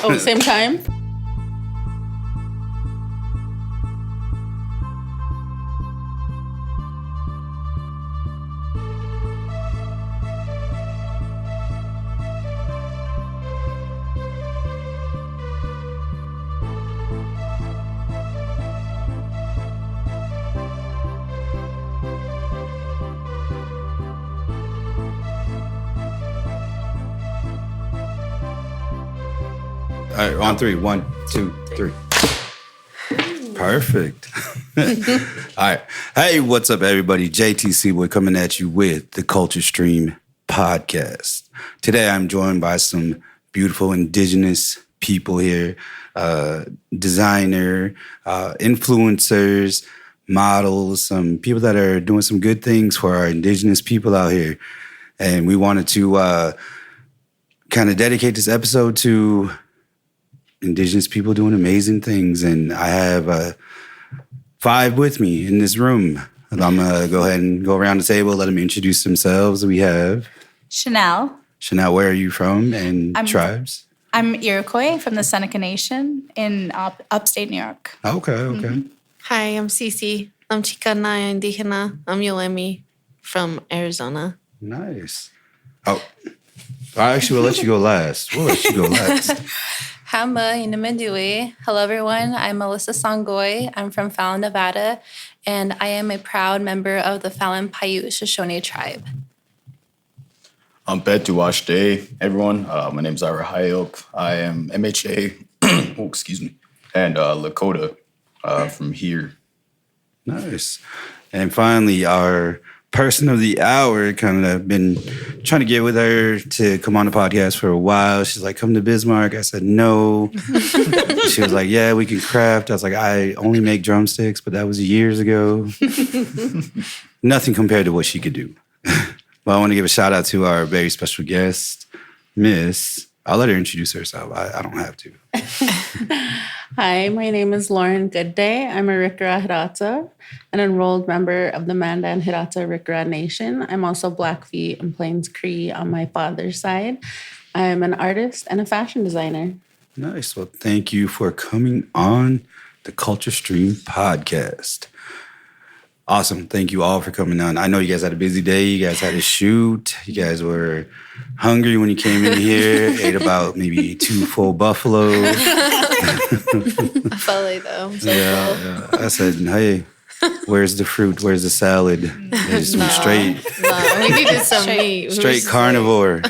Oh, same time? All right, on three. 1, 2, 3. Perfect. All right. Hey, what's up, everybody? JTC Boy coming at you with the Culture Stream podcast. Today, I'm joined by some beautiful indigenous people here, designer, influencers, models, some people that are doing some good things for our indigenous people out here. And we wanted to kind of dedicate this episode to indigenous people doing amazing things. And I have 5 with me in this room. And I'm going to go ahead and go around the table, let them introduce themselves. We have Chanel. Chanel, where are you from and tribes? I'm Iroquois from the Seneca Nation in upstate New York. Okay. Mm-hmm. Hi, I'm Cece. I'm Chicana Indígena. I'm Yolemi from Arizona. Nice. Oh, I actually will let you go last. Hamba Inamedui. Hello, everyone. I'm Alyssa Songoy. I'm from Fallon, Nevada, and I am a proud member of the Fallon Paiute Shoshone tribe. I'm Betuash Day, everyone. My name is Ira Hayok. I am MHA, and Lakota from here. Nice. And finally, our person of the hour, kind of been trying to get with her to come on the podcast for a while. She's like, come to Bismarck. I said, no. She was like, yeah, we can craft. I was like, I only make drumsticks, but that was years ago. Nothing compared to what she could do. Well, I want to give a shout out to our very special guest, Miss. I'll let her introduce herself. I don't have to. Hi, my name is Lauren Goodday. I'm a Rikra Hirata, an enrolled member of the Mandan Hirata Rikra Nation. I'm also Blackfeet and Plains Cree on my father's side. I'm an artist and a fashion designer. Nice. Well, thank you for coming on the Culture Stream podcast. Awesome. Thank you all for coming on. I know you guys had a busy day. You guys had a shoot. You guys were hungry when you came in here. Ate about maybe 2 full buffalo. I felt like that. Yeah. I said, hey, where's the fruit? Where's the salad? It's straight. No, we needed some meat. Straight carnivore.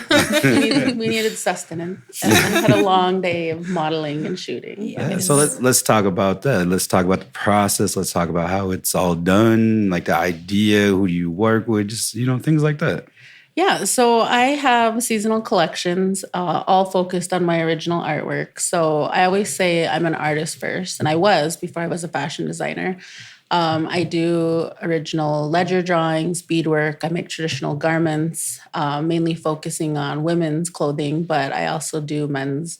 We needed sustenance and had a long day of modeling and shooting. Yeah, so let's talk about that. Let's talk about the process. Let's talk about how it's all done, like the idea, who do you work with, just, things like that. Yeah, so I have seasonal collections, all focused on my original artwork. So I always say I'm an artist first, and I was before I was a fashion designer. I do original ledger drawings, beadwork. I make traditional garments, mainly focusing on women's clothing, but I also do men's,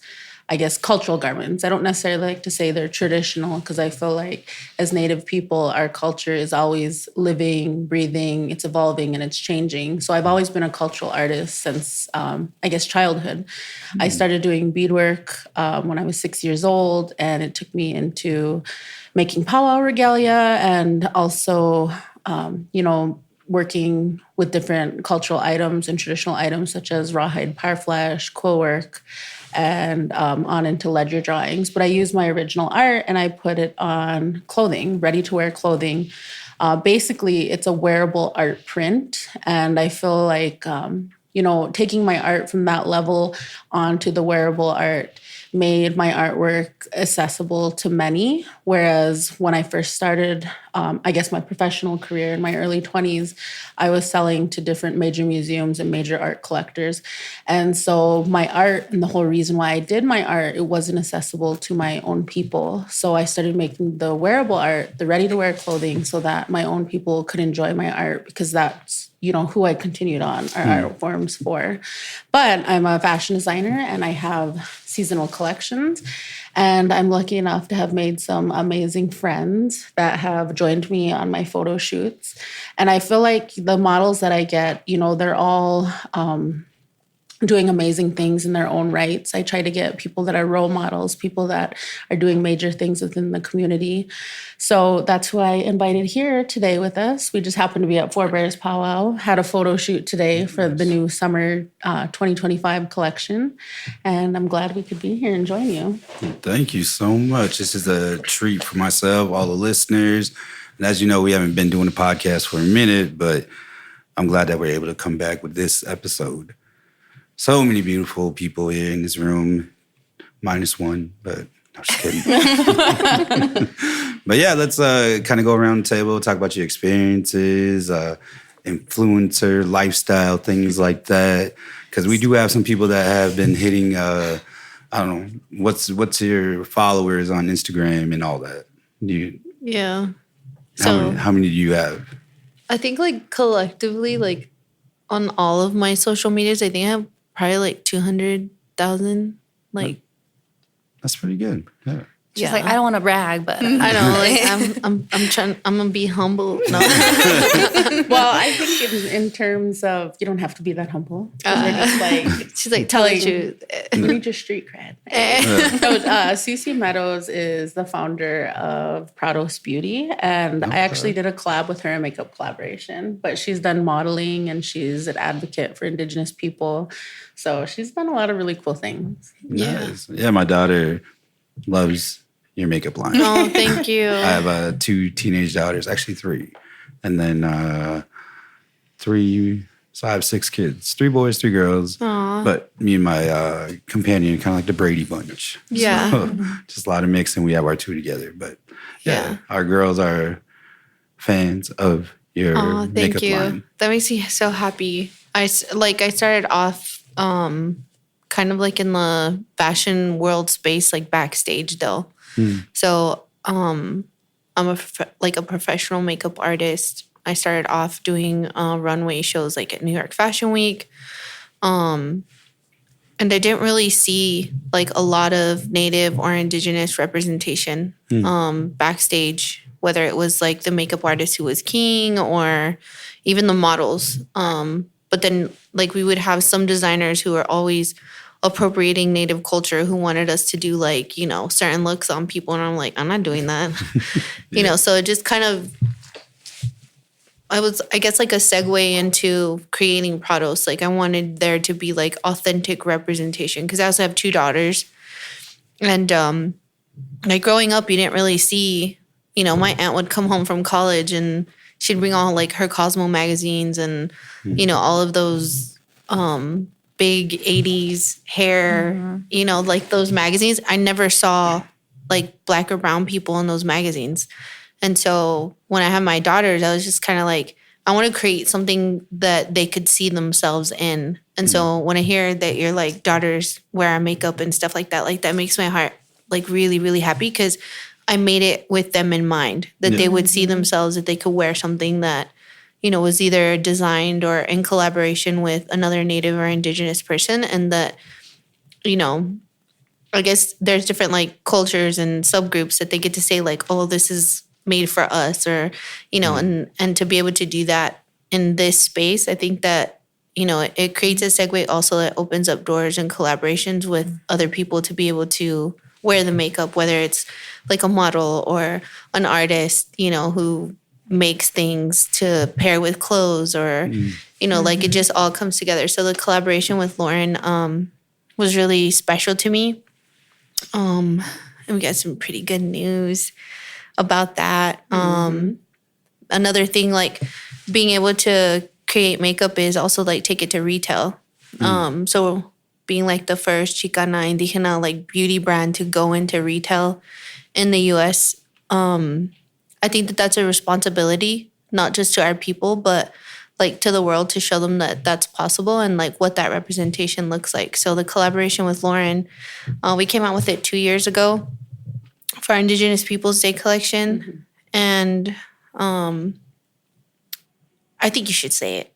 cultural garments. I don't necessarily like to say they're traditional because I feel like as Native people, our culture is always living, breathing, it's evolving and it's changing. So I've always been a cultural artist since, childhood. Mm-hmm. I started doing beadwork when I was 6 years old, and it took me into making powwow regalia and also, working with different cultural items and traditional items such as rawhide parfleche, quill work, and on into ledger drawings. But I use my original art and I put it on clothing, ready-to-wear clothing. Basically, it's a wearable art print. And I feel like, taking my art from that level onto the wearable art made my artwork accessible to many. Whereas when I first started, my professional career in my early 20s, I was selling to different major museums and major art collectors. And so my art, and the whole reason why I did my art, it wasn't accessible to my own people. So I started making the wearable art, the ready-to-wear clothing, so that my own people could enjoy my art, because that's who I continued on our art forms for. But I'm a fashion designer and I have seasonal collections. And I'm lucky enough to have made some amazing friends that have joined me on my photo shoots. And I feel like the models that I get, they're all doing amazing things in their own rights. I try to get people that are role models, people that are doing major things within the community. So that's who I invited here today with us. We just happened to be at Four Bears Powwow, had a photo shoot today for the new summer 2025 collection. And I'm glad we could be here and join you. Thank you so much. This is a treat for myself, all the listeners. And as you know, we haven't been doing the podcast for a minute, but I'm glad that we're able to come back with this episode. So many beautiful people here in this room, minus one, but no, just kidding. But yeah, let's kind of go around the table, talk about your experiences, influencer, lifestyle, things like that. Because we do have some people that have been hitting, I don't know, what's your followers on Instagram and all that? Yeah. How many do you have? I think like collectively, like on all of my social medias, I think I have probably like 200,000. Like That's pretty good. Yeah. She's like, I don't want to brag, but I know, like I'm trying. I'm gonna be humble. No. Well, I think in terms of, you don't have to be that humble. We're just like, She's like, tell the truth. we need your street cred. So, Cece Meadows is the founder of Prado Beauty, and I actually did a collab with her, a makeup collaboration. But she's done modeling, and she's an advocate for Indigenous people. So she's done a lot of really cool things. Nice. Yeah, my daughter loves your makeup line. Oh, thank you. I have 2 teenage daughters, actually 3. And then 3, so I have 6 kids, 3 boys, 3 girls. Aww. But me and my companion, kind of like the Brady Bunch. Yeah. So, just a lot of mixing. We have our 2 together. But yeah, our girls are fans of your Thank makeup you. line. That makes me so happy. I started off kind of like in the fashion world space, like backstage though. So I'm a professional makeup artist. I started off doing runway shows like at New York Fashion Week. And I didn't really see like a lot of Native or Indigenous representation backstage, whether it was like the makeup artist who was king or even the models. But then like we would have some designers who were always appropriating Native culture who wanted us to do like, you know, certain looks on people. And I'm like, I'm not doing that. You know, so it just kind of, I guess like a segue into creating Prados. Like I wanted there to be like authentic representation because I also have 2 daughters. And like growing up, you didn't really see, you know, my aunt would come home from college and she'd bring all like her Cosmo magazines and, you know, all of those big 80s hair, you know, like those magazines. I never saw like Black or brown people in those magazines. And so when I had my daughters, I was just kind of like, I want to create something that they could see themselves in. And so when I hear that your like daughters wear makeup and stuff like that makes my heart like really, really happy because I made it with them in mind, that they would see themselves, that they could wear something that, you know, was either designed or in collaboration with another Native or Indigenous person. And that, you know, I guess there's different like cultures and subgroups that they get to say like, oh, this is made for us, or, you know, and to be able to do that in this space, I think that, you know, it creates a segue also that opens up doors and collaborations with other people to be able to wear the makeup, whether it's like a model or an artist, you know, who makes things to pair with clothes or, you know, like it just all comes together. So the collaboration with Lauren was really special to me. And we got some pretty good news about that. Another thing, like being able to create makeup is also like take it to retail. So being like the first Chicana Indígena like beauty brand to go into retail in the US, I think that that's a responsibility, not just to our people, but like to the world, to show them that that's possible and like what that representation looks like. So the collaboration with Lauren, we came out with it 2 years ago for our Indigenous Peoples Day collection. And I think you should say it.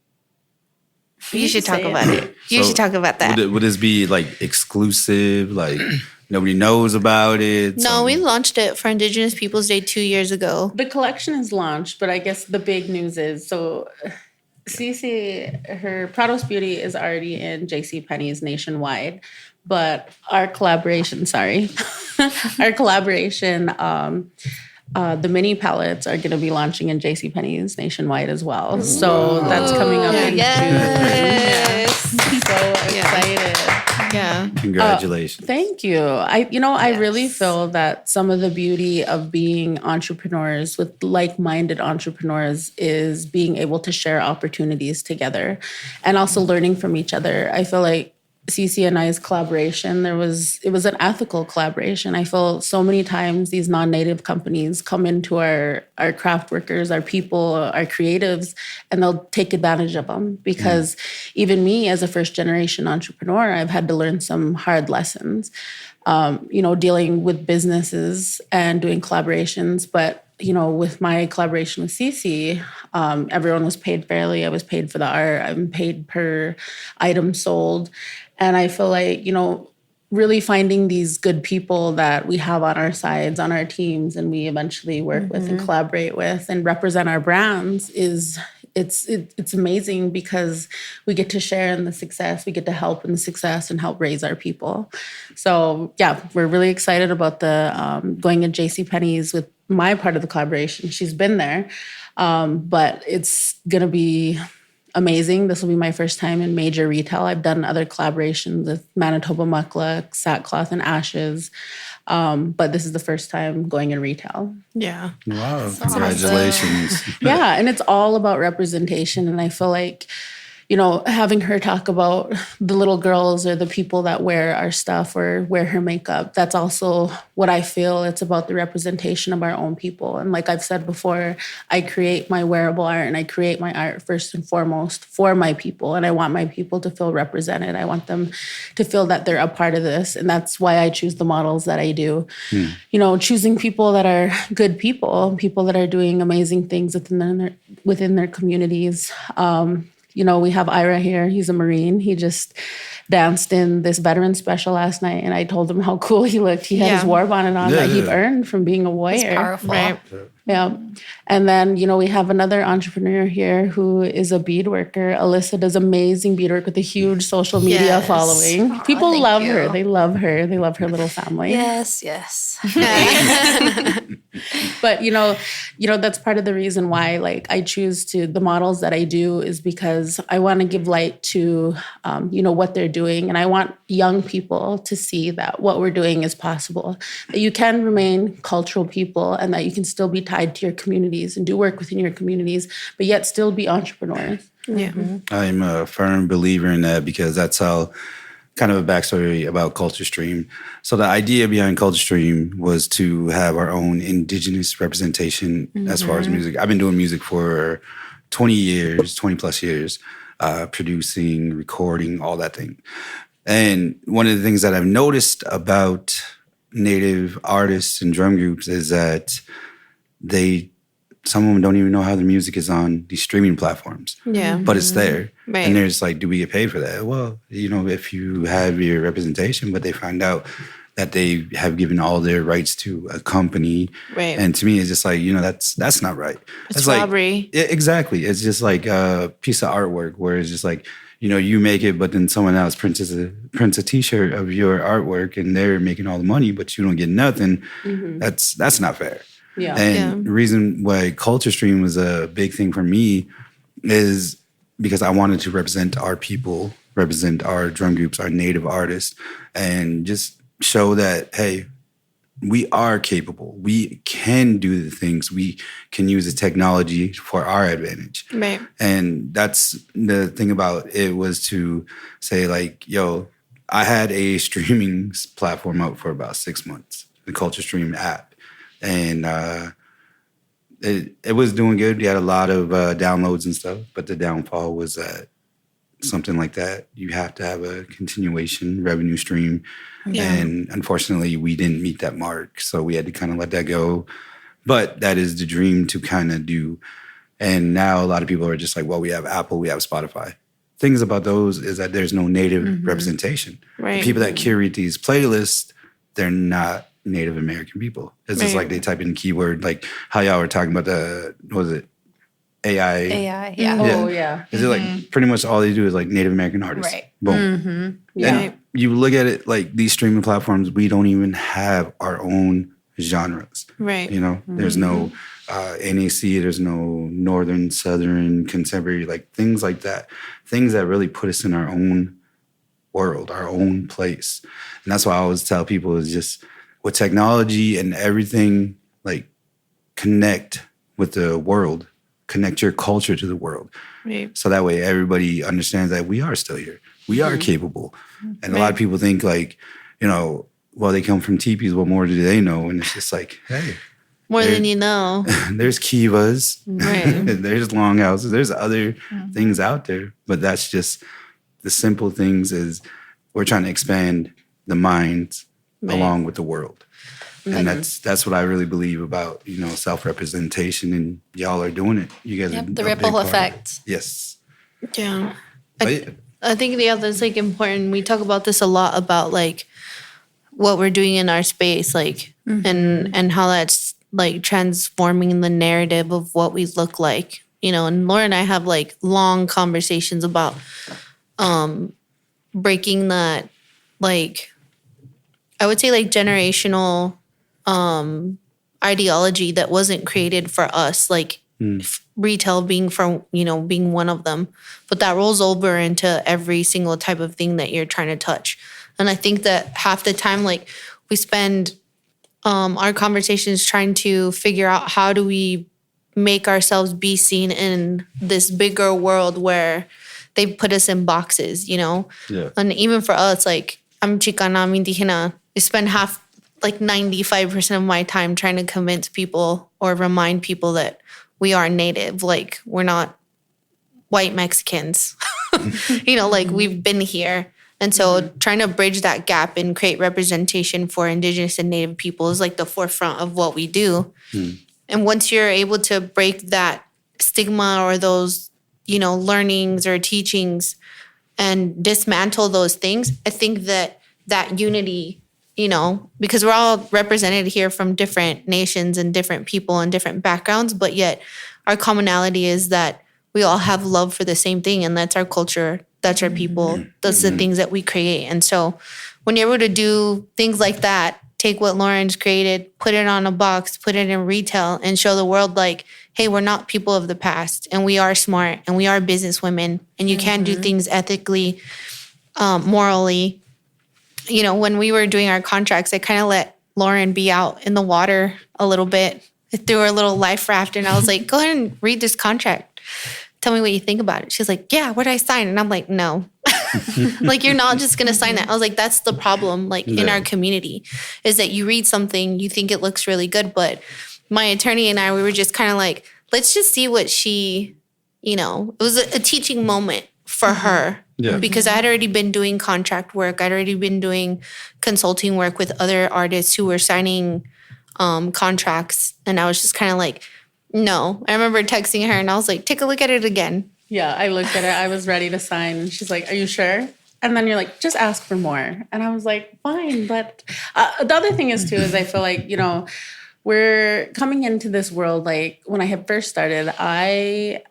You should talk about it. You should talk about that. Would this be like exclusive? Like nobody knows about it? No, we launched it for Indigenous Peoples Day 2 years ago. The collection is launched, but I guess the big news is, so Cece, her Prado Beauty is already in JCPenney's nationwide, but our collaboration, our collaboration, the mini palettes are going to be launching in JCPenney's nationwide as well. So that's coming up in June. Yes. So excited. Yeah. Congratulations. Thank you. I really feel that some of the beauty of being entrepreneurs with like-minded entrepreneurs is being able to share opportunities together and also learning from each other. I feel like Cece and I's collaboration, it was an ethical collaboration. I feel so many times these non-native companies come into our craft workers, our people, our creatives, and they'll take advantage of them because even me as a first generation entrepreneur, I've had to learn some hard lessons, dealing with businesses and doing collaborations. But with my collaboration with Cece, everyone was paid fairly. I was paid for the art. I'm paid per item sold. And I feel like, really finding these good people that we have on our sides, on our teams, and we eventually work with and collaborate with and represent our brands it's amazing because we get to share in the success, we get to help in the success and help raise our people. So yeah, we're really excited about the going in JCPenney's with my part of the collaboration. She's been there, but it's gonna be amazing. This will be my first time in major retail. I've done other collaborations with Manitoba Mukluk, Sackcloth and Ashes, but this is the first time going in retail. Yeah. Wow. Congratulations. Yeah, and it's all about representation. And I feel like, having her talk about the little girls or the people that wear our stuff or wear her makeup, that's also what I feel. It's about the representation of our own people. And like I've said before, I create my wearable art and I create my art first and foremost for my people. And I want my people to feel represented. I want them to feel that they're a part of this. And that's why I choose the models that I do. Choosing people that are good people that are doing amazing things within their communities. We have Ira here. He's a Marine. He just danced in this veteran special last night, and I told him how cool he looked. He had his war bonnet on that he'd earned from being a warrior. It's powerful. Right. Yeah. And then, we have another entrepreneur here who is a bead worker. Alyssa does amazing beadwork with a huge social media following. People thank love you. her. They love her. They love her little family. Yes. But, that's part of the reason why, I choose the models that I do is because I want to give light to, what they're doing. And I want young people to see that what we're doing is possible, that you can remain cultural people and that you can still be tied to your communities and do work within your communities, but yet still be entrepreneurs. Yeah. I'm a firm believer in that because that's how, kind of a backstory about Culture Stream. So the idea behind Culture Stream was to have our own indigenous representation as far as music. I've been doing music for 20 plus years, producing, recording, all that thing. And one of the things that I've noticed about Native artists and drum groups is that some of them don't even know how their music is on these streaming platforms. Yeah. But it's there. Right. And there's do we get paid for that? Well, if you have your representation, but they find out that they have given all their rights to a company. Right. And to me, it's just that's not right. It's robbery. Exactly. It's just like a piece of artwork where it's just you make it, but then someone else prints a T-shirt of your artwork and they're making all the money, but you don't get nothing. That's not fair. Yeah. And the reason why Culture Stream was a big thing for me is because I wanted to represent our people, represent our drum groups, our Native artists, and just show that, hey, we are capable. We can do the things. We can use the technology for our advantage. Right. And that's the thing about it, was to say I had a streaming platform out for about 6 months, the Culture Stream app. And it was doing good. We had a lot of downloads and stuff, but the downfall was that something like that, you have to have a continuation revenue stream. Yeah. And unfortunately, we didn't meet that mark. So we had to kind of let that go. But that is the dream to kind of do. And now a lot of people are just we have Apple, we have Spotify. Things about those is that there's no native representation. Right. The people that curate these playlists, they're not Native American people. It's just Right. they type in keyword, how y'all were talking about AI. AI, yeah. Oh, yeah. Is it like pretty much all they do is like Native American artists? Right. Boom. Yeah. And you look at it like these streaming platforms, we don't even have our own genres. Right. You know, there's no NAC, there's no Northern, Southern, Contemporary, like things like that. Things that really put us in our own world, our own place. And that's why I always tell people is just with technology and everything, like connect with the world, connect your culture to the world. Right. So that way everybody understands that we are still here. We are capable. And a lot of people think like, you know, well, they come from teepees, what more do they know? And it's just like, hey, More than you know. there's kivas, Right. there's longhouses, there's other things out there. But that's just the simple things is we're trying to expand the minds along with the world. And that's what I really believe about, you know, self-representation, and y'all are doing it. You guys are The a ripple big part of it. effect. Yes. Yeah. But I think the other is like important. We talk about this a lot about like what we're doing in our space, like and how that's like transforming the narrative of what we look like. You know, and Laura and I have like long conversations about breaking that, like I would say like generational ideology that wasn't created for us, like retail being from, you know, being one of them, but that rolls over into every single type of thing that you're trying to touch. And I think that half the time, like we spend our conversations trying to figure out how do we make ourselves be seen in this bigger world where they put us in boxes, you know? Yeah. And even for us, like I'm Chicana, I'm Indígena, I spend half, like 95% of my time trying to convince people or remind people that we are Native. Like we're not white Mexicans, you know, like we've been here. And so trying to bridge that gap and create representation for Indigenous and Native people is like the forefront of what we do. And once you're able to break that stigma or those, you know, learnings or teachings and dismantle those things, I think that that unity, you know, because we're all represented here from different nations and different people and different backgrounds, but yet our commonality is that we all have love for the same thing, and that's our culture, that's our people, that's the things that we create. And so when you're able to do things like that, take what Lauren's created, put it on a box, put it in retail, and show the world like, hey, we're not people of the past, and we are smart, and we are business women, and you can do things ethically, morally. You know, when we were doing our contracts, I kind of let Lauren be out in the water a little bit. I threw her a little life raft, and I was like, go ahead and read this contract. Tell me what you think about it. She's like, yeah, what did I sign? And I'm like, no. Like, you're not just going to sign that. I was like, that's the problem, like, in our community, is that you read something, you think it looks really good, but my attorney and I, we were just kind of like, let's just see what she, you know, it was a teaching moment for her. Yeah. Because I had already been doing contract work. I'd already been doing consulting work with other artists who were signing contracts. And I was just kind of like, no. I remember texting her and I was like, take a look at it again. Yeah, I looked at it. I was ready to sign. And she's like, are you sure? And then you're like, just ask for more. And I was like, fine. But the other thing is, too, is I feel like, you know, we're coming into this world, like when I had first started, I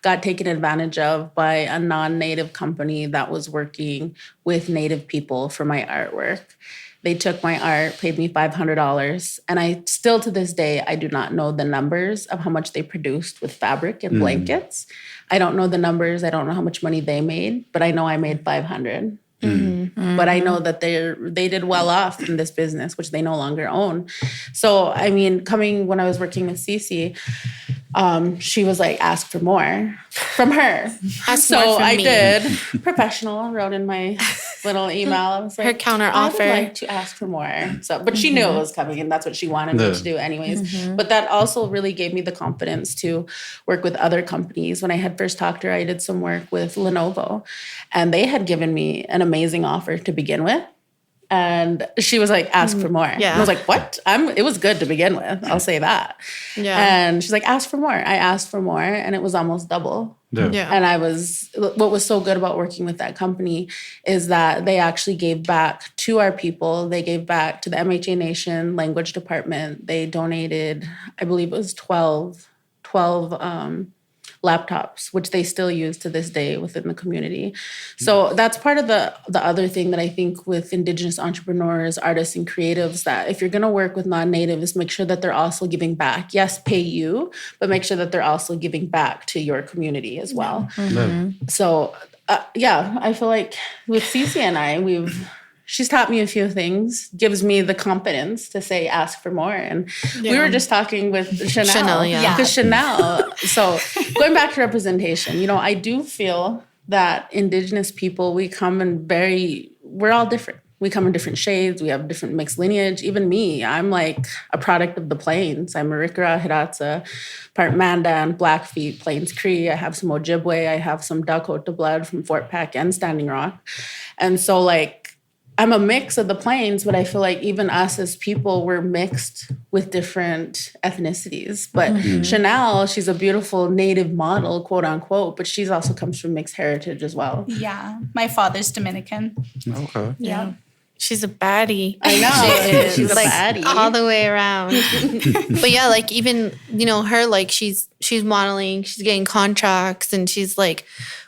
got taken advantage of by a non-Native company that was working with Native people for my artwork. They took my art, paid me $500, and I still to this day, I do not know the numbers of how much they produced with fabric and blankets. I don't know the numbers. I don't know how much money they made, but I know I made $500. But I know that they did well off in this business, which they no longer own. So, I mean, when I was working with Cece, she was like, ask for more from her. Ask more from I me. did. Professional, wrote in my little email. I was like, Her counter I offer. would like to ask for more. So, but she knew it was coming, and that's what she wanted me to do anyways. But that also really gave me the confidence to work with other companies. When I had first talked to her, I did some work with Lenovo, and they had given me an amazing offer to begin with. And she was like, ask for more. Yeah. And I was like, what? It was good to begin with. I'll say that. Yeah. And she's like, ask for more. I asked for more, and it was almost double. Yeah. And what was so good about working with that company is that they actually gave back to our people. They gave back to the MHA Nation language department. They donated, I believe it was 12 laptops, which they still use to this day within the community. So that's part of the other thing that I think with Indigenous entrepreneurs, artists, and creatives, that if you're going to work with non-natives, make sure that they're also giving back. Yes, pay you, but make sure that they're also giving back to your community as well. So I feel like with Cece and I, she's taught me a few things, gives me the confidence to say, ask for more. And we were just talking with Chanel. Chanel, yeah. Because Chanel, so going back to representation, I do feel that Indigenous people, we're all different. We come in different shades. We have different mixed lineage. Even me, I'm like a product of the Plains. I'm Arikara, Hidatsa, part Mandan, Blackfeet, Plains Cree. I have some Ojibwe. I have some Dakota blood from Fort Peck and Standing Rock. And so like, I'm a mix of the Plains, but I feel like even us as people, we're mixed with different ethnicities. But Chanel, she's a beautiful native model, quote unquote, but she's also comes from mixed heritage as well. Yeah. My father's Dominican. Okay. Yeah. She's a baddie. I know. She's a like baddie. all the way around. But yeah, like even, her, like she's modeling, she's getting contracts, and she's like,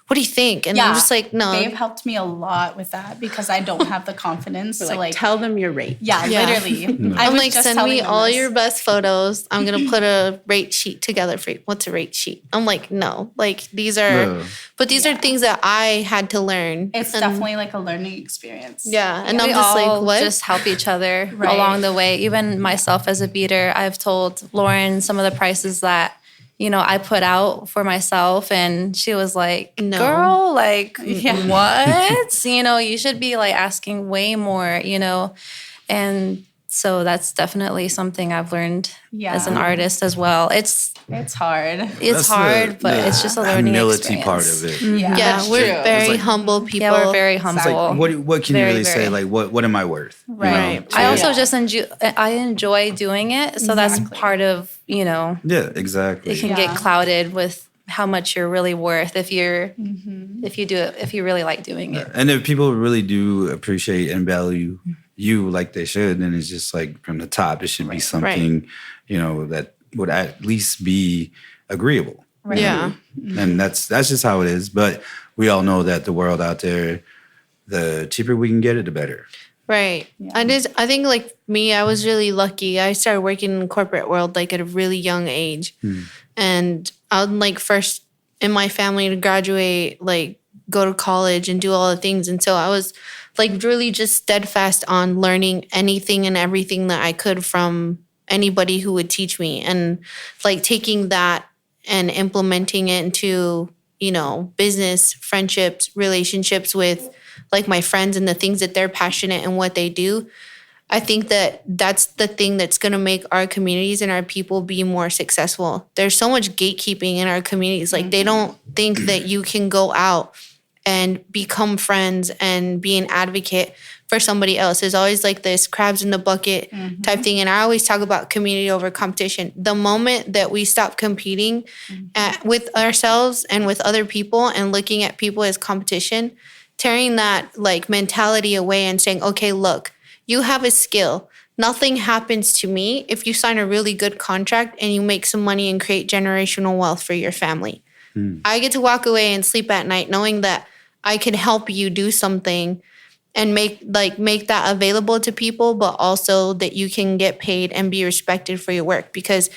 what do you think? And I'm just like, no. They've helped me a lot with that because I don't have the confidence to like tell them your rate. Yeah, literally. I'm like, send me all your best photos. I'm going to put a rate sheet together for you. What's a rate sheet? I'm like, no. Like these are, but these are things that I had to learn. It's definitely like a learning experience. Yeah. And I'm We just all like, what? just help each other along the way. Even myself as a beater, I've told Lauren some of the prices that I put out for myself, and she was like, No. girl, like, what? You should be like asking way more, and so that's definitely something I've learned as an artist as well. It's hard. It's hard, but it's just a learning humility experience. part of it. Yeah, we're very humble people. Yeah, we're very humble. It's like, what can you Very, really say? very. Like, what am I worth? Right. So, I also just enjoy doing it, so that's part of yeah, exactly. it can get clouded with how much you're really worth if you really like doing it. And if people really do appreciate and value you like they should, then it's just like from the top, it should be something, that would at least be agreeable. Right. Yeah. And that's just how it is. But we all know that the world out there, the cheaper we can get it, the better. Right. Yeah. I think like me, I was really lucky. I started working in the corporate world like at a really young age. And I was like first in my family to graduate, like go to college and do all the things. And so I was like really just steadfast on learning anything and everything that I could from anybody who would teach me, and like taking that and implementing it into, business, friendships, relationships with like my friends and the things that they're passionate and what they do. I think that that's the thing that's going to make our communities and our people be more successful. There's so much gatekeeping in our communities. Like they don't think that you can go out and become friends and be an advocate for somebody else. There's always like this crabs in the bucket type thing. And I always talk about community over competition. The moment that we stop competing with ourselves and with other people and looking at people as competition, tearing that like mentality away and saying, okay, look, you have a skill. Nothing happens to me if you sign a really good contract and you make some money and create generational wealth for your family. I get to walk away and sleep at night knowing that I can help you do something and make that available to people, but also that you can get paid and be respected for your work. Because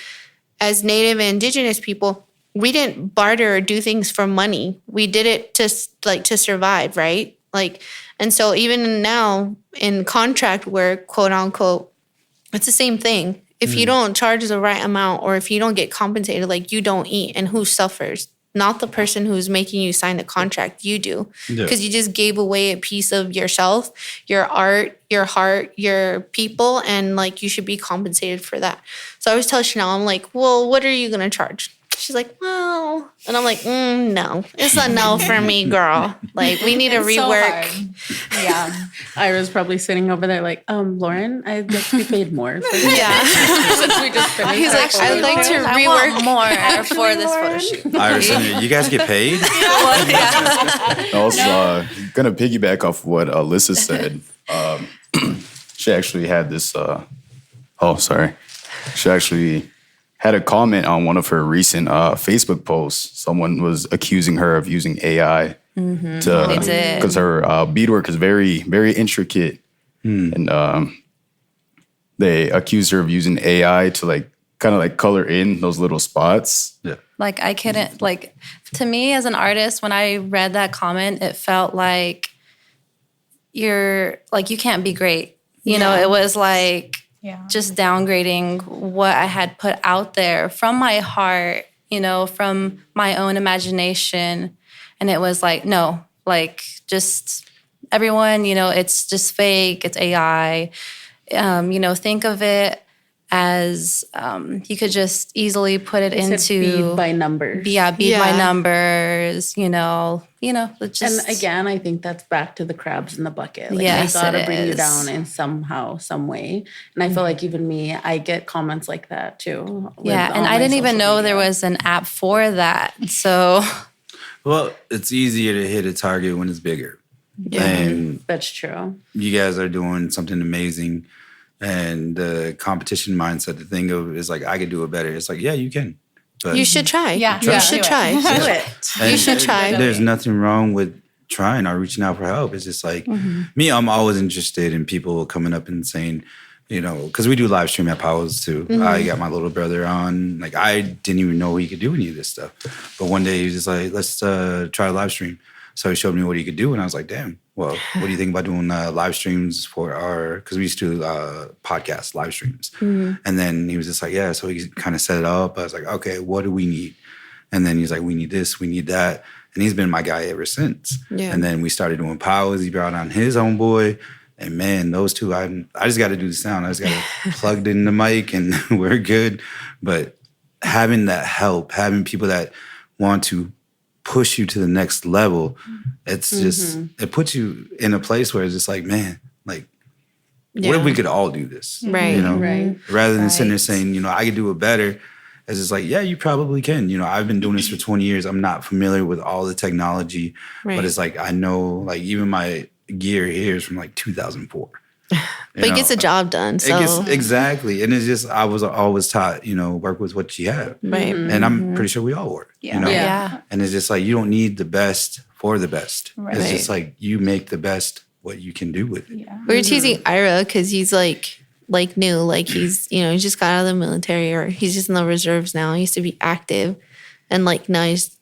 as Native and Indigenous people, we didn't barter or do things for money. We did it to survive, right? Like, and so even now in contract work, quote unquote, it's the same thing. If you don't charge the right amount, or if you don't get compensated, like you don't eat, and who suffers? Not the person who's making you sign the contract, you do. Because you just gave away a piece of yourself, your art, your heart, your people, and like you should be compensated for that. So I always tell Chanel, I'm like, well, what are you going to charge? She's like, well, and I'm like, no, it's a no for me, girl. Like, we need to rework. So yeah. Ira's probably sitting over there like, Lauren, I'd like to be paid more for this. Yeah. Since we just finished. He's like, I'd like to I rework want more for this photo shoot. Iris, you guys get paid? I was gonna piggyback off what Alyssa said. She actually had this. She actually had a comment on one of her recent Facebook posts. Someone was accusing her of using AI because her beadwork is very, very intricate, and they accused her of using AI to like kind of like color in those little spots. Yeah. Like I couldn't, like, to me as an artist, when I read that comment, it felt like you can't be great. You know, it was like just downgrading what I had put out there from my heart, you know, from my own imagination. And it was like, no, like just everyone, you know, it's just fake, it's AI. You know, think of it as you could just easily put it into bead by numbers. Bead by numbers, you know, just. And again, I think that's back to the crabs in the bucket. Like, Yes, they gotta it bring you is. down in somehow, some way. And I feel like even me, I get comments like that too. Yeah, and I didn't even know there was an app for that. So. Well, it's easier to hit a target when it's bigger. Yeah, And that's true. you guys are doing something amazing. And the competition mindset, the thing of is like, I could do it better. It's like, yeah, you can. But You should try. Yeah. You Yeah. should Do it. try. Do it. And You should try. There's nothing wrong with trying or reaching out for help. It's just like me, I'm always interested in people coming up and saying, you know, because we do live stream at Powell's too. I got my little brother on. Like, I didn't even know he could do any of this stuff. But one day he was just like, let's try a live stream. So he showed me what he could do. And I was like, damn, well, what do you think about doing live streams for because we used to do podcast live streams. And then he was just like, yeah. So he kind of set it up. I was like, okay, what do we need? And then he's like, we need this, we need that. And he's been my guy ever since. Yeah. And then we started doing powers. He brought on his homeboy. And man, those two, I just got to do the sound. I just got to plug in the mic and we're good. But having that help, having people that want to push you to the next level, it's just, it puts you in a place where it's just like, man, like, what if we could all do this? Right. You know? Right. Rather than sitting there saying, you know, I could do it better. It's just like, yeah, you probably can. You know, I've been doing this for 20 years. I'm not familiar with all the technology, but it's like, I know, like, even my gear here is from like 2004. But it gets the job done. So Exactly. And it's just, I was always taught, you know, work with what you have. right. And I'm pretty sure we all were. Yeah. You know? Yeah. And it's just like, you don't need the best for the best. Right. It's just like, you make the best what you can do with it. Yeah. We were teasing Ira because he's like new, like he's, you know, he just got out of the military or he's just in the reserves now. He used to be active and like now he's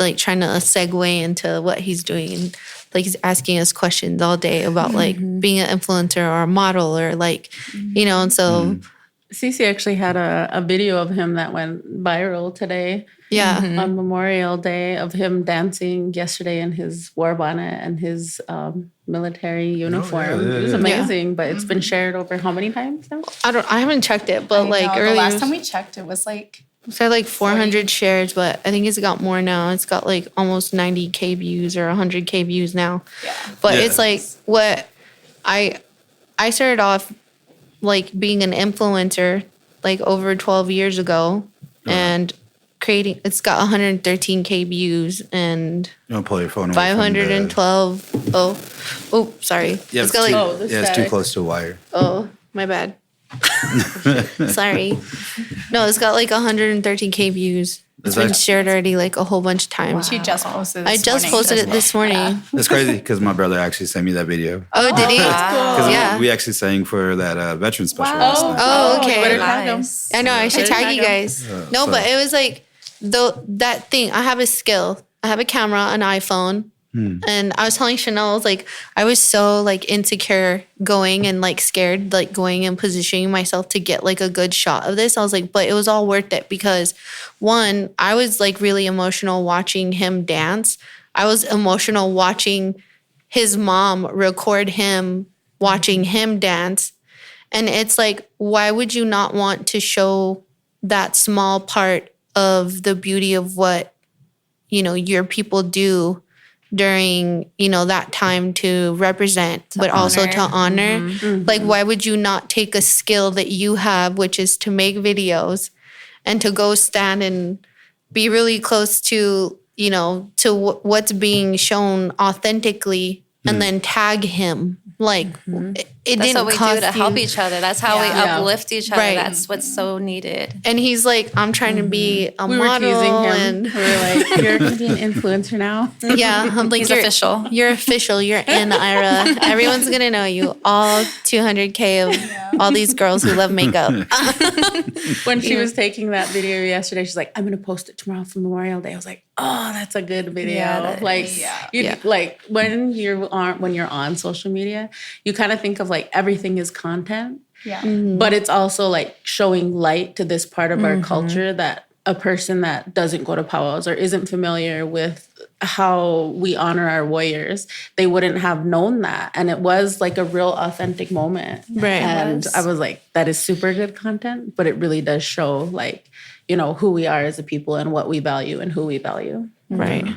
like trying to segue into what he's doing. And like he's asking us questions all day about like being an influencer or a model or like, you know, and so Cece actually had a video of him that went viral today. yeah. On Memorial Day of him dancing yesterday in his war bonnet and his military uniform. yeah, It was yeah. amazing, but it's been shared over how many times now? I haven't checked it, but like No, the earlier last time we checked, it was like it's had like 400 shares, but I think it's got more now. It's got like almost 90K views or 100K views now. yeah. But Yeah. it's like what I started off like being an influencer like over 12 years ago and creating it's got 113K views and You don't pull your phone away from the- 512 sorry. Yeah, It's got like the it's too static. close to the wire. oh, my bad. Sorry. No, it's got like 113K views. It's Is been that- shared already like a whole bunch of times. She just posted. I This just morning. posted it this morning. It's crazy because my brother actually sent me that video. Oh, did he? Because Yeah. we actually sang for that veteran special. Wow. last night. Oh, okay. Better tag him. Nice. I know. I should tag you guys. No, so- but it was like that thing. I have a skill. I have a camera, an iPhone, and I was telling Chanel, I was like, I was so like insecure going and like scared, like going and positioning myself to get like a good shot of this. I was like, but it was all worth it because one, I was like really emotional watching him dance. I was emotional watching his mom record him watching him dance. And it's like, why would you not want to show that small part of the beauty of what, you know, your people do during, you know, that time to represent, but also to honor? Like, why would you not take a skill that you have, which is to make videos and to go stand and be really close to, you know, to what's being shown authentically and then tag him? Like, it That's didn't what we cost do to help you. each other. That's how we Yeah. uplift each other. Right. That's what's so needed. And he's like, I'm trying to be a We were model. teasing him. And We were like, you're going to be an influencer now. yeah, I'm like, He's you're official. You're official. You're in, Ira. Everyone's going to know you. All 200K of all these girls who love makeup. When she was taking that video yesterday, she's like, I'm going to post it tomorrow for Memorial Day. I was like, oh, that's a good video. Like when you're on social media, you kind of think of like everything is content. Yeah. But it's also like showing light to this part of our culture that a person that doesn't go to powwows or isn't familiar with how we honor our warriors, they wouldn't have known that. And it was like a real authentic moment. Right. And I was like, that is super good content, but it really does show like, you know, who we are as a people and what we value and who we value. Right.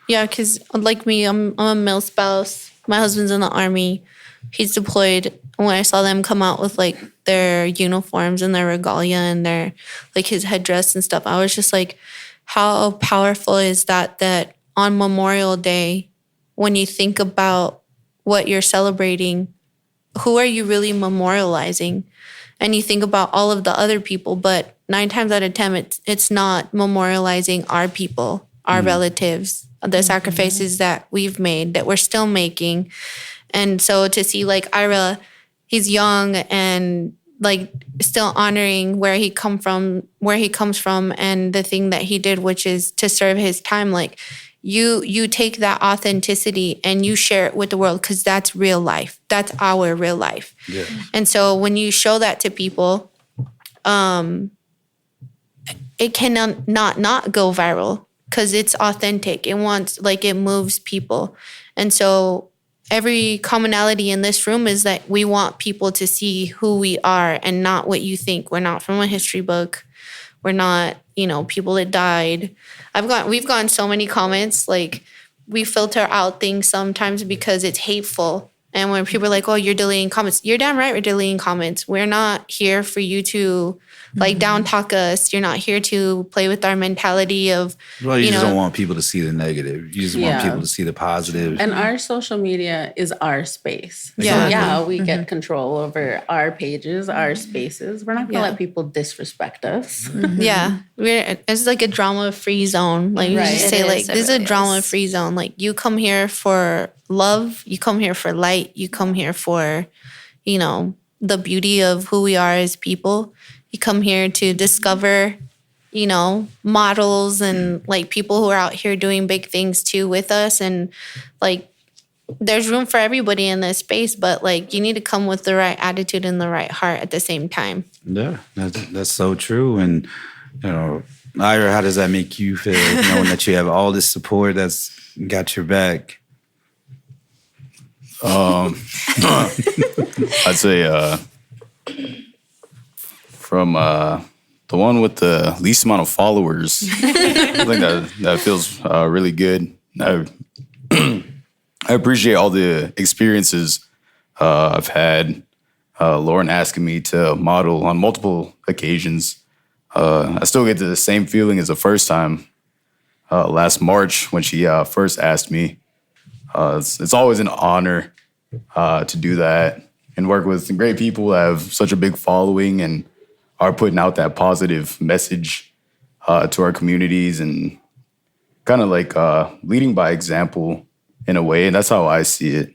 Yeah, because like me, I'm a male spouse. My husband's in the Army. He's deployed. When I saw them come out with like their uniforms and their regalia and their like his headdress and stuff, I was just like, how powerful is that on Memorial Day, when you think about what you're celebrating, who are you really memorializing? And you think about all of the other people, but 9 times out of 10, it's not memorializing our people, our relatives, the sacrifices that we've made, that we're still making. And so to see like Ira, he's young and like still honoring where he comes from and the thing that he did, which is to serve his time. Like you take that authenticity and you share it with the world because that's real life. That's our real life. Yeah. And so when you show that to people, it can not go viral because it's authentic. It moves people. And so every commonality in this room is that we want people to see who we are and not what you think. We're not from a history book. We're not, people that died. We've gotten so many comments, like we filter out things sometimes because it's hateful. And when people are like, oh, you're deleting comments, you're damn right we're deleting comments. We're not here for you to down talk us. You're not here to play with our mentality of, Well, you just don't want people to see the negative. You just want Yeah. people to see the positive. And our social media is our space. Yeah. So yeah, we get control over our pages, our spaces. We're not going to Yeah. let people disrespect us. yeah, it's like a drama-free zone. Like you Right. just It say, is, like it this is really a drama-free zone. Like you come here for love. You come here for light. You come here for, the beauty of who we are as people. You come here to discover, models and like people who are out here doing big things too with us. And like, there's room for everybody in this space, but like you need to come with the right attitude and the right heart at the same time. Yeah, that's so true. And, Ira, how does that make you feel knowing that you have all this support that's got your back? I'd say from the one with the least amount of followers, I think that feels really good. I appreciate all the experiences I've had. Lauren asking me to model on multiple occasions. I still get the same feeling as the first time last March when she first asked me. It's always an honor to do that and work with great people who have such a big following and are putting out that positive message to our communities and kind of like leading by example in a way. And that's how I see it.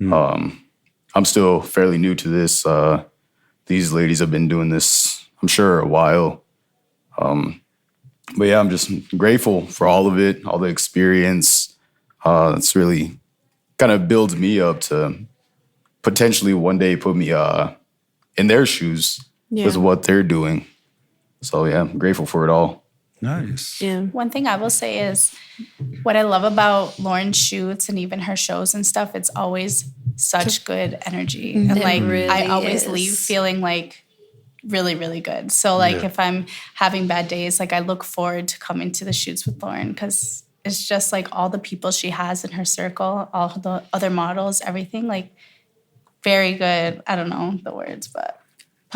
I'm still fairly new to this. These ladies have been doing this, I'm sure, a while. But yeah, I'm just grateful for all of it, all the experience. It's really kind of builds me up to potentially one day put me in their shoes with what they're doing. So yeah, I'm grateful for it all. Nice. Yeah. One thing I will say is what I love about Lauren's shoots and even her shows and stuff, it's always such good energy. And like really I always is. leave feeling like really, really good. So like if I'm having bad days, like I look forward to coming to the shoots with Lauren because it's just like all the people she has in her circle, all the other models, everything, like very good. I don't know the words, but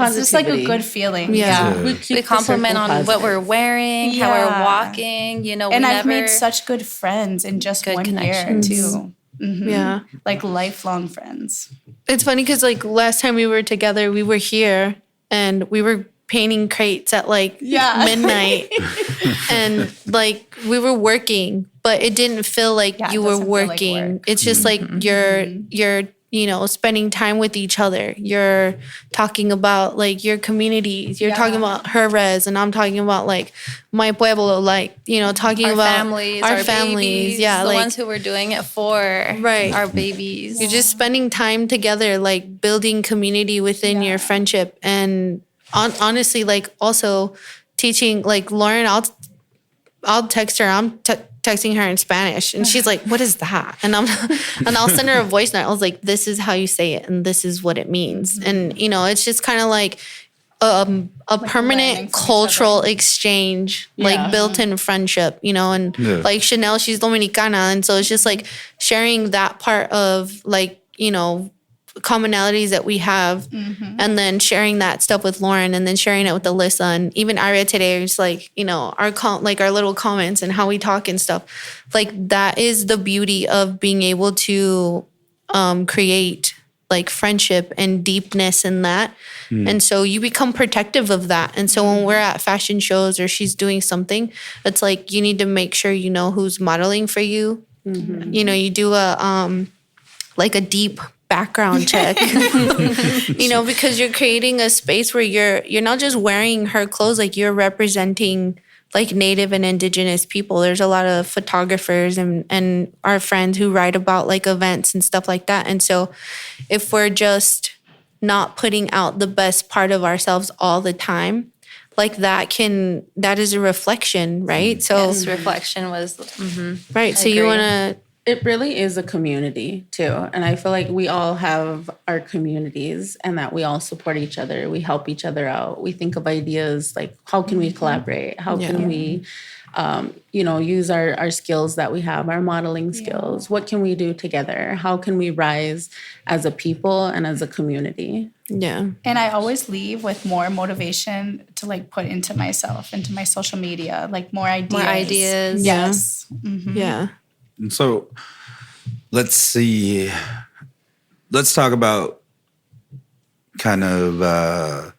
it's just like a Positivity. good feeling. Yeah. We keep We the compliment circle on what positive. we're wearing, how we're Yeah. walking. And I've made such good friends in just Good 1 year connections. too. Yeah. Like lifelong friends. It's funny because like last time we were together, we were here and we were painting crates at like midnight. And like we were working, but it didn't feel like you were working. Like work. It's just like you're you know, spending time with each other. You're talking about like your communities. You're talking about her res, and I'm talking about like my pueblo, like, you know, talking our about families, our families. Babies, yeah, the like, ones who we're doing it for. Right. Our babies. You're just spending time together, like building community within your friendship. And honestly, like also teaching, like Lauren, I'll text her. I'm texting her in Spanish, and she's like, "What is that?" And I'll send her a voice note. I was like, "This is how you say it, and this is what it means." And you know, it's just kind of like a permanent cultural exchange, like built-in friendship. You know, and like Chanel, she's Dominicana, and so it's just like sharing that part of like, you know, commonalities that we have, and then sharing that stuff with Lauren, and then sharing it with Alyssa, and even Aria today is like, you know, our little comments and how we talk and stuff. Like that is the beauty of being able to create like friendship and deepness in that. And so you become protective of that. And so when we're at fashion shows or she's doing something, it's like you need to make sure you know who's modeling for you. You know, you do a deep background check, you know, because you're creating a space where you're not just wearing her clothes, like you're representing like Native and Indigenous people. There's a lot of photographers and our friends who write about like events and stuff like that. And so if we're just not putting out the best part of ourselves all the time, like that is a reflection, right? So reflection was right. So you want to. It really is a community too. And I feel like we all have our communities and that we all support each other. We help each other out. We think of ideas like, how can we collaborate? How can we, you know, use our skills that we have, our modeling skills? What can we do together? How can we rise as a people and as a community? Yeah. And I always leave with more motivation to like put into myself, into my social media, like more ideas. Yes. Yeah. So let's see. Let's talk about kind of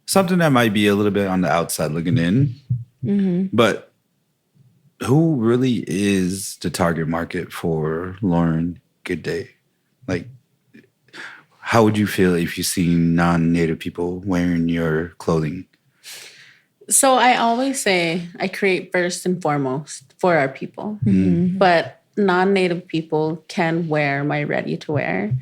something that might be a little bit on the outside looking in. But who really is the target market for Lauren Good Day? Like, how would you feel if you see non-Native people wearing your clothing? So I always say I create first and foremost for our people, but non-Native people can wear my ready-to-wear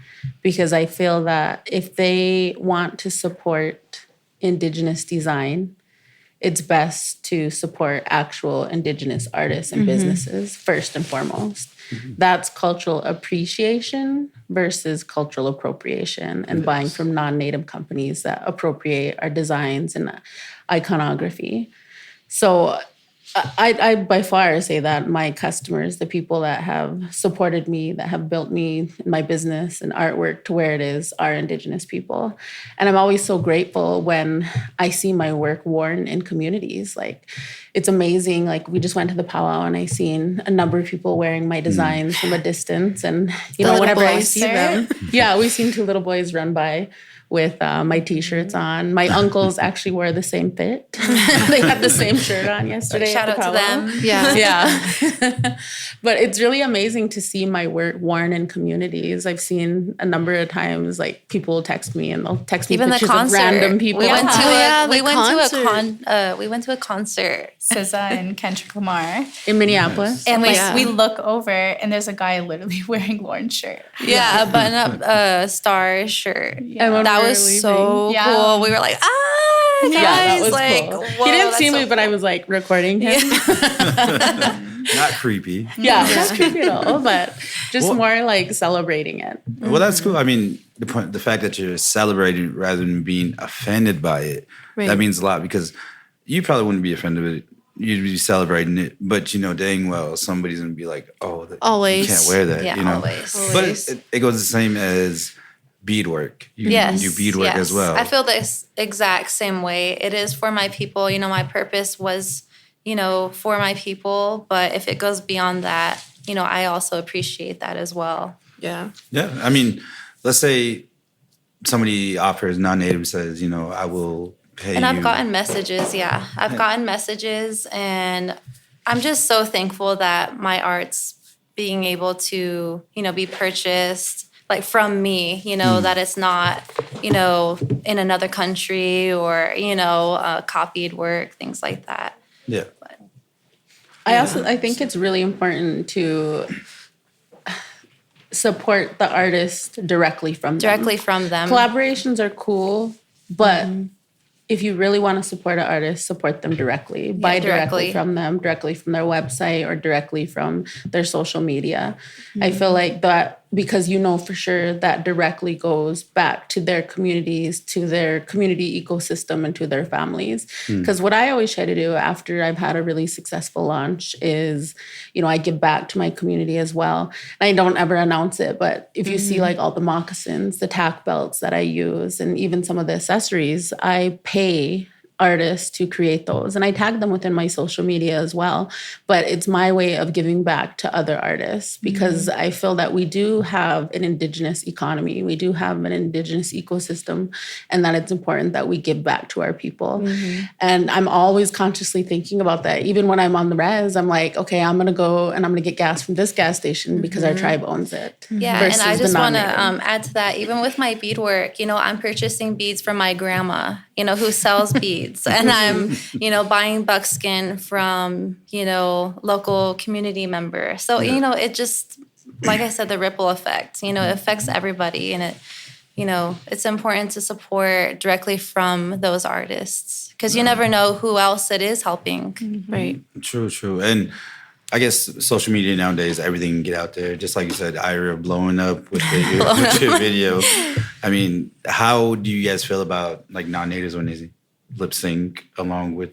because I feel that if they want to support Indigenous design, it's best to support actual Indigenous artists and businesses first and foremost. That's cultural appreciation versus cultural appropriation and buying from non-Native companies that appropriate our designs and iconography. So I by far say that my customers, the people that have supported me, that have built me, my business and artwork to where it is, are Indigenous people. And I'm always so grateful when I see my work worn in communities. Like, it's amazing. Like, we just went to the powwow and I seen a number of people wearing my designs from a distance. And, you know, whenever I see them, we seen two little boys run by with my T-shirts on. My uncles actually wore the same fit. They had the same shirt on yesterday. Shout out to them. Yeah. But it's really amazing to see my work worn in communities. I've seen a number of times, like, people will text me and they'll text me even pictures the concert. of random people. We went to we went to a concert. SZA and Kendrick Lamar In Minneapolis. and we look over and there's a guy literally wearing Lauren's shirt. Yeah, a button-up star shirt. Yeah. That was so cool. We were like, guys, that was like, cool. whoa, He didn't that's see so me, but I was like recording him. Not creepy. Yeah, not creepy at all, but just more like celebrating it. Well, that's cool. I mean, the fact that you're celebrating rather than being offended by it, that means a lot, because you probably wouldn't be offended with it. You'd be celebrating it, but you know dang well somebody's gonna be like, "Oh, always you can't wear that." Yeah, you know, always. But it goes the same as beadwork. You do beadwork as well. I feel this exact same way. It is for my people. You know, my purpose was, you know, for my people. But if it goes beyond that, I also appreciate that as well. Yeah. Yeah. I mean, let's say somebody offers non-native, says, I will pay And you. I've gotten messages, I've gotten messages, and I'm just so thankful that my art's being able to, be purchased like from me, that it's not, in another country or, copied work, things like that. Yeah. I think it's really important to support the artist directly from them. Collaborations are cool, but if you really want to support an artist, support them directly. Buy directly from them, directly from their website or directly from their social media. I feel like that, because for sure that directly goes back to their communities, to their community ecosystem, and to their families. Because what I always try to do after I've had a really successful launch is, I give back to my community as well. And I don't ever announce it, but if you see like all the moccasins, the tack belts that I use, and even some of the accessories, I pay artists to create those, and I tag them within my social media as well. But it's my way of giving back to other artists, because I feel that we do have an Indigenous economy, we do have an Indigenous ecosystem, and that it's important that we give back to our people. And I'm always consciously thinking about that. Even when I'm on the res, I'm like, okay, I'm gonna go and I'm gonna get gas from this gas station because our tribe owns it. Yeah, and I just want to add to that. Even with my beadwork, I'm purchasing beads from my grandma, who sells beads. And I'm, buying buckskin from, local community members. So, it just, like I said, the ripple effect, it affects everybody. And it's important to support directly from those artists, because you never know who else it is helping. Right. True. And I guess social media nowadays, everything can get out there. Just like you said, Ira blowing up with your video. I mean, how do you guys feel about like non-natives when they lip sync along with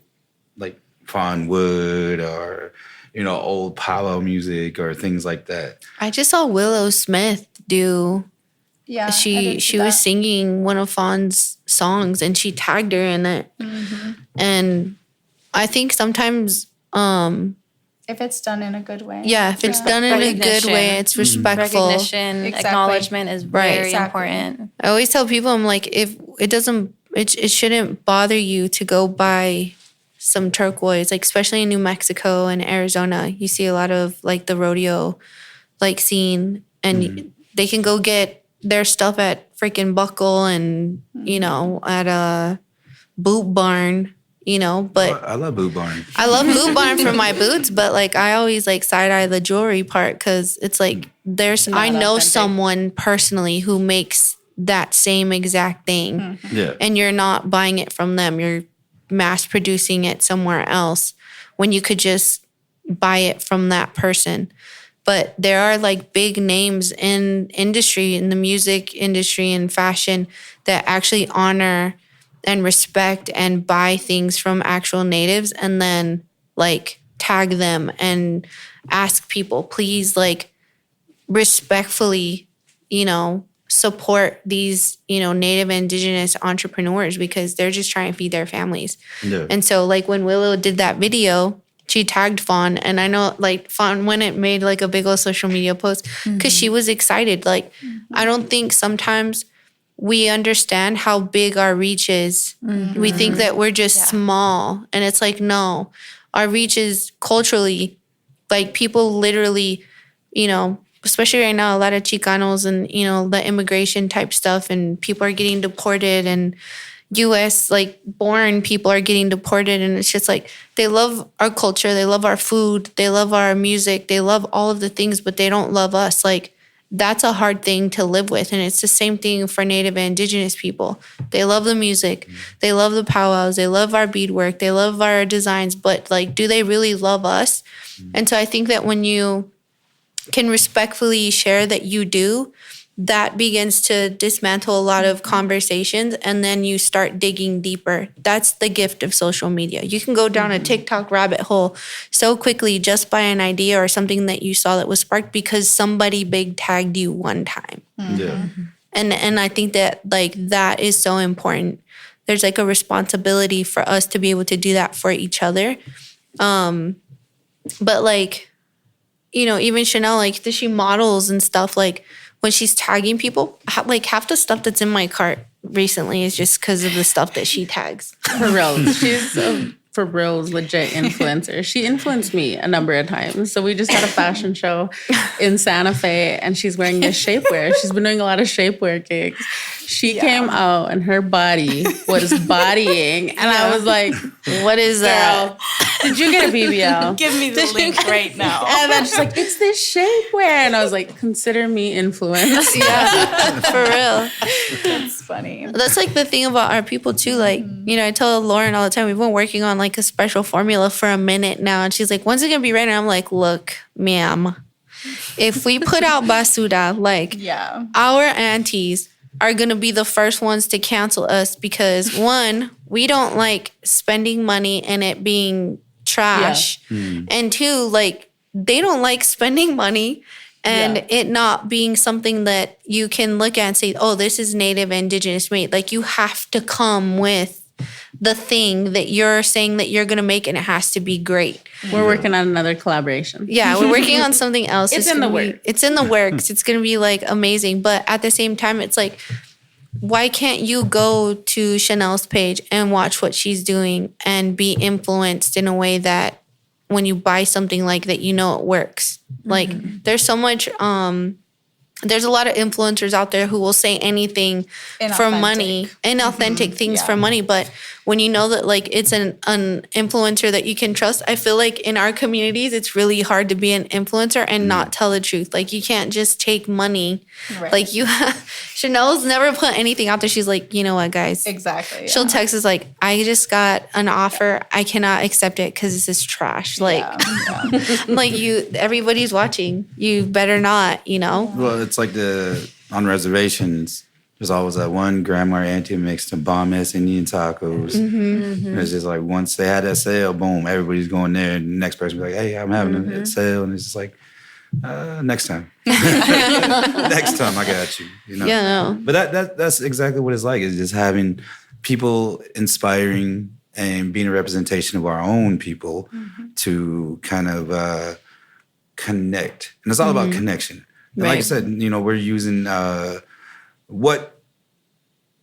like Fawn Wood or old powwow music or things like that? I just saw Willow Smith do. Yeah, she was singing one of Fawn's songs and she tagged her in it. And I think sometimes if it's done in a good way. Yeah, if it's done in a good way, it's respectful. Recognition, acknowledgement is very important. I always tell people, I'm like, if it doesn't, it shouldn't bother you to go buy some turquoise, like especially in New Mexico and Arizona. You see a lot of like the rodeo like scene, and they can go get their stuff at freaking Buckle and, at a Boot Barn. But I love Boot Barn. I love Boot Barn for my boots, but like I always like side eye the jewelry part, because it's like I know someone personally who makes that same exact thing, and you're not buying it from them. You're mass producing it somewhere else when you could just buy it from that person. But there are like big names in the music industry and fashion that actually honor and respect and buy things from actual natives, and then like tag them and ask people, please, like respectfully, support these, native indigenous entrepreneurs, because they're just trying to feed their families. Yeah. And so like when Willow did that video, she tagged Fawn, and I know like Fawn when it made like a big old social media post because she was excited. Like I don't think sometimes we understand how big our reach is. We think that we're just small, and it's like, no, our reach is culturally, like people literally, especially right now, a lot of Chicanos and, the immigration type stuff, and people are getting deported, and U.S. like born people are getting deported. And it's just like, they love our culture. They love our food. They love our music. They love all of the things, but they don't love us. Like, that's a hard thing to live with. And it's the same thing for Native and Indigenous people. They love the music. They love the powwows. They love our beadwork. They love our designs. But like, do they really love us? And so I think that when you can respectfully share that you do, that begins to dismantle a lot of conversations, and then you start digging deeper. That's the gift of social media. You can go down a TikTok rabbit hole so quickly just by an idea or something that you saw that was sparked because somebody big tagged you one time. Yeah. And I think that like that is so important. There's like a responsibility for us to be able to do that for each other. But like, you know, even Chanel, like, she models and stuff, like, when she's tagging people, like, half the stuff that's in my cart recently is just because of the stuff that she tags. For real. She's for reals legit influencer. She influenced me a number of times. So we just had a fashion show in Santa Fe and she's wearing this shapewear. She's been doing a lot of shapewear gigs. She came out and her body was bodying. And I was like, What is that? girl, did you get a BBL? Give me the link right now. And then she's like, it's this shapewear. And I was like, consider me influenced. Yeah, for real. It's funny. That's like the thing about our people too. Like, you know, I tell Lauren all the time, we've been working on like a special formula for a minute now. And she's like, when's it going to be ready? And I'm like, look, ma'am, if we put out basura, like our aunties are going to be the first ones to cancel us because one, we don't like spending money and it being trash. And two, like they don't like spending money and it not being something that you can look at and say, oh, this is native indigenous made. Like you have to come with the thing that you're saying that you're going to make and it has to be great. We're working on another collaboration. Yeah, we're working on something else. It's in the works. It's in the works. It's going to be like amazing. But at the same time, it's like, why can't you go to Chanel's page and watch what she's doing and be influenced in a way that when you buy something like that, you know it works. Like there's so much, there's a lot of influencers out there who will say anything for money, inauthentic things for money. But when you know that like it's an influencer that you can trust, I feel like in our communities, it's really hard to be an influencer and not tell the truth. Like you can't just take money. Right. Like Chanel's never put anything out there. She's like, you know what, guys? Exactly. She'll text us like, I just got an offer. I cannot accept it because this is trash. Like, like everybody's watching. You better not, you know? Well, it's like on reservations, there's always that one grandma or auntie makes the bomb-ass Indian tacos. And it's just like once they had that sale, boom, everybody's going there. And the next person be like, hey, I'm having a sale. And it's just like, next time. Next time I got you. You know? Yeah, no. But that's exactly what it's like. It's just having people inspiring and being a representation of our own people to kind of connect. And it's all about connection. And like I said, you know, we're using what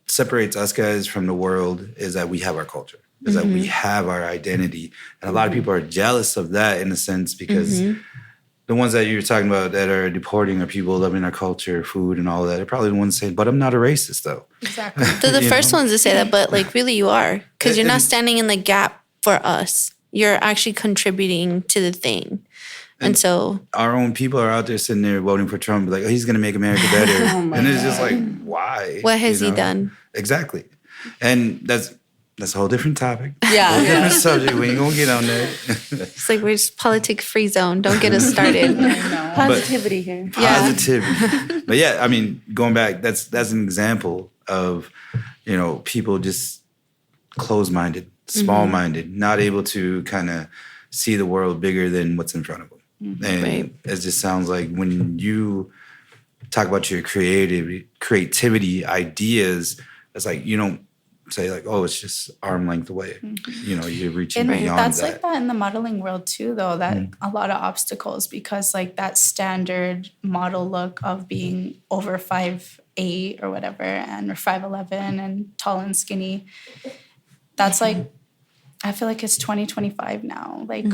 separates us guys from the world is that we have our culture, is that we have our identity. And a lot of people are jealous of that in a sense because the ones that you're talking about that are deporting are people loving our culture, food and all that. They're probably the ones saying, but I'm not a racist though. Exactly. They're the first ones to say that, but like really you are. Because you're not standing in the gap for us. You're actually contributing to the thing. And so our own people are out there sitting there voting for Trump, like, oh, he's going to make America better. And it's just like, why? what has he done? Exactly. And that's a whole different topic. Yeah. Whole different subject. We ain't going to get on that. It's like we're just politic free zone. Don't get us started. Positivity here. Positivity. But yeah, I mean, going back, that's an example of, you know, people just close-minded, small-minded, not able to kind of see the world bigger than what's in front of them. And it just sounds like when you talk about your creativity, ideas, it's like you don't say like, oh, it's just arm length away. You know, you're reaching beyond that's that. like that in the modeling world too, though, that a lot of obstacles because like that standard model look of being over 5'8" or whatever and or 5'11" and tall and skinny, that's like, I feel like it's 2025 now. Like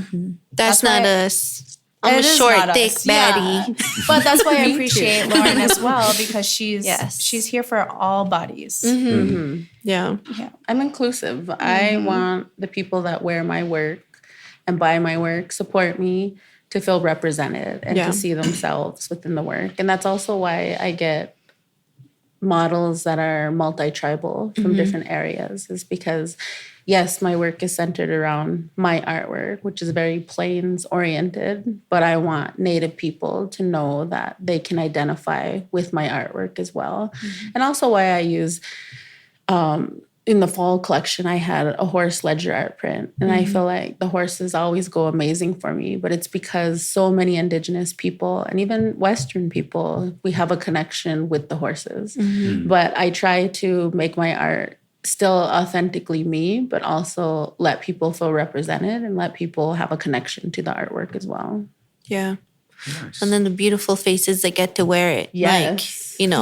That's not us. I'm a short, thick baddie. Yeah. But that's why I appreciate Lauren as well because she's here for all bodies. Yeah. I'm inclusive. I want the people that wear my work and buy my work, support me, to feel represented and to see themselves within the work. And that's also why I get models that are multi-tribal from different areas, is because yes, my work is centered around my artwork, which is very plains oriented, but I want Native people to know that they can identify with my artwork as well. And also why I use, in the fall collection, I had a horse ledger art print. And I feel like the horses always go amazing for me, but it's because so many Indigenous people and even Western people, we have a connection with the horses. But I try to make my art still authentically me, but also let people feel represented and let people have a connection to the artwork as well. Yeah. Nice. And then the beautiful faces that get to wear it. Yes. Like,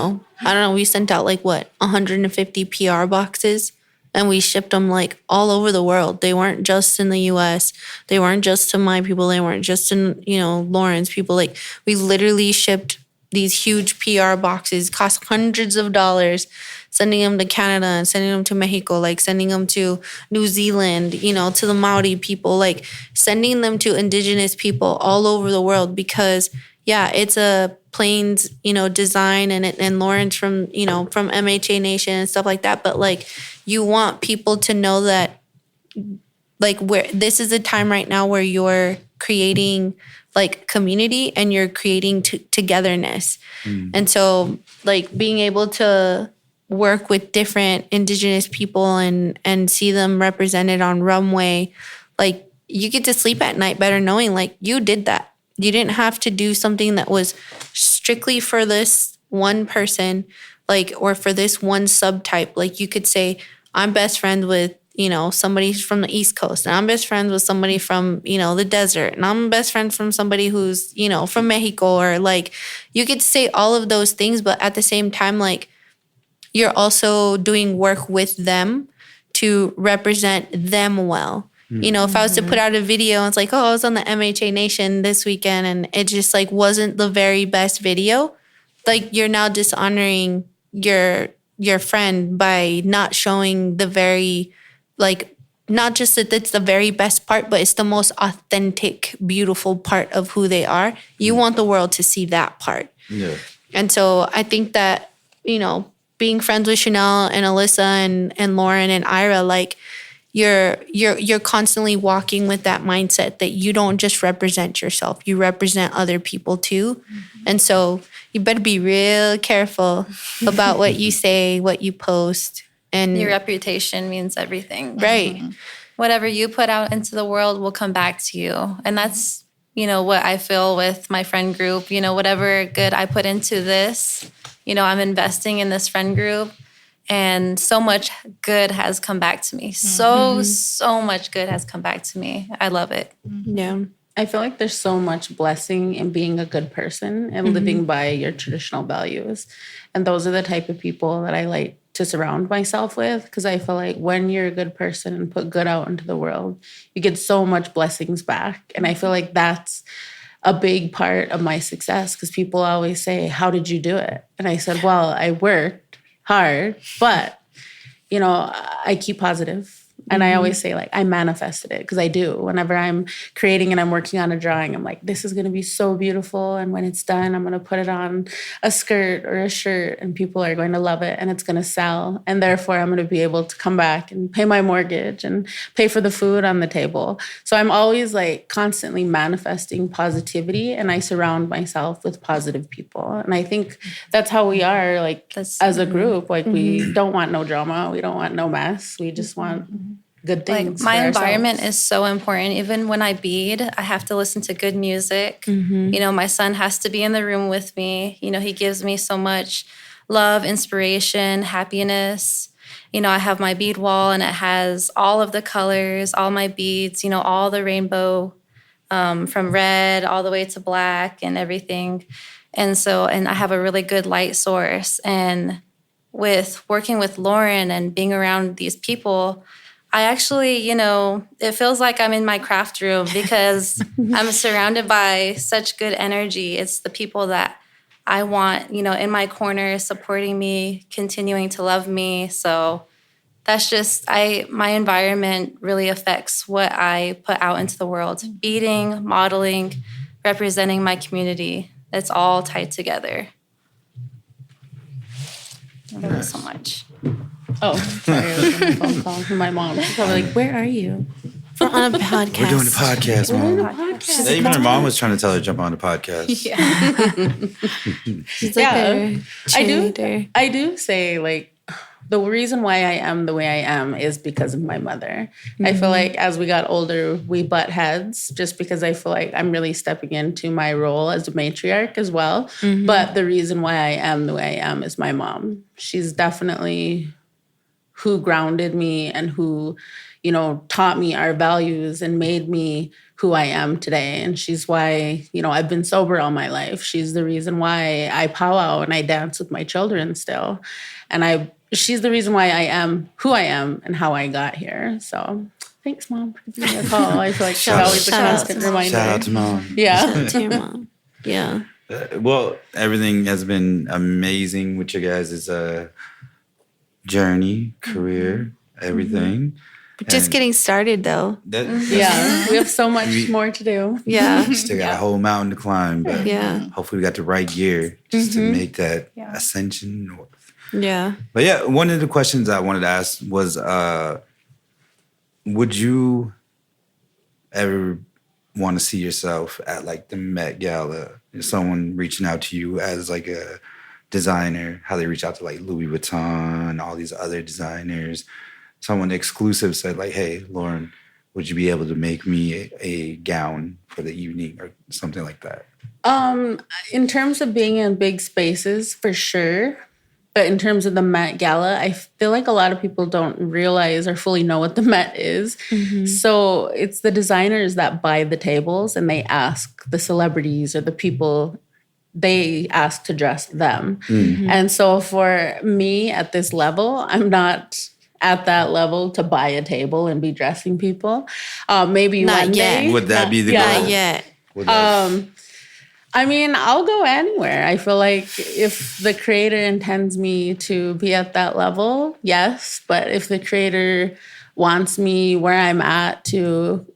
I don't know, we sent out 150 PR boxes and we shipped them all over the world. They weren't just in the US. They weren't just to my people. They weren't just in, Lauren's people. We literally shipped these huge PR boxes, cost hundreds of dollars, sending them to Canada and sending them to Mexico, sending them to New Zealand, to the Maori people, sending them to indigenous people all over the world because, yeah, it's a Plains, design and Lauren's from MHA Nation and stuff like that. But you want people to know that where this is a time right now where you're creating community and you're creating togetherness. And so being able to work with different indigenous people and see them represented on runway, you get to sleep at night better knowing you did that. You didn't have to do something that was strictly for this one person, or for this one subtype. You could say, I'm best friends with, somebody from the East Coast, and I'm best friends with somebody from, the desert, and I'm best friends from somebody who's, from Mexico, or you could say all of those things, but at the same time, you're also doing work with them to represent them well. If I was to put out a video and it's I was on the MHA Nation this weekend and it just wasn't the very best video, you're now dishonoring your friend by not showing the very, not just that it's the very best part, but it's the most authentic, beautiful part of who they are. You want the world to see that part. Yeah. And so I think that, being friends with Chanel and Alyssa and Lauren and Ira, you're constantly walking with that mindset that you don't just represent yourself, you represent other people too. And so you better be real careful about what you say, what you post. And your reputation means everything. Right. Whatever you put out into the world will come back to you. And that's, what I feel with my friend group. Whatever good I put into this, I'm investing in this friend group. And so much good has come back to me. So much good has come back to me. I love it. Yeah. I feel like there's so much blessing in being a good person and living by your traditional values. And those are the type of people that I like to surround myself with, because I feel like when you're a good person and put good out into the world, you get so much blessings back. And I feel like that's a big part of my success, because people always say, how did you do it? And I said, well, I worked hard, but, I keep positive. And I always say, I manifested it, because I do. Whenever I'm creating and I'm working on a drawing, I'm like, this is going to be so beautiful. And when it's done, I'm going to put it on a skirt or a shirt, and people are going to love it, and it's going to sell. And therefore, I'm going to be able to come back and pay my mortgage and pay for the food on the table. So I'm always constantly manifesting positivity, and I surround myself with positive people. And I think that's how we are, as a group. We don't want no drama. We don't want no mess. We just want good things. My environment is so important. Even when I bead, I have to listen to good music. My son has to be in the room with me. He gives me so much love, inspiration, happiness. I have my bead wall, and it has all of the colors, all my beads, all the rainbow, from red all the way to black and everything. And I have a really good light source. And with working with Lauren and being around these people, I actually, it feels like I'm in my craft room, because I'm surrounded by such good energy. It's the people that I want, in my corner, supporting me, continuing to love me. So that's just, my environment really affects what I put out into the world. Beading, modeling, representing my community. It's all tied together. Thank you so much. Oh, sorry. I was on a phone call from my mom. She's probably like, where are you? We're on a podcast. We're doing a podcast, Mom. Even her mom was trying to tell her to jump on the podcast. She's like I do say, the reason why I am the way I am is because of my mother. I feel like as we got older, we butt heads, just because I feel like I'm really stepping into my role as a matriarch as well. But the reason why I am the way I am is my mom. She's definitely who grounded me and who, you know, taught me our values and made me who I am today. And she's why, you know, I've been sober all my life. She's the reason why I powwow and I dance with my children still. And she's the reason why I am who I am and how I got here. So thanks, Mom, for giving me a call. I feel like she's always a constant reminder. Shout out to Mom. Yeah. To your mom. Yeah. Well, everything has been amazing with your guys' journey, career, everything. We're just getting started, though. Yeah, we have so much more to do. Yeah. Still got a whole mountain to climb, but hopefully we got the right gear just to make that ascension north. Yeah. But yeah, one of the questions I wanted to ask was, would you ever want to see yourself at like the Met Gala? Someone reaching out to you as like a designer, how they reach out to like Louis Vuitton, all these other designers. Someone exclusive said like, hey, Lauren, would you be able to make me a gown for the evening or something like that? In terms of being in big spaces, for sure. But in terms of the Met Gala, I feel like a lot of people don't realize or fully know what the Met is. So it's the designers that buy the tables and they ask the celebrities or the people, they ask to dress them. And so for me at this level, I'm not at that level to buy a table and be dressing people. Maybe Not one yet. day. Would that be the goal? Not yet. Would that- I mean, I'll go anywhere. I feel like if the creator intends me to be at that level, yes. But if the creator wants me where I'm at to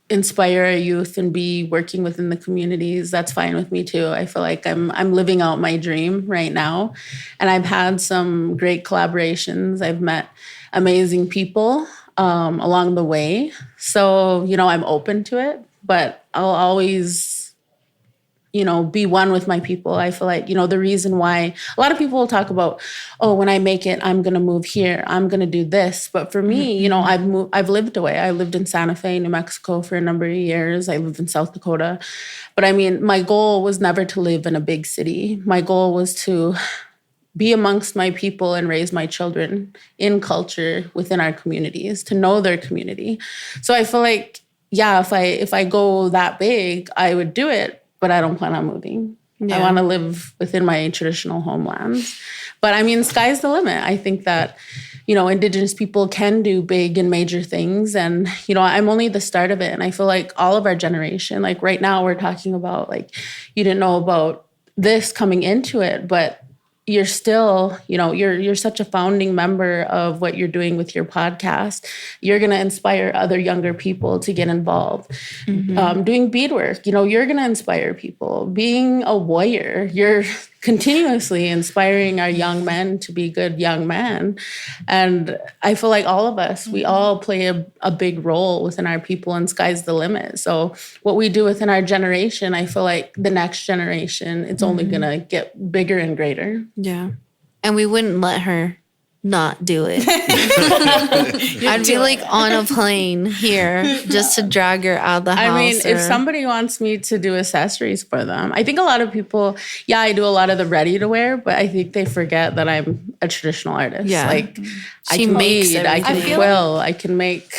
inspire a youth and be working within the communities, that's fine with me too. I feel like I'm living out my dream right now. And I've had some great collaborations. I've met amazing people along the way. So, you know, I'm open to it, but I'll always, you know, be one with my people. I feel like, you know, the reason why a lot of people will talk about, oh, when I make it, I'm going to move here. I'm going to do this. But for me, you know, I've lived away. I lived in Santa Fe, New Mexico for a number of years. I lived in South Dakota. But I mean, my goal was never to live in a big city. My goal was to be amongst my people and raise my children in culture within our communities, to know their community. So I feel like, yeah, if I go that big, I would do it. But I don't plan on moving. I want to live within my traditional homelands. But I mean, sky's the limit. I think that, you know, Indigenous people can do big and major things. And, you know, I'm only the start of it. And I feel like all of our generation, like right now we're talking about like, you didn't know about this coming into it, but you're still, you know, you're such a founding member of what you're doing with your podcast. You're going to inspire other younger people to get involved. Doing beadwork, you know, you're going to inspire people. Being a warrior, you're continuously inspiring our young men to be good young men. And I feel like all of us, we all play a big role within our people, and sky's the limit. So what we do within our generation, I feel like the next generation, it's only going to get bigger and greater. Yeah. And we wouldn't let her not do it. I'd be like on a plane here just to drag her out of the house. I mean, if somebody wants me to do accessories for them, I think a lot of people, yeah, I do a lot of the ready to wear, but I think they forget that I'm a traditional artist. Yeah. Like I She can makes weed, I can everything. quill, I can make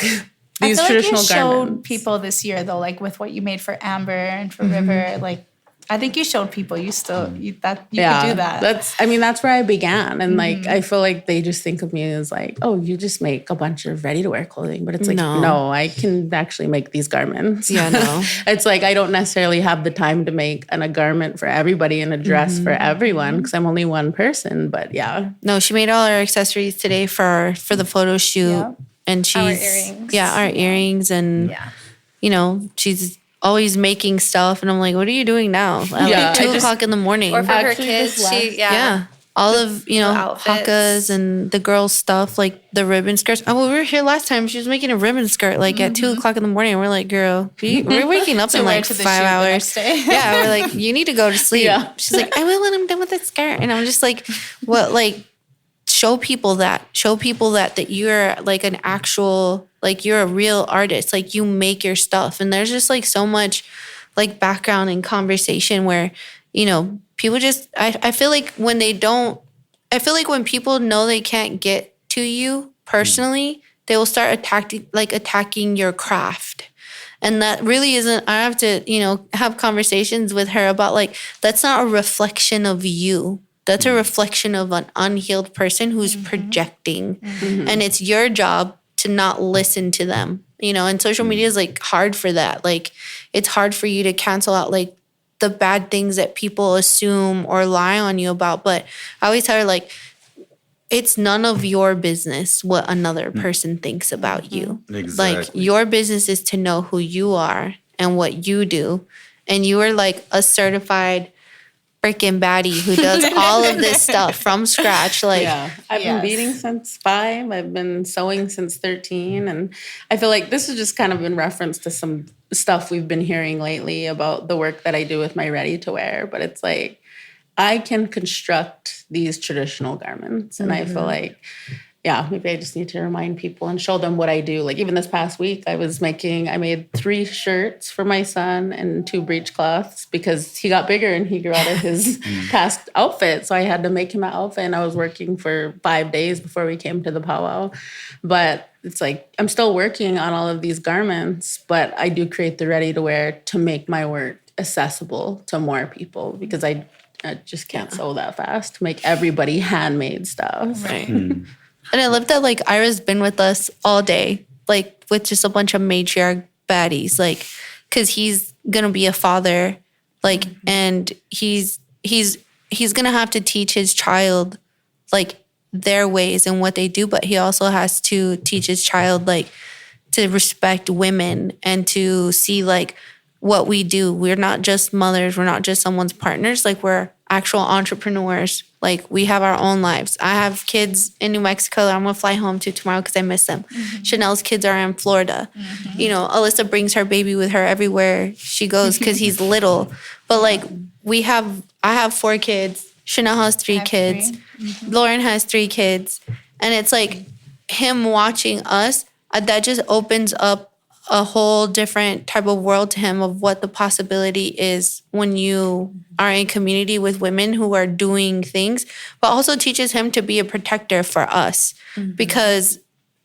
I these feel traditional like you showed garments. people this year though, like with what you made for Amber and for River, like I think you showed people you could do that. That's where I began. And like, I feel like they just think of me as like, oh, you just make a bunch of ready to wear clothing. But it's like, no, I can actually make these garments. Yeah, no. It's like, I don't necessarily have the time to make a garment for everybody and a dress for everyone because I'm only one person. But yeah. No, she made all our accessories today for the photo shoot. Yep. And she's Our earrings. our earrings, and you know, she's always making stuff, and I'm like, what are you doing now? At Yeah, like 2 o'clock in the morning. Or for her Actually, kids, just she, all of, you know, outfits. hakas and the girls' stuff, like the ribbon skirts. Oh, well, we were here last time. She was making a ribbon skirt like at 2 o'clock in the morning. And we're like, girl, we're waking up in wear like to the 5 shoot the hours. next day. Yeah, we're like, you need to go to sleep. Yeah. She's like, I will when I'm done with the skirt. And I'm just like, what, like, show people that you're like an actual, like you're a real artist. Like you make your stuff. And there's just like so much like background and conversation where, you know, people just, I feel like when people know they can't get to you personally, they will start attacking your craft. And that really isn't, I have to, have conversations with her about like, that's not a reflection of you. That's a reflection of an unhealed person who's projecting. And it's your job to not listen to them, and social media is like hard for that. Like it's hard for you to cancel out like the bad things that people assume or lie on you about. But I always tell her like, it's none of your business what another person thinks about you. Exactly. Like your business is to know who you are and what you do. And you are like a certified freaking baddie who does all of this stuff from scratch. Like, I've been beading since 5. I've been sewing since 13. And I feel like this has just kind of in reference to some stuff we've been hearing lately about the work that I do with my ready to wear. But it's like, I can construct these traditional garments. And I feel like, maybe I just need to remind people and show them what I do. Like even this past week, I made 3 shirts for my son and 2 breechcloths because he got bigger and he grew out of his past outfit. So I had to make him an outfit, and I was working for 5 days before we came to the powwow. But it's like, I'm still working on all of these garments, but I do create the ready to wear to make my work accessible to more people because I just can't sew that fast to make everybody handmade stuff. Right. And I love that like Ira's been with us all day, like with just a bunch of matriarch baddies, like because he's gonna be a father, like, and he's gonna have to teach his child like their ways and what they do, but he also has to teach his child like to respect women and to see like what we do. We're not just mothers. We're not just someone's partners. Like we're actual entrepreneurs. Like we have our own lives. I have kids in New Mexico that I'm going to fly home to tomorrow because I miss them. Chanel's kids are in Florida. Alyssa brings her baby with her everywhere she goes because he's little. But like I have 4 kids. Chanel has 3 kids. Lauren has 3 kids. And it's like him watching us, that just opens up a whole different type of world to him of what the possibility is when you are in community with women who are doing things, but also teaches him to be a protector for us. Because,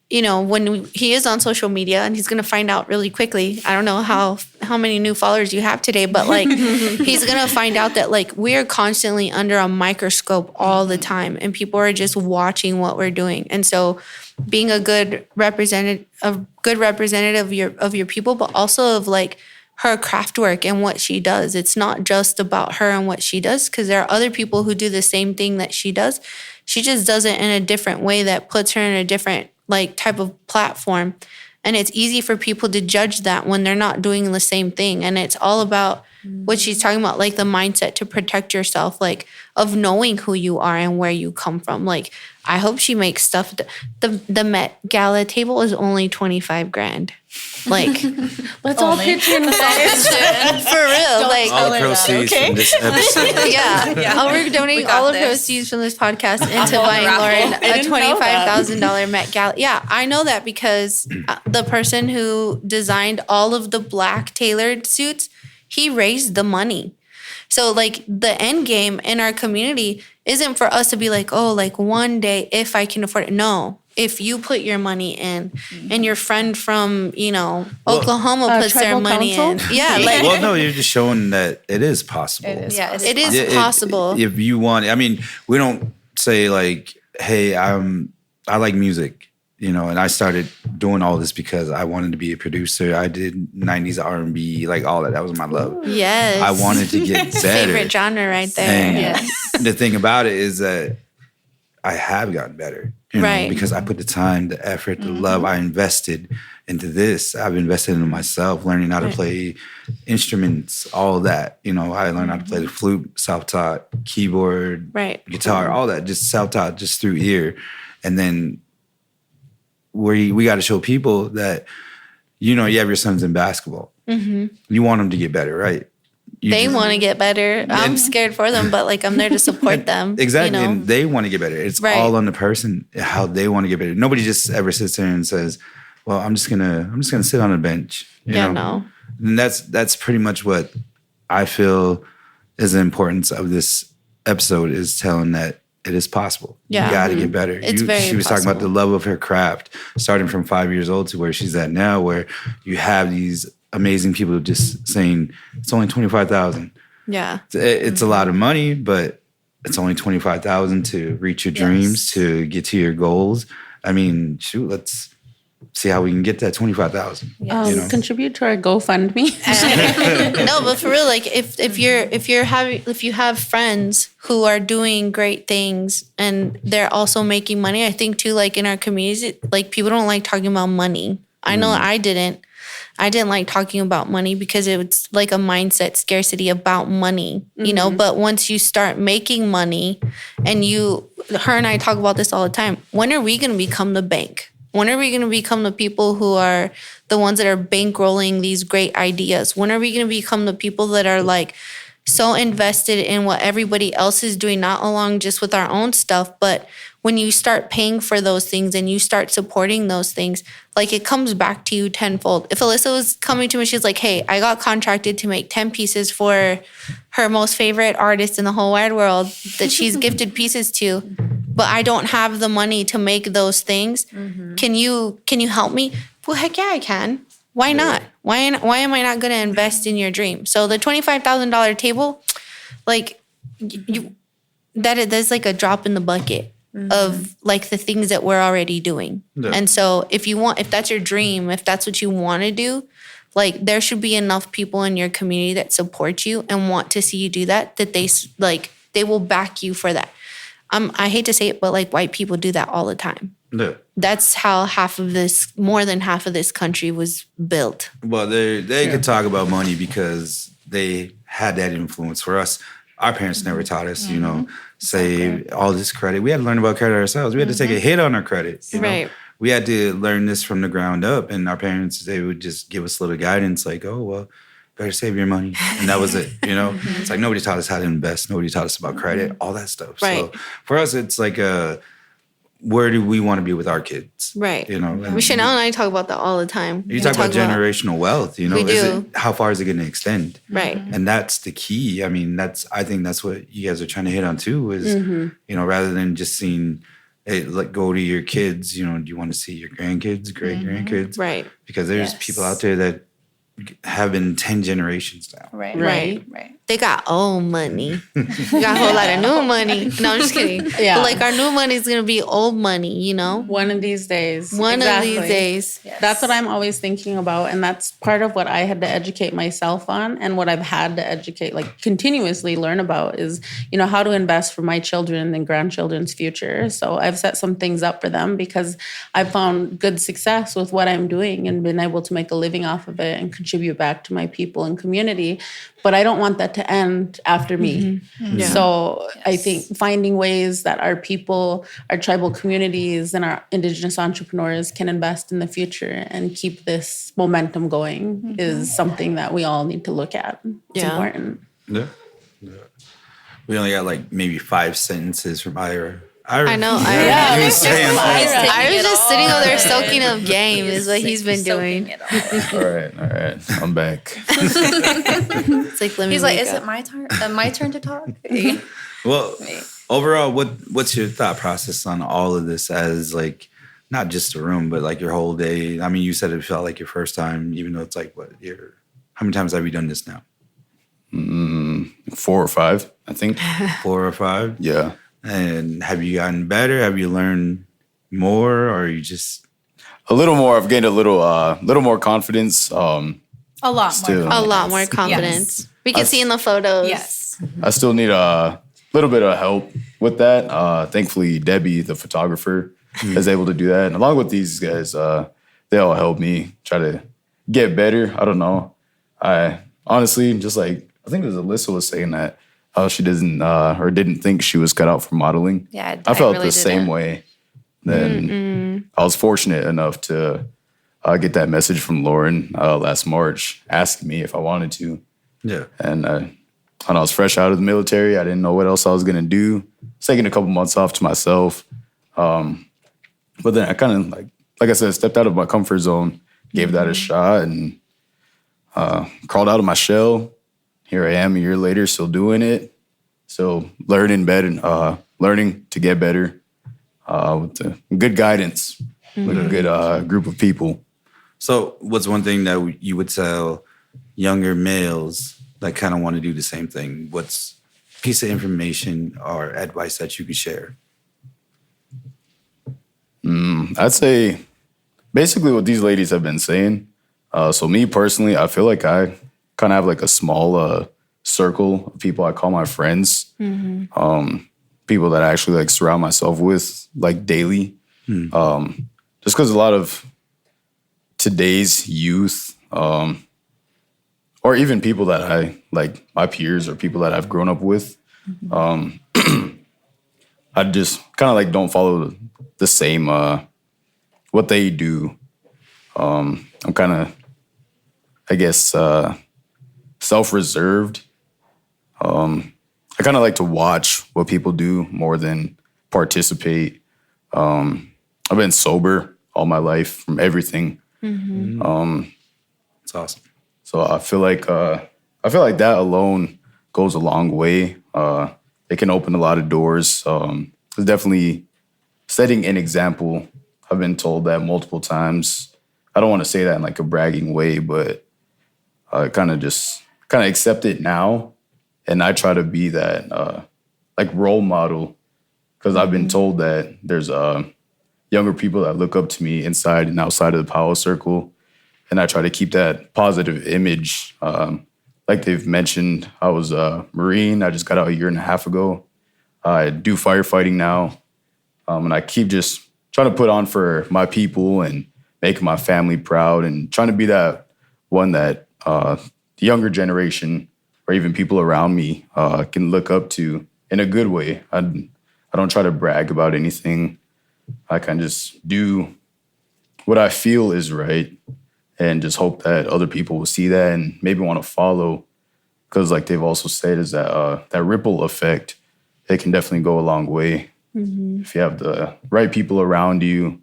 when he is on social media, and he's going to find out really quickly, I don't know how many new followers you have today, but like he's going to find out that like we are constantly under a microscope all the time and people are just watching what we're doing. And so being a good representative of your people, but also of like her craft work and what she does. It's not just about her and what she does, because there are other people who do the same thing that she does. She just does it in a different way that puts her in a different like type of platform. And it's easy for people to judge that when they're not doing the same thing. And it's all about what she's talking about, like the mindset to protect yourself, like of knowing who you are and where you come from. Like, I hope she makes stuff. The Met Gala table is only $25,000. Like, let's all pitch in. For real. Like, all the proceeds from this episode. We're donating all the proceeds from this podcast into buying Lauren a $25,000 Met Gala. Yeah, I know that because the person who designed all of the black tailored suits, he raised the money. So like the end game in our community isn't for us to be like, oh, like one day if I can afford it. No, if you put your money in and your friend from, Oklahoma puts their money in. Yeah. Like, well, no, you're just showing that it is possible. It is possible. If you want, I mean, we don't say like, hey, I like music. And I started doing all this because I wanted to be a producer. I did 90s R&B, like all that. That was my love. Yes. I wanted to get better. Favorite genre right there. And yes. The thing about it is that I have gotten better. Right. Because I put the time, the effort, the love I invested into this. I've invested into myself, learning how to play instruments, all that. I learned how to play the flute, self-taught, keyboard, guitar, all that. Just self-taught, just through ear. And then we got to show people that, you have your sons in basketball. You want them to get better, right? They want to get better. I'm scared for them, but like I'm there to support them. Exactly. And they want to get better. It's all on the person, how they want to get better. Nobody just ever sits there and says, well, I'm just gonna sit on a bench. You know? No. And that's pretty much what I feel is the importance of this episode, is telling that it is possible. Yeah. You got to get better. It's very She was talking about the level of her craft, starting from 5 years old to where she's at now, where you have these amazing people just saying, it's only 25,000. Yeah. It's a lot of money, but it's only 25,000 to reach your dreams, to get to your goals. I mean, shoot, let's see how we can get that 25,000. Contribute to our GoFundMe. No, but for real, like if you have friends who are doing great things and they're also making money, I think too, like in our communities, like people don't like talking about money. I know I didn't like talking about money because it's like a mindset scarcity about money, you know, but once you start making money and her and I talk about this all the time, when are we going to become the bank? When are we going to become the people who are the ones that are bankrolling these great ideas? When are we going to become the people that are like so invested in what everybody else is doing, not along just with our own stuff, but when you start paying for those things and you start supporting those things, like it comes back to you tenfold. If Alyssa was coming to me, she's like, hey, I got contracted to make 10 pieces for her most favorite artist in the whole wide world that she's gifted pieces to, but I don't have the money to make those things. Can you help me? Well, heck yeah, I can. Why not? Why am I not going to invest in your dream? So the $25,000 table, like that's like a drop in the bucket of like the things that we're already doing. Yeah. And so if that's your dream, if that's what you want to do, like there should be enough people in your community that support you and want to see you do that they will back you for that. I hate to say it, but like white people do that all the time. Yeah. That's how more than half of this country was built. Well, they could talk about money because they had that influence. For us, our parents never taught us, save all this credit. We had to learn about credit ourselves. We had to take a hit on our credit. Right. We had to learn this from the ground up. And our parents, they would just give us a little guidance like, oh, well, better save your money. And that was it, It's like nobody taught us how to invest. Nobody taught us about credit, all that stuff. Right. So for us, it's like where do we want to be with our kids? Right. Chanel and I talk about that all the time. You talk about generational wealth, We do. How far is it going to extend? Right. And that's the key. I mean, I think that's what you guys are trying to hit on too is, rather than just seeing it go to your kids, do you want to see your grandkids, great-grandkids? Right. Because there's people out there that have been 10 generations now. Right. They got old money. We got a whole lot of new money. No, I'm just kidding. Yeah. But like our new money is going to be old money, One of these days. Of these days. Yes. That's what I'm always thinking about. And that's part of what I had to educate myself on and what I've had to educate, continuously learn about is, how to invest for my children and grandchildren's future. So I've set some things up for them because I've found good success with what I'm doing and been able to make a living off of it and contribute back to my people and community. But I don't want that to end after me. Yeah. So I think finding ways that our people, our tribal communities, and our Indigenous entrepreneurs can invest in the future and keep this momentum going is something that we all need to look at. It's important. Yeah. We only got maybe 5 sentences from Ira. I know. I was just sitting over there soaking up game is what he's been doing. All right. I'm back. It's like, he's like, is it my turn? My turn to talk? Well, overall, what's your thought process on all of this as not just a room, but your whole day? I mean, you said it felt like your first time, even though it's how many times have you done this now? 4 or 5, I think. 4 or 5? Yeah. And have you gotten better? Have you learned more, or are you just a little more? I've gained a little more confidence. A lot more confidence. Yes. We can see in the photos. Yes. I still need a little bit of help with that. Thankfully, Debbie, the photographer, is able to do that, and along with these guys, they all help me try to get better. I don't know. I honestly I think it was Alyssa was saying that. She doesn't or didn't think she was cut out for modeling. Yeah, I felt really the same way. Then I was fortunate enough to get that message from Lauren last March asking me if I wanted to. Yeah. And when I was fresh out of the military, I didn't know what else I was going to do. I was taking a couple months off to myself. But then I kind of, like I said, stepped out of my comfort zone, gave that a shot, and crawled out of my shell. Here I am a year later, still doing it, still learning learning to get better with good guidance, with a good group of people. So what's one thing that you would tell younger males that kind of want to do the same thing? What's a piece of information or advice that you could share? I'd say basically what these ladies have been saying. So me personally, I feel like I kind of have like a small circle of people I call my friends. People that I actually like surround myself with like daily. Just because a lot of today's youth, or even people that I like, my peers or people that I've grown up with, I just kind of like don't follow the same what they do. I'm kind of, I guess, self-reserved. I kind of like to watch what people do more than participate. I've been sober all my life from everything. It's awesome. So I feel like that alone goes a long way. It can open a lot of doors. It's definitely setting an example. I've been told that multiple times. I don't want to say that in like a bragging way, but I kind of accept it now, and I try to be that like role model, because I've been told that there's younger people that look up to me inside and outside of the power circle. And I try to keep that positive image. Like they've mentioned, I was a Marine. I just got out a year and a half ago. I do firefighting now. And I keep just trying to put on for my people and making my family proud and trying to be that one that the younger generation or even people around me can look up to in a good way. I don't try to brag about anything. I can just do what I feel is right and just hope that other people will see that and maybe want to follow. Because like they've also said is that that ripple effect, it can definitely go a long way. If you have the right people around you,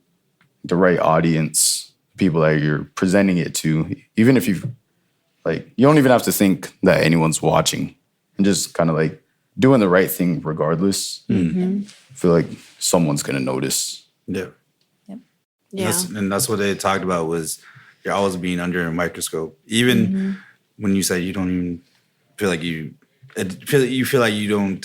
the right audience, people that you're presenting it to, even if you don't even have to think that anyone's watching and just kind of like doing the right thing regardless. I feel like someone's going to notice. Yeah. Yeah. And that's what they talked about was you're always being under a microscope. Even when you say you don't even feel like you don't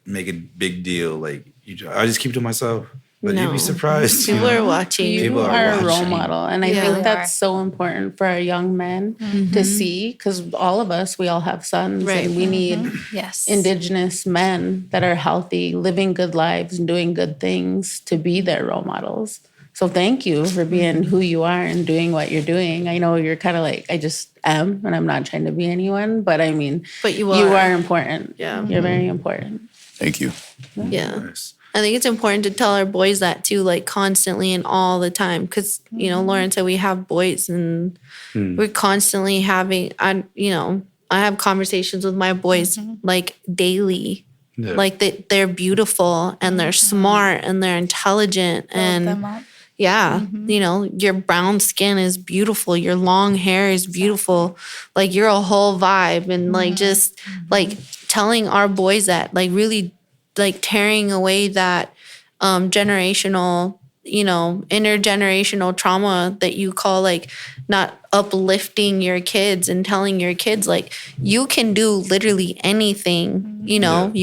make a big deal. Like I just keep to myself. But you'd be surprised. People are watching. You are a role model. And I think that's so important for our young men to see, because all of us, we all have sons. Right. And we need Indigenous men that are healthy, living good lives and doing good things to be their role models. So thank you for being who you are and doing what you're doing. I know you're kind of like, I just am, and I'm not trying to be anyone, but I mean, But you are. You are important. Yeah. You're very important. Thank you. Yeah. Nice. I think it's important to tell our boys that too, like constantly and all the time. Because, Lauren said we have boys and we're constantly having, I have conversations with my boys like daily. Yeah. Like they're beautiful and they're smart and they're intelligent and them up. your brown skin is beautiful. Your long hair is beautiful. Like you're a whole vibe. And like just like telling our boys that, like really like tearing away that generational, intergenerational trauma that you call like not uplifting your kids and telling your kids like you can do literally anything, you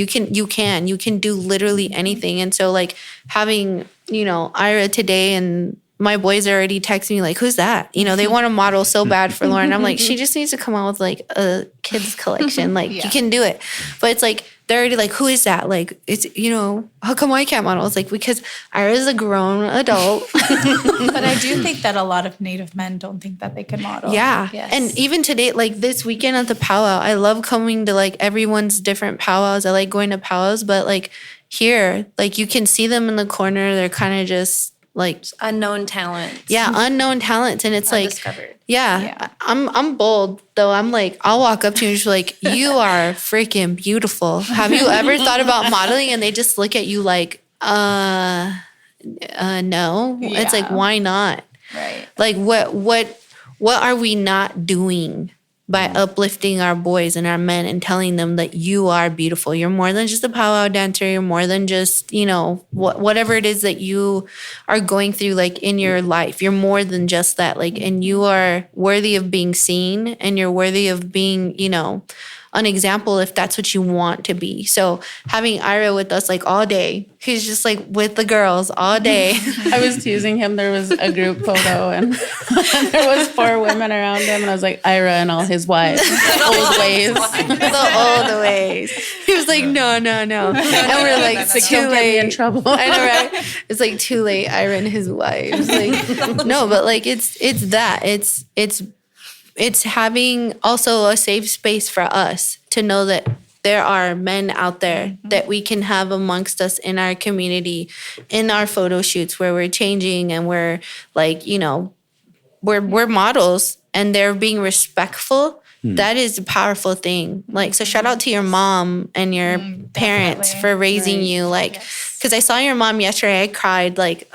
can do literally anything. And so like having, Ira today and my boys are already texting me like, who's that? They want to model so bad for Lauren. I'm like, she just needs to come out with like a kids collection. Like you can do it. But it's like, they're already like, who is that? Like, it's, how come I can't model? It's like, because Ira's a grown adult. But I do think that a lot of Native men don't think that they can model. Yeah. Yes. And even today, like this weekend at the powwow, I love coming to like everyone's different powwows. I like going to powwows, but like here, like you can see them in the corner. They're kind of just like Unknown talent. Yeah, unknown talents. And it's like, Undiscovered. yeah, I'm bold though. I'm like, I'll walk up to you and just like, you are freaking beautiful. Have you ever thought about modeling? And they just look at you like, no. It's like, why not? Right. Like what are we not doing by uplifting our boys and our men and telling them that you are beautiful. You're more than just a powwow dancer. You're more than just, you know, whatever it is that you are going through, like, in your life. You're more than just that. Like, and you are worthy of being seen, and you're worthy of being, you know, an example if that's what you want to be. So having Ira with us like all day, he's just like with the girls all day. I was teasing him. There was a group photo and there was 4 women around him, and I was like, Ira and all his wives, old ways. The old ways. He was like, no. And we're like, Don't get me in trouble. I know, right? It's like too late. Ira and his wives. Like, no, but like it's that. It's having also a safe space for us to know that there are men out there that we can have amongst us in our community, in our photo shoots where we're changing and we're like, you know, we're models and they're being respectful. That is a powerful thing. Like, so shout out to your mom and your parents for raising you. Like, because I saw your mom yesterday, I cried. Like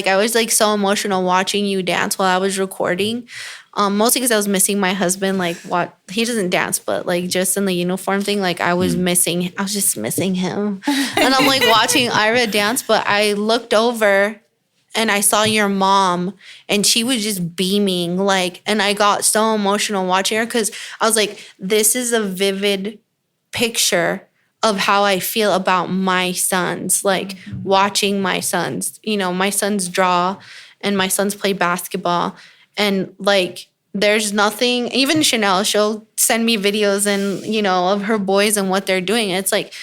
I was like so emotional watching you dance while I was recording. Mostly because I was missing my husband. Like, what, he doesn't dance, but like just in the uniform thing, like I was just missing him. And I'm like watching Ira dance, but I looked over and I saw your mom and she was just beaming, like, and I got so emotional watching her because I was like, this is a vivid picture of how I feel about my sons, like watching my sons, you know, my sons draw and my sons play basketball. And like, there's nothing, even Chanel, she'll send me videos and, you know, of her boys and what they're doing. It's like,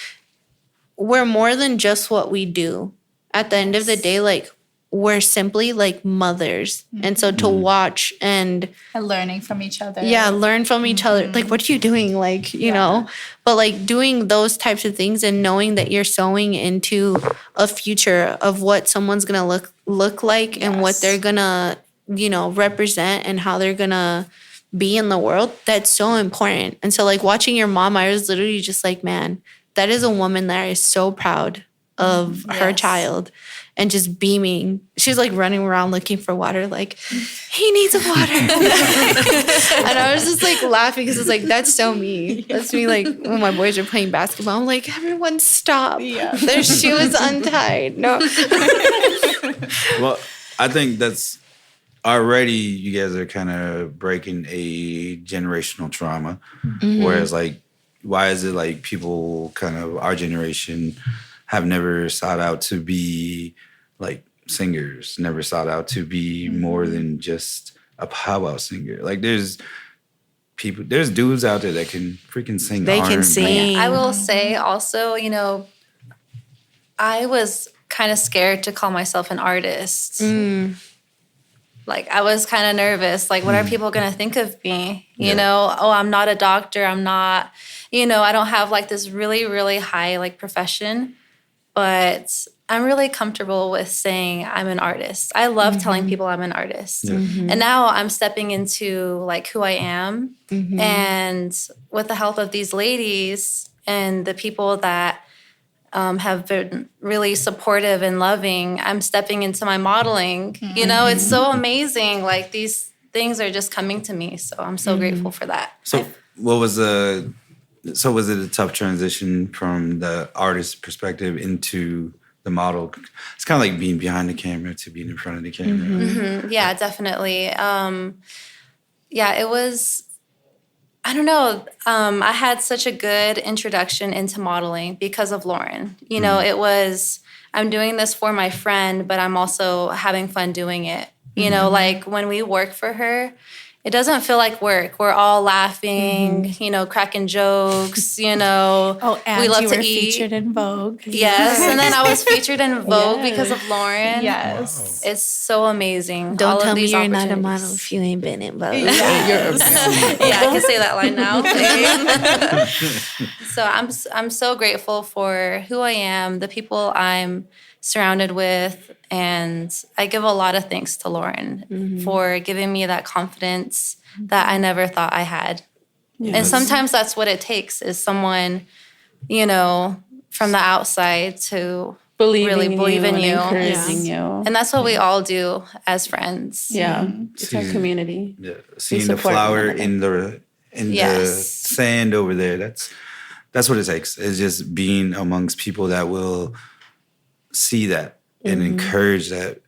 we're more than just what we do. At the end of the day, like, we're simply like mothers. And so to watch and learning from each other. Yeah, learn from each other. Like, what are you doing? Like, you know, but like doing those types of things and knowing that you're sowing into a future of what someone's going to look like and what they're going to, you know, represent and how they're going to be in the world. That's so important. And so like watching your mom, I was literally just like, man, that is a woman that is so proud of her child. And just beaming. She's like running around looking for water, like, he needs a water. And I was just like laughing because it's like, that's so me. That's me, like, when my boys are playing basketball. I'm like, everyone stop. Yeah. Their shoe is untied. No. Well, I think that's already, you guys are kind of breaking a generational trauma. Whereas, like, why is it like people kind of, our generation, have never sought out to be like singers, never sought out to be more than just a powwow singer. Like, there's dudes out there that can freaking sing. They R&B. can sing. I will say also, you know, I was kind of scared to call myself an artist. Like, I was kind of nervous. Like, what are people going to think of me? You know, oh, I'm not a doctor. I'm not, you know, I don't have like this really, really high like profession. But I'm really comfortable with saying I'm an artist. I love telling people I'm an artist. And now I'm stepping into like who I am. And with the help of these ladies and the people that have been really supportive and loving, I'm stepping into my modeling. You know, it's so amazing. Like, these things are just coming to me. So I'm so grateful for that. So was it a tough transition from the artist perspective into the model? It's kind of like being behind the camera to being in front of the camera. Yeah, definitely. Yeah, it was, I don't know. I had such a good introduction into modeling because of Lauren. You know, it was, I'm doing this for my friend, but I'm also having fun doing it. You know, like when we work for her, it doesn't feel like work. We're all laughing, you know, cracking jokes, you know. Oh, and we love you to were eat. featured in Vogue. Yes, and then I was featured in Vogue because of Lauren. Yes. It's so amazing. Don't All tell of me these you're not a opportunities. model if you ain't been in Vogue. Yeah, I can say that line now. So I'm so grateful for who I am, the people I'm surrounded with, and I give a lot of thanks to Lauren for giving me that confidence that I never thought I had. And sometimes that's what it takes, is someone, you know, from the outside to really believe in you, encouraging you. And that's what we all do as friends. Yeah, it's our community. Yeah. Seeing the support flower one in in the Yes. sand over there. That's what it takes. It's just being amongst people that will see that and encourage that.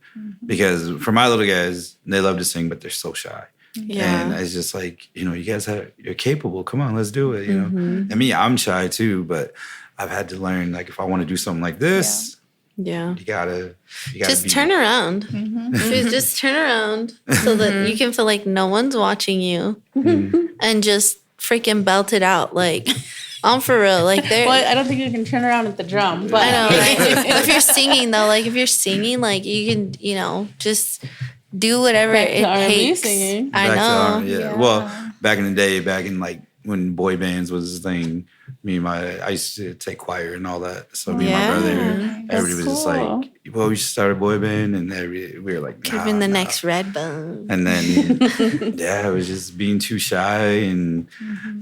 Because for my little guys, they love to sing, but they're so shy. Yeah. And it's just like, you know, you guys you're capable. Come on, let's do it. You know, and me, I'm shy too, but I've had to learn, like, if I want to do something like this, Yeah. you gotta Just turn around. Just turn around so that you can feel like no one's watching you and just freaking belt it out. Like, I'm for real. Like, Well, I don't think you can turn around at the drum, but I know, right? If you're singing, though, like, like, you can, you know, just do whatever Back to it R&B takes. singing. I Back to know. Well, back in the day, back in like when boy bands was a thing, I used to take choir and all that. So me and my brother, everybody was just like, well, we should start a boy band. And we were like, Giving the next red bone. And then, it was just being too shy. And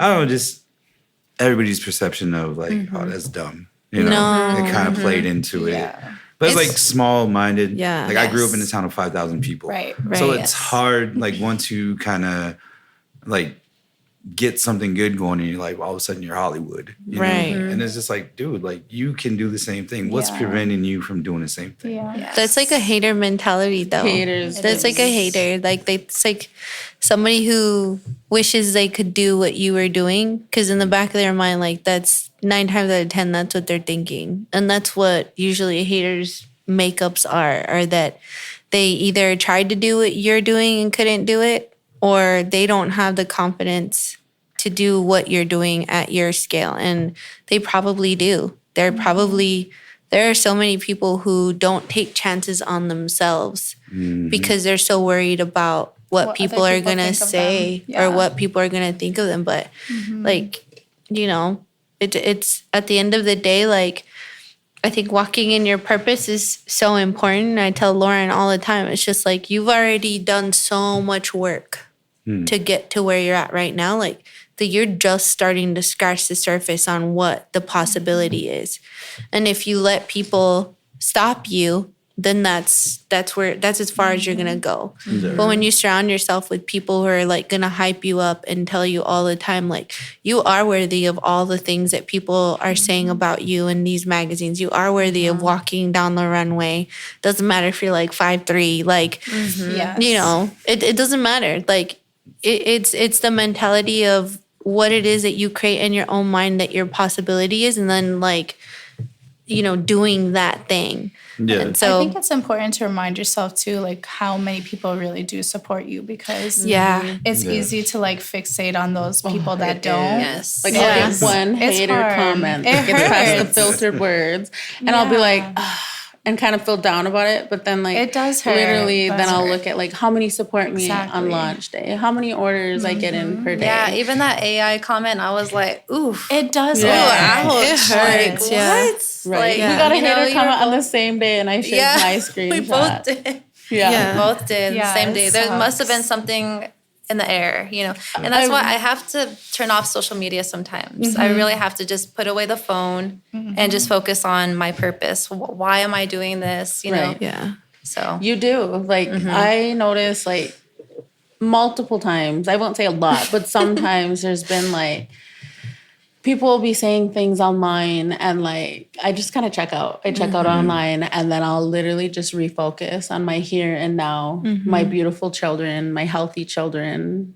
I don't know, just everybody's perception of like, oh, that's dumb. You know, it kind of played into it. But it's like small-minded. Yeah. Like I grew up in a town of 5,000 people. Right. So it's hard, like once you kind of like get something good going and you're like, all of a sudden you're Hollywood. You Right. know? And it's just like, dude, like you can do the same thing. What's preventing you from doing the same thing? Yeah. That's like a hater mentality, though. Haters. That's like a hater. Like, it's like somebody who wishes they could do what you were doing. Because in the back of their mind, like, that's 9 times out of 10, that's what they're thinking. And that's what usually haters' makeups are that they either tried to do what you're doing and couldn't do it, or they don't have the confidence to do what you're doing at your scale. And they probably do. There are so many people who don't take chances on themselves because they're so worried about what people other are people going to think of say them. or what people are going to think of them. But like, you know, it's at the end of the day, like, I think walking in your purpose is so important. I tell Lauren all the time, it's just like, you've already done so much work to get to where you're at right now. Like, that you're just starting to scratch the surface on what the possibility is. And if you let people stop you, then that's as far as you're gonna go. But when you surround yourself with people who are like gonna hype you up and tell you all the time, like, you are worthy of all the things that people are saying about you in these magazines. You are worthy of walking down the runway. Doesn't matter if you're like 5'3", like, you know, it doesn't matter. Like, it's the mentality of what it is that you create in your own mind that your possibility is, and then, like, you know, doing that thing. Yeah. And so I think it's important to remind yourself too, like, how many people really do support you, because it's easy to like fixate on those people that don't. Yes. Like Yes. I'll get one It's hater hard. comment It that gets past the hurts. filtered words, and I'll be like, and kind of feel down about it. But then, like, It does hurt. literally, It then does I'll hurt. look at like how many support me on Exactly. launch day, how many orders I get in per day. Yeah, even that AI comment, I was like, oof. It does. Yeah. hurt. it hurts. What? Right. Like, We got a you know, hater you comment were on the same day, and I shared my screenshot. we both did. Yeah. We both did Yeah, the same it day. There must have been sucks. something in the air, you know. And that's why I have to turn off social media sometimes. I really have to just put away the phone and just focus on my purpose. Why am I doing this? You know. Right. Yeah. So You do. Like, I notice, like, multiple times, I won't say a lot, but sometimes there's been, like, people will be saying things online, and, like, I just kind of check out. I check out online, and then I'll literally just refocus on my here and now, my beautiful children, my healthy children,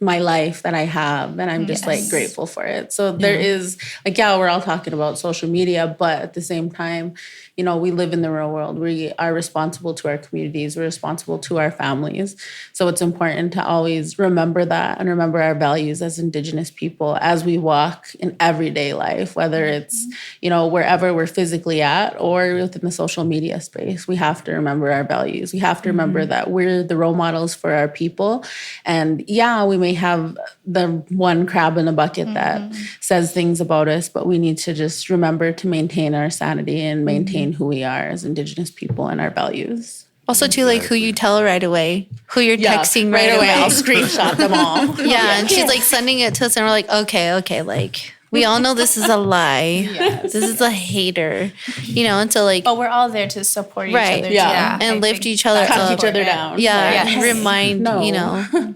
my life that I have, and I'm just like grateful for it. So there is, like, we're all talking about social media, but at the same time, you know, we live in the real world. We are responsible to our communities. We're responsible to our families. So it's important to always remember that and remember our values as Indigenous people as we walk in everyday life, whether it's, you know, wherever we're physically at or within the social media space. We have to remember our values. We have to remember that we're the role models for our people. And we may have the one crab in the bucket that says things about us, but we need to just remember to maintain our sanity and maintain who we are as Indigenous people and our values. Also, too, like, who you tell right away, who you're texting right away. I'll screenshot them all. Yeah, and she's like sending it to us, and we're like, okay, like, we all know this is a lie. This is a hater, you know. And so, like, But we're all there to support each Right. other. Yeah. too. and I lift think each other that's up. Cut each other important. down. yeah, Yes. remind, No. you know,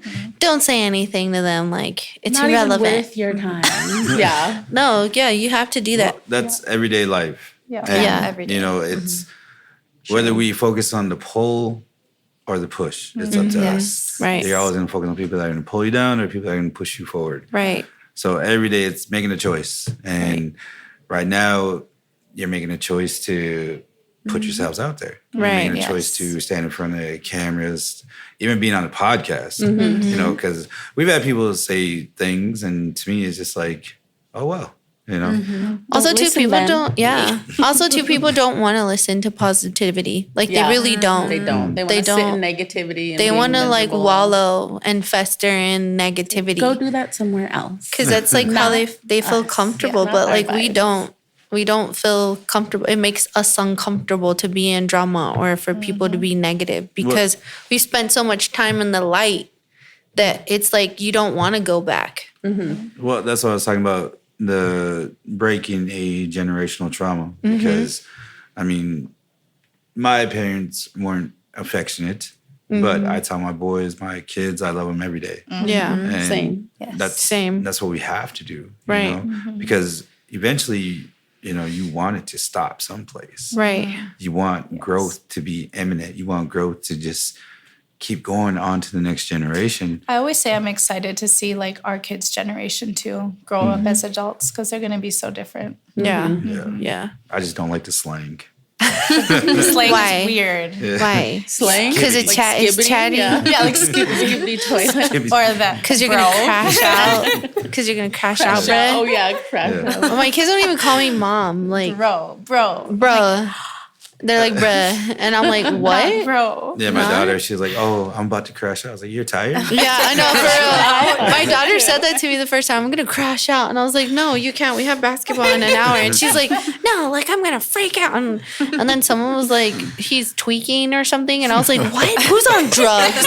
don't say anything to them. Like, it's Not irrelevant. even worth your time. Yeah. No, yeah, you have to do that. Well, that's everyday life. Yeah. And, Yeah, every day. You know, it's whether we focus on the pull or the push, it's up to us. Right. You're always going to focus on people that are going to pull you down or people that are going to push you forward. Right. So every day it's making a choice. And right now, you're making a choice to put yourselves out there. You're Right, making a choice to stand in front of cameras, even being on a podcast, you know, because we've had people say things, and to me, it's just like, oh, well, you know. Also, too, listen, people Ben. don't. Yeah. Also, too, people don't want to listen to positivity. Like Yeah. they really don't. They don't. They want to sit in negativity. And They being want to like miserable. wallow and fester in negativity. Go do that somewhere else. Because that's like how they feel us. comfortable. Yeah, but not like our we vibes. don't. We don't feel comfortable. It makes us uncomfortable to be in drama or for people to be negative because we spend so much time in the light that it's like you don't want to go back. Well, that's what I was talking about, the breaking a generational trauma. Because, I mean, my parents weren't affectionate, but I tell my boys, my kids, I love them every day. Yeah. And Same. That's what we have to do. Right. You know? Because eventually, you know, you want it to stop someplace. Right. You want growth to be imminent. You want growth to just keep going on to the next generation. I always say I'm excited to see like our kids' generation too grow up as adults because they're going to be so different. Yeah. Yeah. Yeah. I just don't like the slang. Slang Why? is weird. Why? Slang? Because it's chatty. Yeah. Yeah, like skip Skibbity toilet. or that. Because you're gonna crash out. Because you're gonna crash out, Oh, bruh. yeah. Crash out. Oh, my kids don't even call me mom. Like, Bro. bruh. They're like, bruh. And I'm like, what? Bro. Yeah, my daughter, she's like, oh, I'm about to crash out. I was like, you're tired? Yeah, I know, for real. My daughter said that to me the first time. I'm going to crash out. And I was like, no, you can't. We have basketball in an hour. And she's like, no, like, I'm going to freak out. And then someone was like, he's tweaking or something. And I was like, what? Who's on drugs?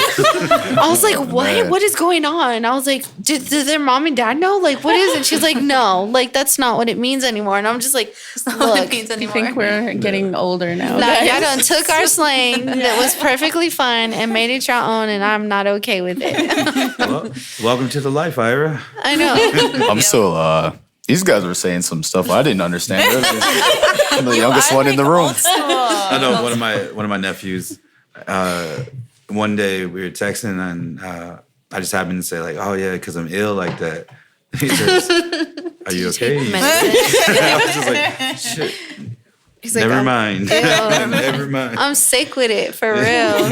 I was like, what? Man. What is going on? I was like, did their mom and dad know? Like, what is it? She's like, no, like, that's not what it means anymore. And I'm just like, look. I think we're getting older now. Nah, guys. y'all done took our slang that was perfectly fun and made it your own, and I'm not okay with it. Well, welcome to the life, Ira. I know. I'm still. These guys were saying some stuff I didn't understand. I'm the youngest one in the room. I know one of my nephews. One day we were texting and I just happened to say like, "Oh yeah," because I'm ill like that. He says, "Are you okay?" I was just like, "Shit." He's like, Never mind. Never mind. I'm sick with it for real.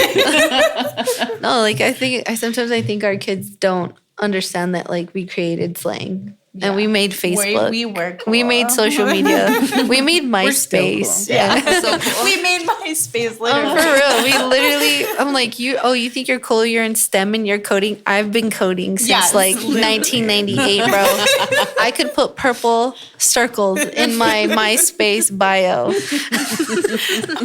No, like I sometimes think our kids don't understand that like we created slang. And we made Facebook. We were cool. We made social media. We made MySpace. cool. Yeah. We made MySpace For literally. real. We literally, I'm like, you think you're cool, you're in STEM and you're coding. I've been coding since Yes, like literally. 1998, bro. I could put purple circles in my MySpace bio.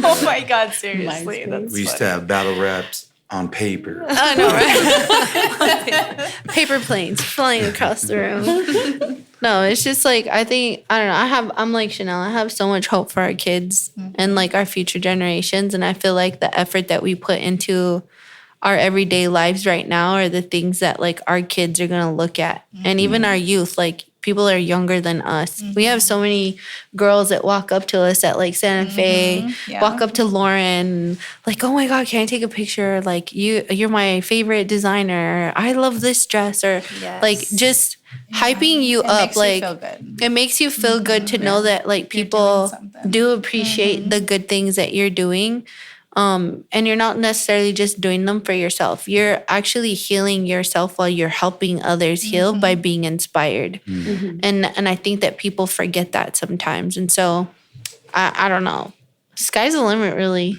Oh my God, seriously. MySpace. That's We used to have battle raps on paper. I know, right? Paper planes flying across the room. No, it's just like I don't know. I'm like Chanel. I have so much hope for our kids and like our future generations, and I feel like the effort that we put into our everyday lives right now are the things that like our kids are gonna look at, and even our youth. Like people are younger than us. We have so many girls that walk up to us at like Santa Fe, Yeah. walk up to Lauren, like, oh my God, can I take a picture? Like you're my favorite designer. I love this dress, or like just hyping you It up. makes you Like feel good. it makes you feel good to know that like people something. do appreciate the good things that you're doing. And you're not necessarily just doing them for yourself. You're actually healing yourself while you're helping others heal by being inspired. And I think that people forget that sometimes. And so I don't know. Sky's the limit, really.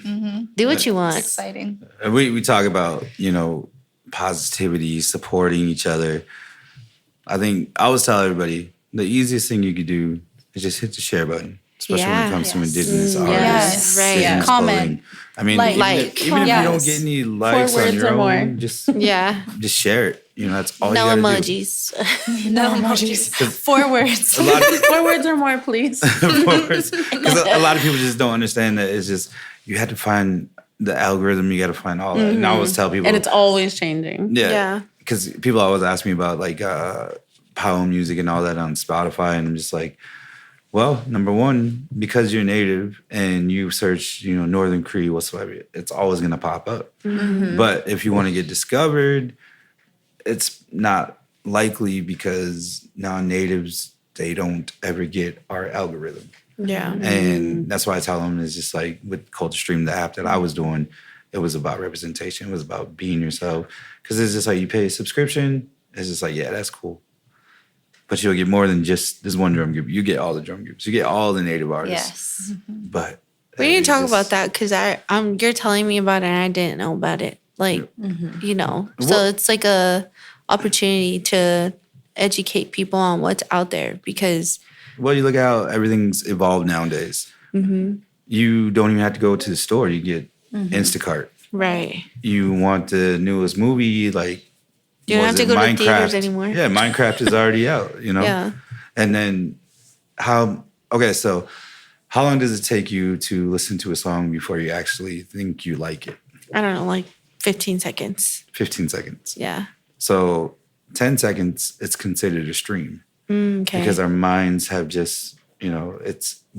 Do what you want. Exciting. And we talk about, you know, positivity, supporting each other. I think I always tell everybody the easiest thing you could do is just hit the share button, especially when Yeah. it comes to indigenous artists. Yes. Right. indigenous Comment. clothing. I mean, Like. even if you don't Yes. get any likes on words your or own, more. just Yeah. share it. You know, that's all No you gotta emojis. No emojis. 4 words. do. A lot of 4 words or more, please. because a lot of people just don't understand that it's just you had to find the algorithm. You got to find all that. And I always tell people, And it's always changing. yeah, Yeah. because people always ask me about like power music and all that on Spotify, and I'm just like, well, number one, because you're native and you search, Northern Cree whatsoever, it's always gonna pop up. But if you want to get discovered, it's not likely because non-natives, they don't ever get our algorithm. Yeah. And that's why I tell them, it's just like with Culture Stream, the app that I was doing, it was about representation. It was about being yourself. Because it's just like you pay a subscription. It's just like, yeah, that's cool. But you'll get more than just this one drum group. You get all the drum groups. You get all the native artists. Yes. But We need to talk about that because you're telling me about it and I didn't know about it. Like, so it's like a opportunity to educate people on what's out there because. Well, you look at how everything's evolved nowadays. You don't even have to go to the store. You get Instacart. Right. You want the newest movie, like you don't have to go to theaters anymore. Yeah, Minecraft is already out, Yeah. And then so how long does it take you to listen to a song before you actually think you like it? I don't know, like 15 seconds. 15 seconds. Yeah. So 10 seconds, it's considered a stream. Okay. Because our minds have just, we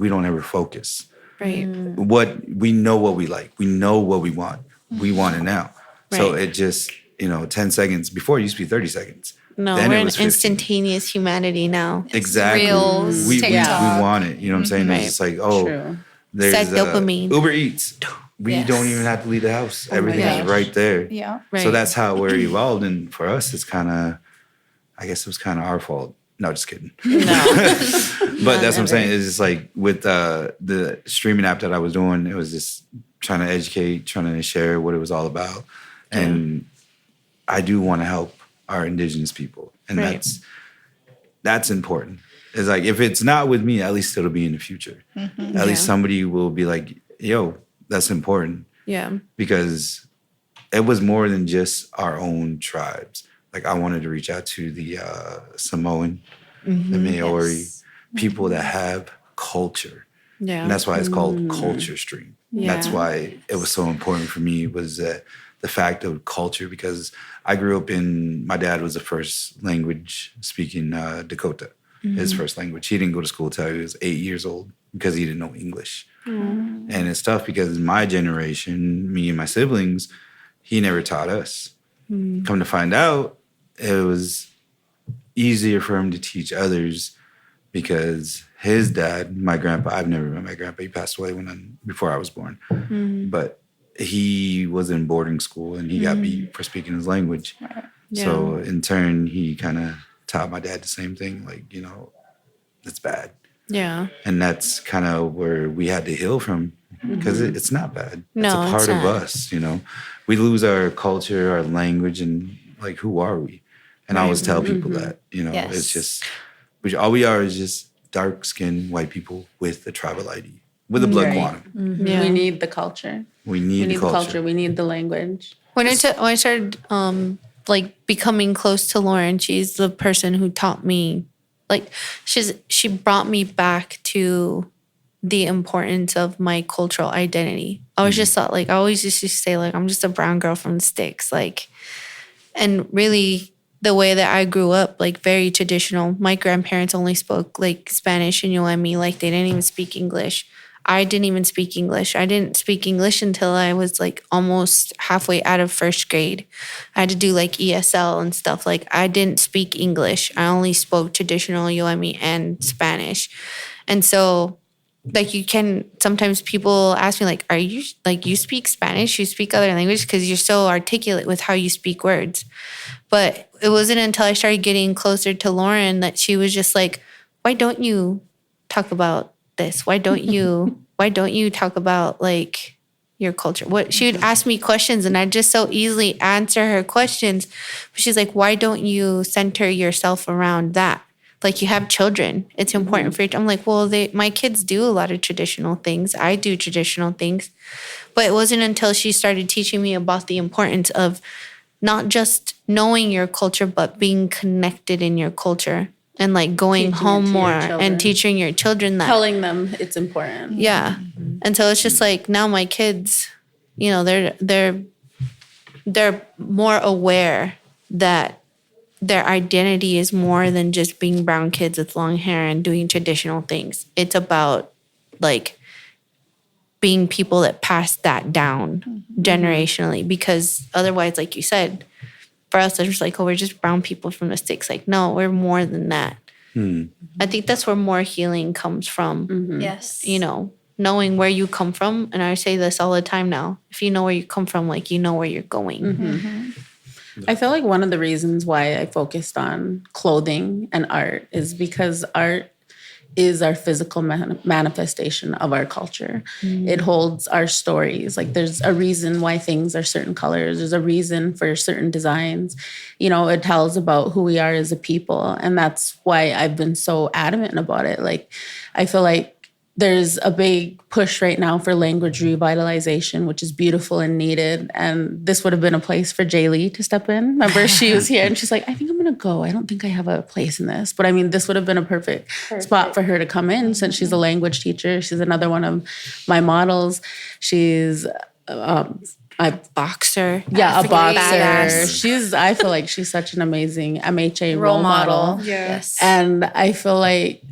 don't ever focus. Right. We know what we like. We know what we want. We want it now. Right. So it just, 10 seconds. Before it used to be 30 seconds. No, Then we're it in was 15. instantaneous humanity now. Exactly. Reels, we TikTok. want it. You know what I'm saying? Right. It's just like, True. there's It's that dopamine. Uber Eats. We Yes. don't even have to leave the house. my Everything's gosh. right there. Yeah. Right. So that's how we're evolved. And for us, it's kind of, I guess it was kind of our fault. No, just kidding. But that's what I'm saying. It's just like with the streaming app that I was doing, it was just trying to educate, trying to share what it was all about. And I do want to help our indigenous people. And Right. that's important. It's like, if it's not with me, at least it'll be in the future. At least somebody will be like, yo, that's important. Yeah. Because it was more than just our own tribes. Like, I wanted to reach out to the Samoan, the Maori, people that have culture. Yeah. And that's why it's called Culture Stream. Yeah. That's why it was so important for me, was that the fact of culture, because I grew up my dad was the first language speaking Dakota, his first language. He didn't go to school till he was 8 years old because he didn't know English. And it's tough because my generation, me and my siblings, he never taught us. Come to find out, it was easier for him to teach others because his dad, my grandpa, I've never met my grandpa. He passed away before I was born. But he was in boarding school and he got beat for speaking his language. Yeah. So in turn, he kind of taught my dad the same thing. Like, it's bad. Yeah. And that's kind of where we had to heal from, because it's not bad. No, it's a part it's of not. us, We lose our culture, our language, and like, who are we? And I always tell people that, Yes. it's just, all we are is just dark-skinned white people with a tribal ID, with a blood Right. quantum. Yeah. We need the culture. We We need need the the culture. culture. We need the language. When I started like becoming close to Lauren, she's the person who taught me, like she brought me back to the importance of my cultural identity. I was just thought, like, I always used to say, like, I'm just a brown girl from the sticks, like, and really the way that I grew up, like, very traditional. My grandparents only spoke like Spanish and UME, like they didn't even speak English. I didn't even speak English. I didn't speak English until I was like almost halfway out of first grade. I had to do like ESL and stuff. Like, I didn't speak English. I only spoke traditional UME and Spanish. And so, like, sometimes people ask me, like, are you, like, you speak Spanish? You speak other languages? Because you're so articulate with how you speak words. But it wasn't until I started getting closer to Lauren that she was just like, why don't you talk about this? Why don't you talk about, like, your culture? What she would ask me questions and I'd just so easily answer her questions. But she's like, why don't you center yourself around that? Like, you have children. It's important for you. I'm like, well, my kids do a lot of traditional things. I do traditional things. But it wasn't until she started teaching me about the importance of not just knowing your culture, but being connected in your culture. And, like, going Teaching it home to your more children. and teaching your children that. Telling them it's important. Yeah. And so it's just like, now my kids, they're more aware that their identity is more than just being brown kids with long hair and doing traditional things. It's about like being people that pass that down generationally, because otherwise, like you said, for us, it's just like, oh, we're just brown people from the sticks. Like, no, we're more than that. I think that's where more healing comes from. Yes. You know, knowing where you come from. And I say this all the time now. If you know where you come from, like, you know where you're going. I feel like one of the reasons why I focused on clothing and art is because art is our physical manifestation of our culture. It holds our stories. Like there's a reason why things are certain colors. There's a reason for certain designs. You know, it tells about who we are as a people. And that's why I've been so adamant about it. Like, I feel like there's a big push right now for language revitalization, which is beautiful and needed. And this would have been a place for Jay Lee to step in. Remember, she was here and she's like, I think I'm going to go. I don't think I have a place in this. But I mean, this would have been a perfect spot for her to come in since she's a language teacher. She's another one of my models. She's A boxer. a boxer. Badass. I feel like she's such an amazing MHA role model. Yes. And I feel like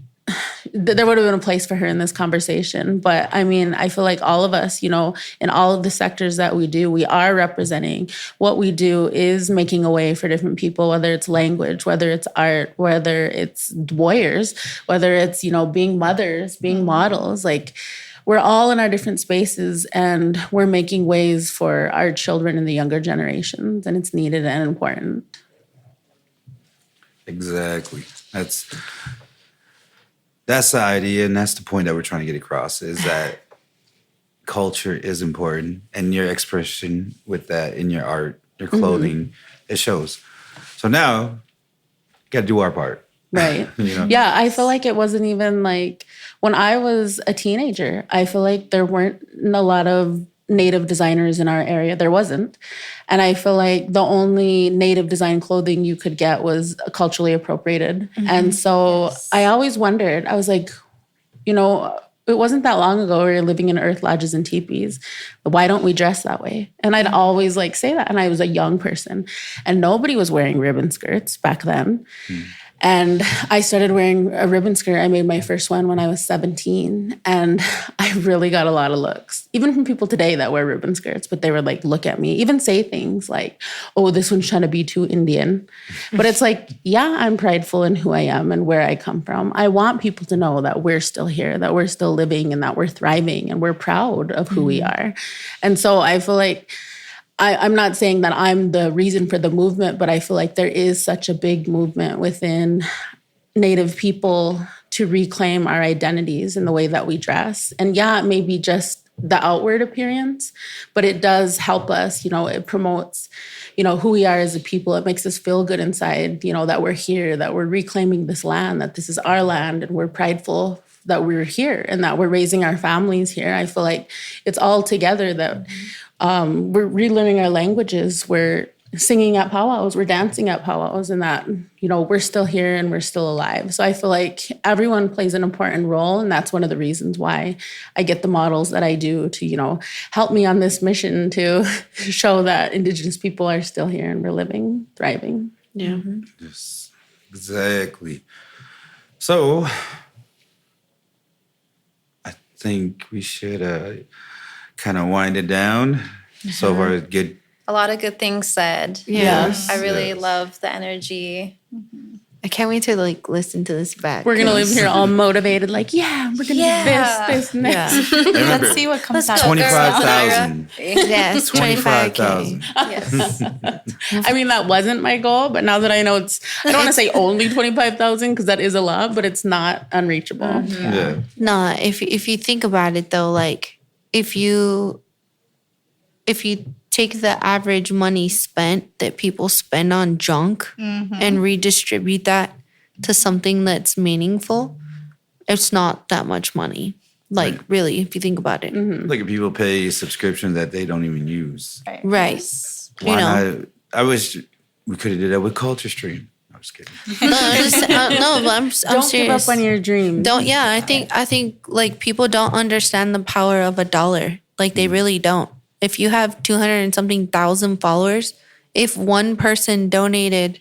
there would have been a place for her in this conversation. But I mean, I feel like all of us, you know, in all of the sectors that we do, we are representing. What we do is making a way for different people, whether it's language, whether it's art, whether it's warriors, whether it's, you know, being mothers, being models. Like, we're all in our different spaces and we're making ways for our children and the younger generations. And it's needed and important. Exactly. That's the idea, and that's the point that we're trying to get across, is that culture is important, and your expression with that in your art, your clothing, it shows. So now, got to do our part. Right. You know? Yeah, I feel like it wasn't even like, when I was a teenager, I feel like there weren't a lot of Native designers in our area. There wasn't. And I feel like the only Native design clothing you could get was culturally appropriated. And so I always wondered, I was like, you know, it wasn't that long ago we were living in earth lodges and teepees. Why don't we dress that way? And I'd always like say that. And I was a young person and nobody was wearing ribbon skirts back then. And I started wearing a ribbon skirt. I made my first one when I was 17. And I really got a lot of looks, even from people today that wear ribbon skirts. But they would like look at me, even say things like, oh, this one's trying to be too Indian. But it's like, yeah, I'm prideful in who I am and where I come from. I want people to know that we're still here, that we're still living and that we're thriving and we're proud of who we are. And so I feel like, I'm not saying that I'm the reason for the movement, but I feel like there is such a big movement within Native people to reclaim our identities in the way that we dress. And yeah, it may be just the outward appearance, but it does help us, you know, it promotes, you know, who we are as a people. It makes us feel good inside, you know, that we're here, that we're reclaiming this land, that this is our land, and we're prideful that we're here and that we're raising our families here. I feel like it's all together that we're relearning our languages, we're singing at powwows, we're dancing at powwows, and that, you know, we're still here and we're still alive. So I feel like everyone plays an important role, and that's one of the reasons why I get the models that I do to, you know, help me on this mission to show that Indigenous people are still here and we're living, thriving. Yeah. Yes, exactly. So I think we should kind of wind it down. So far, good. A lot of good things said. Yes. I really love the energy. I can't wait to like listen to this back. We're going to live here all motivated, like, yeah, we're going to do this, next. Let's see what comes out. 25,000. Yes, 25,000. Yes. I mean, that wasn't my goal, but now that I know I don't want to say only 25,000 because that is a lot, but it's not unreachable. Yeah. No, if you think about it though, like if you take the average money spent that people spend on junk and redistribute that to something that's meaningful, it's not that much money. Like, really, if you think about it. Like if people pay a subscription that they don't even use. Right. Why not? I wish we could have did that with Culture Stream. I'm just kidding. No, but I'm Don't serious. give up on your dreams. I think like people don't understand the power of $1. Like they really don't. If you have 200 and something thousand followers, if one person donated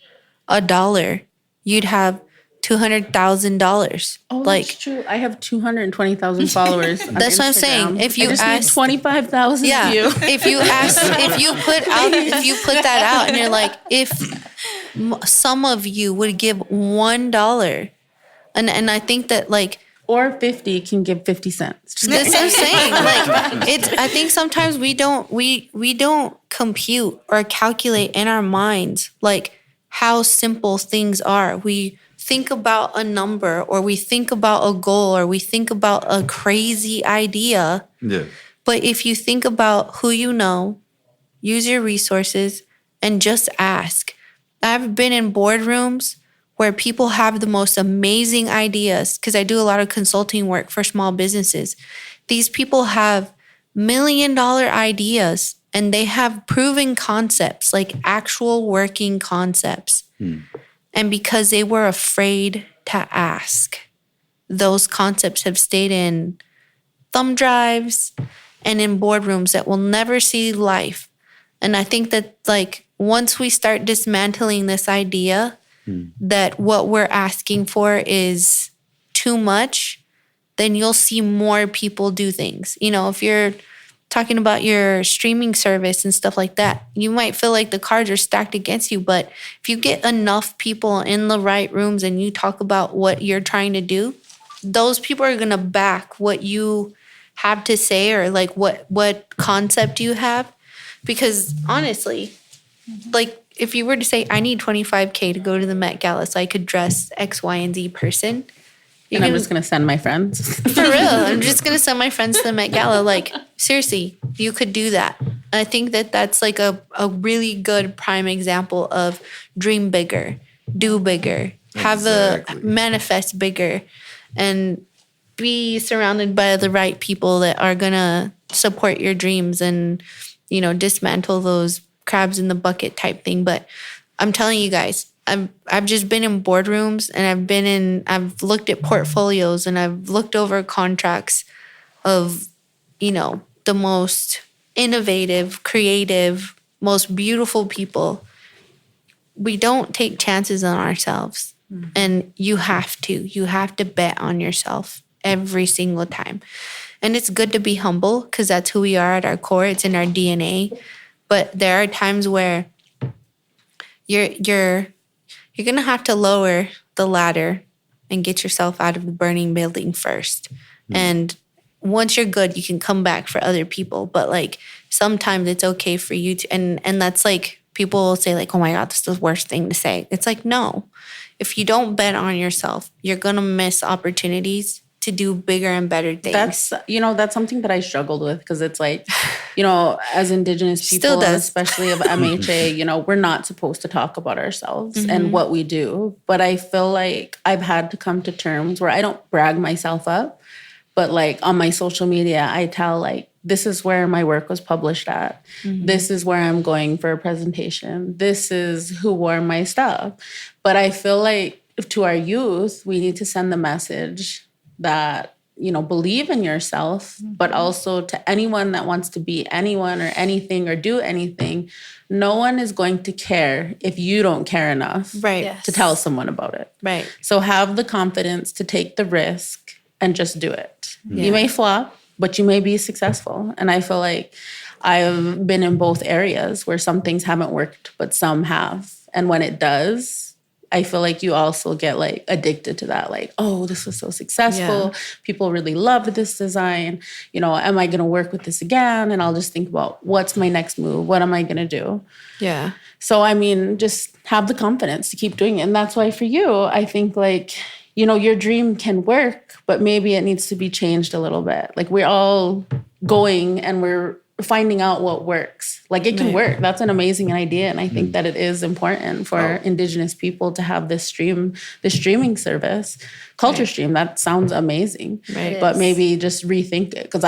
$1, you'd have $200,000. Oh, like that's true. I have 220,000 followers. On that's what I'm saying. Instagram. If you I just ask need 25,000 yeah, views. if you put that out, and you're like, if some of you would give $1, and I think that like. Or 50 can give 50 cents. That's what I'm saying. Like I think sometimes we don't compute or calculate in our minds like how simple things are. We think about a number, or we think about a goal, or we think about a crazy idea. Yeah. But if you think about who you know, use your resources, and just ask. I've been in boardrooms where people have the most amazing ideas, because I do a lot of consulting work for small businesses. These people have $1 million ideas, and they have proven concepts, like actual working concepts. And because they were afraid to ask, those concepts have stayed in thumb drives and in boardrooms that will never see life. And I think that like once we start dismantling this idea that what we're asking for is too much, then you'll see more people do things. You know, if you're talking about your streaming service and stuff like that, you might feel like the cards are stacked against you. But if you get enough people in the right rooms and you talk about what you're trying to do, those people are going to back what you have to say, or like what concept you have. Because honestly, like, if you were to say, I need $25K to go to the Met Gala so I could dress X, Y, and Z person. And I'm just going to send my friends. For real. I'm just going to send my friends to the Met Gala. Like, seriously, you could do that. And I think that that's like a really good prime example of dream bigger, do bigger, have the manifest bigger, and be surrounded by the right people that are going to support your dreams and, you know, dismantle those crabs in the bucket type thing. But I'm telling you guys, I've just been in boardrooms, and I've looked at portfolios, and I've looked over contracts of, you know, the most innovative, creative, most beautiful people. We don't take chances on ourselves. And you have to bet on yourself every single time. And it's good to be humble, because that's who we are at our core. It's in our DNA. But there are times where you're going to have to lower the ladder and get yourself out of the burning building first. And once you're good, you can come back for other people. But like sometimes it's okay for you to, and that's like, people will say like, oh my God, this is the worst thing to say. It's like, no, if you don't bet on yourself, you're going to miss opportunities to do bigger and better things. That's something that I struggled with, because it's like, you know, as Indigenous people, and especially of MHA, you know, we're not supposed to talk about ourselves and what we do. But I feel like I've had to come to terms where I don't brag myself up, but like on my social media, I tell like, this is where my work was published at. This is where I'm going for a presentation. This is who wore my stuff. But I feel like to our youth, we need to send the message that, you know, believe in yourself, but also to anyone that wants to be anyone or anything or do anything, no one is going to care if you don't care enough to tell someone about it. Right. So have the confidence to take the risk and just do it. You may flop, but you may be successful. And I feel like I've been in both areas where some things haven't worked, but some have. And when it does, I feel like you also get like addicted to that. Like, oh, this was so successful. People really loved this design. You know, am I going to work with this again? And I'll just think about what's my next move? What am I going to do? Yeah. So, I mean, just have the confidence to keep doing it. And that's why for you, I think like, you know, your dream can work, but maybe it needs to be changed a little bit. Like we're all going and we're finding out what works. Like it can work. That's an amazing idea. And I think that it is important for Indigenous people to have this streaming service, Culture Stream. That sounds amazing. Right. But maybe just rethink it. Because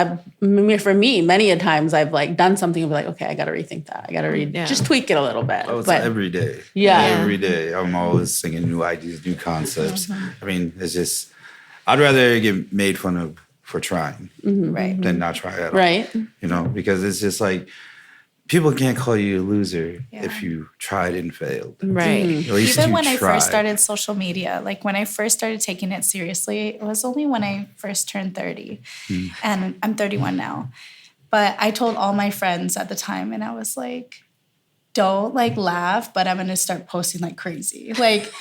for me, many a times I've like done something and be like, okay, I got to rethink that. I got to just tweak it a little bit. Oh, it's every day. Yeah. Every day. I'm always thinking new ideas, new concepts. I mean, it's just, I'd rather get made fun of for trying than not try at all. Right. You know, because it's just like, people can't call you a loser if you tried and failed. Right. At least Even you when I tried. first started social media, like when I first started taking it seriously, it was only when I first turned 30. And I'm 31 now. But I told all my friends at the time, and I was like, don't like laugh, but I'm gonna start posting like crazy. Like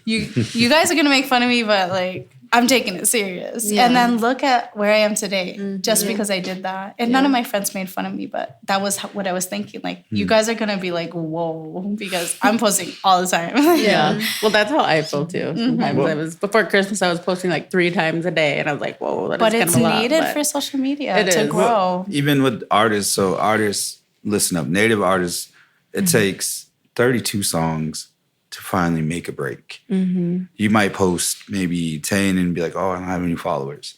you guys are gonna make fun of me, but like I'm taking it serious. Yeah. And then look at where I am today, just because I did that. And none of my friends made fun of me, but that was what I was thinking. Like you guys are gonna be like, whoa, because I'm posting all the time. Yeah. Well, that's how I feel too. Sometimes I was before Christmas, I was posting like 3 times a day, and I was like, "Whoa, that But is kind it's of a lot." needed but for social media It to is. grow. Even with artists, so artists, listen up, native artists, it takes 32 songs to finally make a break. You might post maybe 10 and be like, oh, I don't have any followers.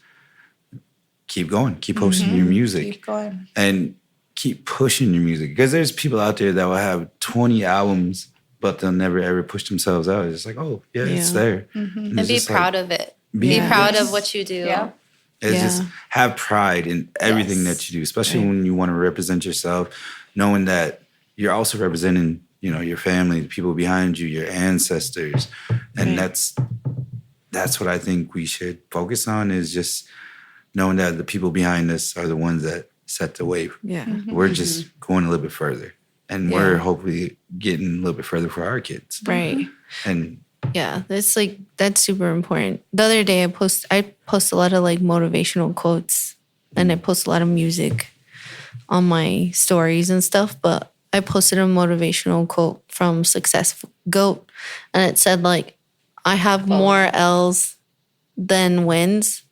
Keep going. Keep posting your music. Keep going. And keep pushing your music. Because there's people out there that will have 20 albums, but they'll never ever push themselves out. It's like, oh, yeah, it's there. And be proud of it. Be proud of what you do. Yeah. It's just have pride in everything that you do, especially when you want to represent yourself, knowing that you're also representing, you know, your family, the people behind you, your ancestors. And that's what I think we should focus on, is just knowing that the people behind us are the ones that set the way. Yeah. We're just going a little bit further. And we're hopefully getting a little bit further for our kids. Right. And Yeah, that's super important. The other day I post a lot of like motivational quotes, and I post a lot of music on my stories and stuff, but I posted a motivational quote from Successful Goat, and it said like, I have more L's than wins.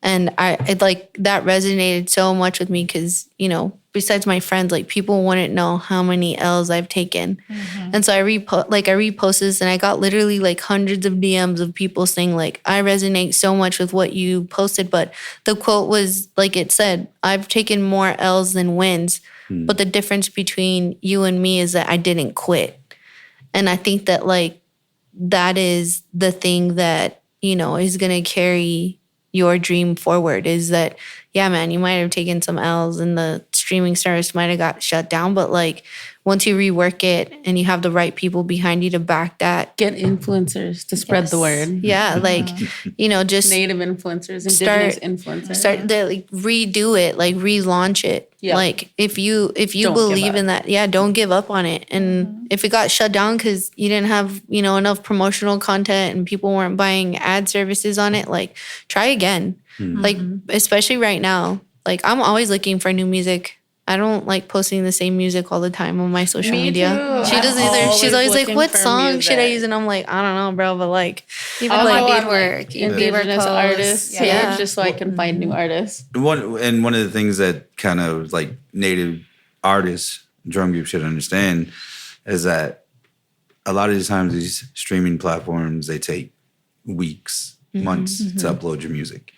And it like that resonated so much with me because, you know, besides my friends, like people wouldn't know how many L's I've taken. And so I reposted this, and I got literally like hundreds of DMs of people saying like, I resonate so much with what you posted. But the quote was like, it said, I've taken more L's than wins. But the difference between you and me is that I didn't quit. And I think that like, that is the thing that, you know, is going to carry your dream forward, is that, yeah, man, you might have taken some L's and the streaming service might have got shut down, but like once you rework it and you have the right people behind you to back that, get influencers to spread the word. yeah, like, you know, just Native influencers, indigenous influencers. start the, like redo it, like relaunch it. Yeah. Like if you Don't believe give in that, don't give up on it. And if it got shut down because you didn't have, you know, enough promotional content and people weren't buying ad services on it, like try again. Like especially right now, like I'm always looking for new music. I don't like posting the same music all the time on my social media. too. She doesn't I'm either. She's always like, looking what for song should I music. use? And I'm like, I don't know, bro, but like, Even I'll on go on, beadwork, indigenous beadwork artists, posts. page, just so I can find new artists. one of the things that kind of like native artists, drum groups should understand is that a lot of the times these streaming platforms, they take weeks, months to upload your music.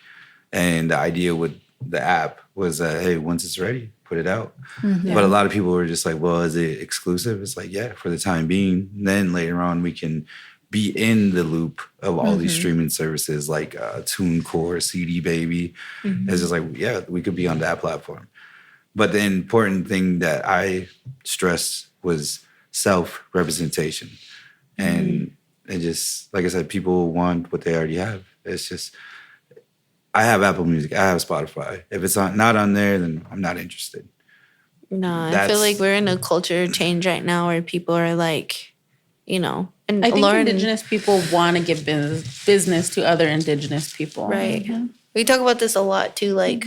And the idea with the app was that, hey, once it's ready, put it out. But a lot of people were just like, well, is it exclusive? It's like, yeah, for the time being. Then later on, we can be in the loop of all these streaming services like TuneCore, CD Baby. It's just like, yeah, we could be on that platform. But the important thing that I stressed was self-representation. And it just, like I said, people want what they already have. It's just, I have Apple Music, I have Spotify. If it's not on there, then I'm not interested. no, I That's- feel like we're in a culture change right now where people are like, you know, and I think Lauren, indigenous people want to give business to other indigenous people. right? We talk about this a lot too. Like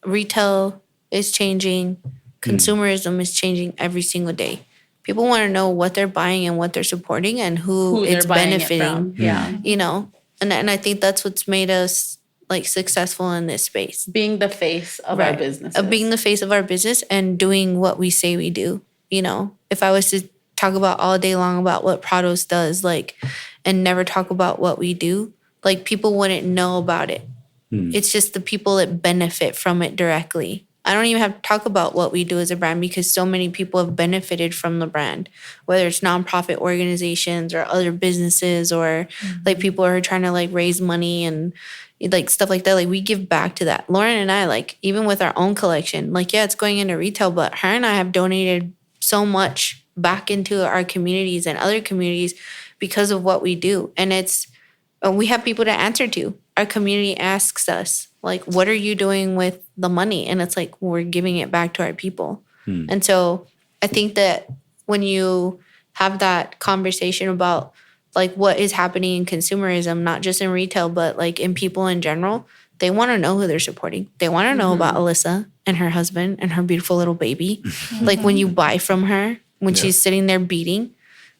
retail is changing, consumerism is changing every single day. People want to know what they're buying and what they're supporting and who Who it's they're buying it benefiting. from. Yeah. You know, and I think that's what's made us like successful in this space. Being the face of our business. Of being the face of our business and doing what we say we do. You know, if I was to talk about all day long about what Prado's does, like, and never talk about what we do, like people wouldn't know about it. It's just the people that benefit from it directly. I don't even have to talk about what we do as a brand because so many people have benefited from the brand, whether it's nonprofit organizations or other businesses or like people are trying to like raise money and like stuff like that. Like we give back to that. Lauren and I, like even with our own collection, like yeah, it's going into retail, but her and I have donated so much back into our communities and other communities because of what we do. And it's, we have people to answer to. Our community asks us, like, what are you doing with the money? And it's like, we're giving it back to our people. And so I think that when you have that conversation about like what is happening in consumerism, not just in retail, but like in people in general, they want to know who they're supporting. They want to know about Alyssa and her husband and her beautiful little baby. Like when you buy from her, when she's sitting there beating,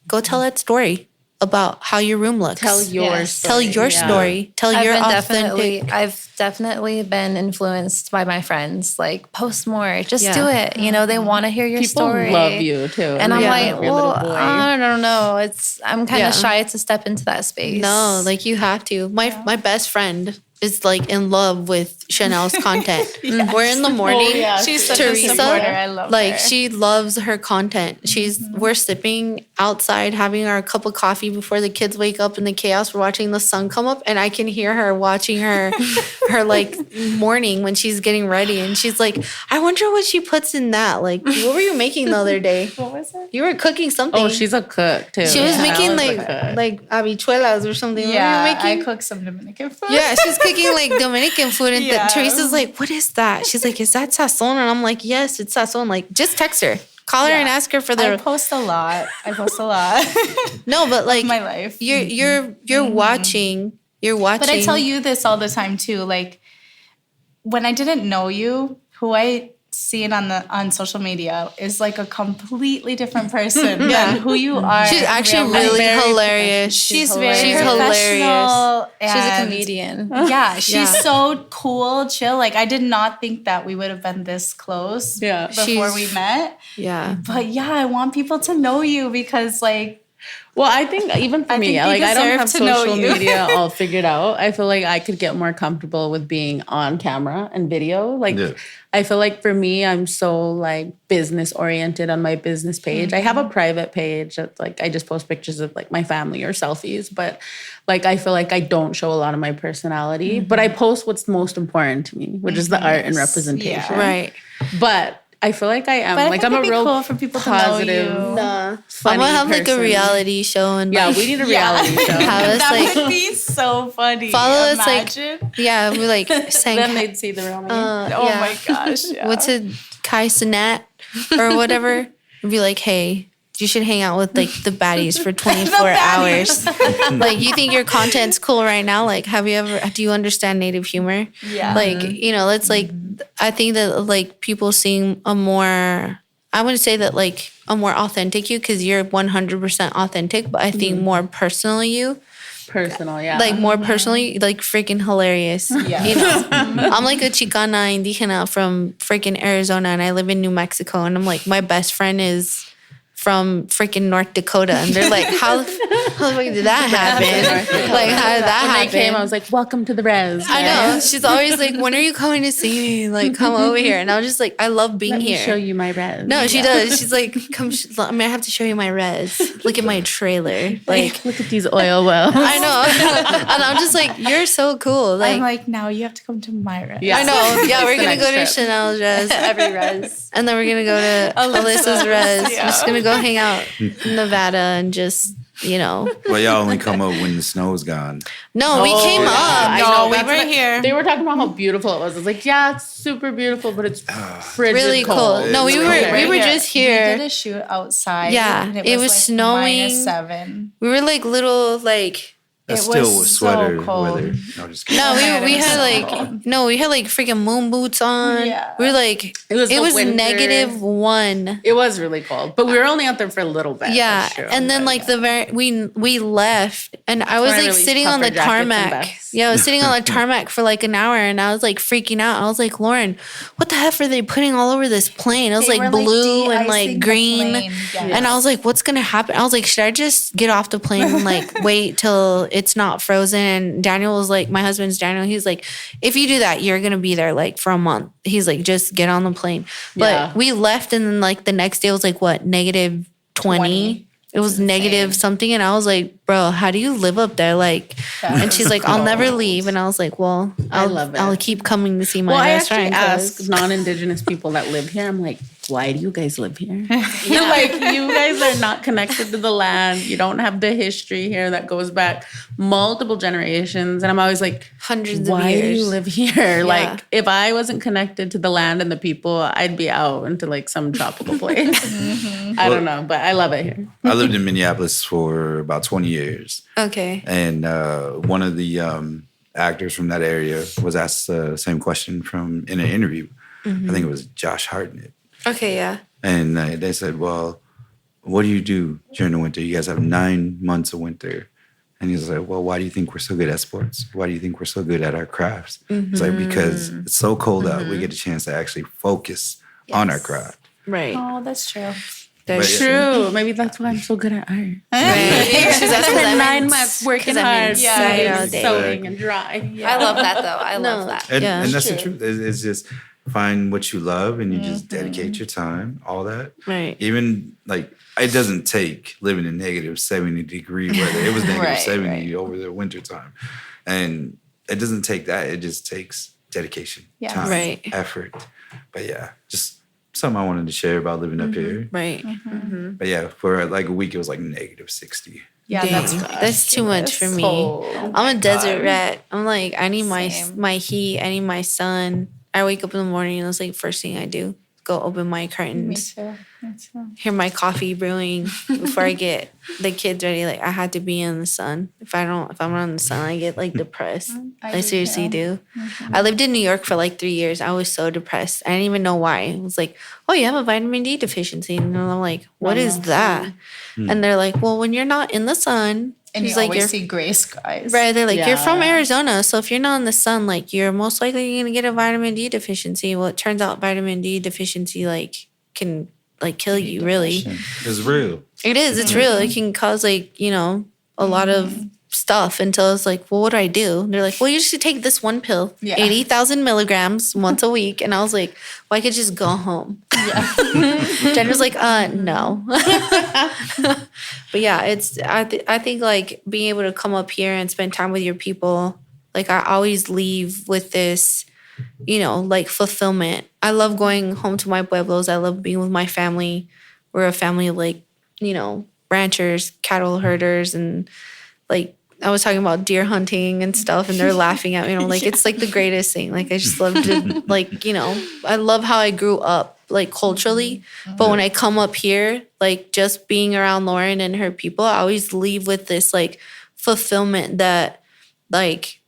go tell that story about how your room looks. Tell your story. Tell your story. Tell your authentic. I've definitely been influenced by my friends. Like, post more. Just do it. You know, they want to hear your story. People love you too. And I'm like, your little well, boy. I don't know. I'm kind of shy to step into that space. No, like you have to. My best friend is like in love with Chanel's content. We're in the morning. She's such a supporter. I love like her. she loves her content. We're sipping outside, having our cup of coffee before the kids wake up in the chaos. We're watching the sun come up, and I can hear her watching her like morning when she's getting ready, and she's like, "I wonder what she puts in that. Like, what were you making the other day? What was it? You were cooking something. Oh, she's a cook too. She was making Alyssa like habichuelas or something. Yeah, what were you making? I cook some Dominican food. Yeah, she's cooking like Dominican food, and Yeah. Teresa's like, "What is that?" She's like, "Is that sazon?" And I'm like, "Yes, it's sazon." Like, just text her, call her, and ask her for I the. post a lot. No, but like my life. you're watching. You're watching. But I tell you this all the time too. Like when I didn't know you, who I seen on social media is like a completely different person than who you are. She's in actually real life. really hilarious. She's very She's professional. She's a and comedian. Yeah, she's so cool, chill. Like I did not think that we would have been this close before we met. Yeah. But yeah, I want people to know you because like Well, I think even for me, think they like I don't deserve have to know social you. media all figured out. I feel like I could get more comfortable with being on camera and video. Like I feel like for me, I'm so like business oriented on my business page. I have a private page that's like I just post pictures of like my family or selfies, but like I feel like I don't show a lot of my personality, but I post what's most important to me, which is the art and representation. Right. But I feel like I am But I like think I'm a it'd be real cool for people to positive. know you. I'm funny gonna have like a person. reality show and Yeah, like, we need a reality show. have us That like would be so funny. follow us like Imagine. yeah, we like saying Then they'd see the real me. Oh my gosh. Yeah. what's it, Kai Sinat or whatever? Be like, hey, you should hang out with like the baddies for 24 hours. Like, you think your content's cool right now? Like, do you understand native humor? Yeah. Like, you know, let's like, I think that like people seeing a more, I would say that like a more authentic you, because you're 100% authentic, but I think more personal you. Personal, yeah. Like more personally, like freaking hilarious. Yeah. You know, I'm like a Chicana indígena from freaking Arizona, and I live in New Mexico, and I'm like, my best friend is from freaking North Dakota, and they're like, how the fuck did that happen? Like, how did that when happen? they came, I was like, welcome to the res. I know. She's always like, when are you coming to see me? Like, come over here. And I was just like, I love being Let me here. show you my res. No, she does. She's like, come. I mean, I have to show you my res. Look at my trailer. Like, look at these oil wells. I know. And I'm just like, you're so cool. Like, I'm like, now you have to come to my rest. Yeah. I know. Yeah, we're the gonna next go to trip. Chanel's res, every res, and then we're gonna go to Alyssa's res. We're just gonna go hang out in Nevada and just, you know. Well, y'all only come up when the snow's gone. No, we came up. I No, know, we that's were what- here. They were talking about how beautiful it was. I was like, yeah, it's super beautiful, but it's frigid Really cold. cool. No, we It's were cold. we were just We here. did a shoot outside. Yeah, and it was like snowing. -7. We were like little like. That's It still was sweater so cold. weather. No, just kidding. No, man, we it was had so like cold. we had like freaking moon boots on. Yeah. We were like It was the winter. -1. It was really cold, but we were only out there for a little bit. Yeah, that's true. and then like we left, and I was Wearing like really sitting on the puffer jackets and tarmac. vests. Yeah, I was sitting on the tarmac for like an hour, and I was like freaking out. I was like, Lauren, what the heck are they putting all over this plane? It was They like were, like, blue and de-icing like the green, plane. Yes. and I was like, what's gonna happen? I was like, should I just get off the plane and like wait till it's not frozen. And Daniel was like, my husband's Daniel, he's like, if you do that, you're going to be there like for a month. He's like, just get on the plane. But we left, and then like the next day was like what, negative 20? It was negative something. And I was like, bro, how do you live up there? Like, and she's like, I'll never leave. And I was like, well, I'll keep coming to see my restaurant. I actually ask non-Indigenous people that live here, I'm like, why do you guys live here? Like, you guys are not connected to the land. You don't have the history here that goes back multiple generations. And I'm always like, hundreds of years. Why do you live here? Like, if I wasn't connected to the land and the people, I'd be out into like some tropical place. I don't know, but I love it here. I lived in Minneapolis for about 20 years. Okay. And one of the actors from that area was asked the same question in an interview. I think it was Josh Hartnett. Okay, yeah. And they said, well, what do you do during the winter? You guys have 9 months of winter. And he's like, well, why do you think we're so good at sports? Why do you think we're so good at our crafts? It's like, because it's so cold out, we get a chance to actually focus on our craft. Right. Oh, that's true. That's true. Maybe that's why I'm so good at art. Right. That's 9 months working hard, all day. sewing and drawing. I love that though. I love that. And that's the truth. It's just find what you love and you just dedicate your time, all that. Right. Even like, it doesn't take living in negative 70 degree weather. It was negative 70 over the winter time. And it doesn't take that. It just takes dedication, time, effort. But yeah, just something I wanted to share about living up here. Right. But yeah, for like a week, it was like negative 60. Yeah, that's too much for me. I'm a desert rat. I'm like, I need my heat. I need my sun. I wake up in the morning and it's like first thing I do, go open my curtains. Me too. Hear my coffee brewing before I get the kids ready. Like, I had to be in the sun. If I'm not in the sun, I get like depressed. I seriously do. I lived in New York for like 3 years. I was so depressed. I didn't even know why. It was like, oh, you have a vitamin D deficiency. And I'm like, what is that? And they're like, well, when you're not in the sun, and you always see gray skies. Right. They're like, you're from Arizona. So if you're not in the sun, like, you're most likely going to get a vitamin D deficiency. Well, it turns out vitamin D deficiency, like, can, like, kill you, really. It's real. It is. It's real. It can cause, like, you know, a lot of stuff until it's like, well, what do I do? And they're like, well, you should take this one pill, 80,000 milligrams once a week. And I was like, well, I could just go home. Jen was like, no. But yeah, I think like being able to come up here and spend time with your people, like, I always leave with this, you know, like, fulfillment. I love going home to my pueblos. I love being with my family. We're a family of, like, you know, ranchers, cattle herders, and like, I was talking about deer hunting and stuff, and they're laughing at me. And I'm like, it's like the greatest thing. Like, I just love to, like, you know, I love how I grew up, like, culturally. But when I come up here, like, just being around Lauren and her people, I always leave with this, like, fulfillment that, like,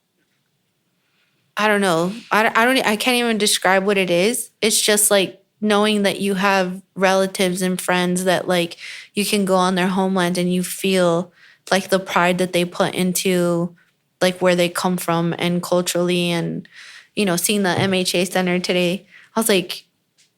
I don't know. I can't even describe what it is. It's just like knowing that you have relatives and friends that, like, you can go on their homeland and you feel like the pride that they put into, like, where they come from and culturally. And, you know, seeing the MHA Center today, I was like,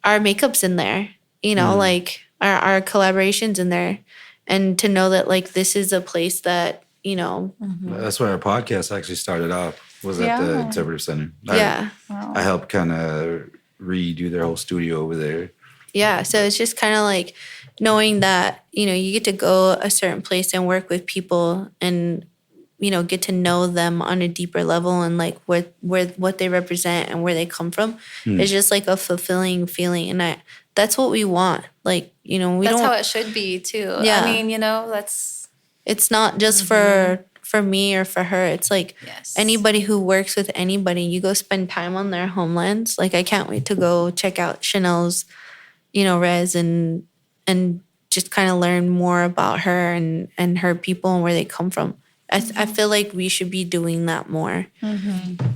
our makeup's in there, you know, like, our collaborations in there. And to know that, like, this is a place that, you know. That's where our podcast actually started off, was at the Interpretive Center. I helped kind of redo their whole studio over there. Yeah, so it's just kind of like knowing that, you know, you get to go a certain place and work with people and, you know, get to know them on a deeper level and, like, what they represent and where they come from. It's just like a fulfilling feeling. And that's what we want. Like, you know, that's how it should be too. Yeah. I mean, you know, it's not just for me or for her. It's like anybody who works with anybody, you go spend time on their homelands. Like, I can't wait to go check out Chanel's, you know, res and just kind of learn more about her and her people and where they come from. I feel like we should be doing that more.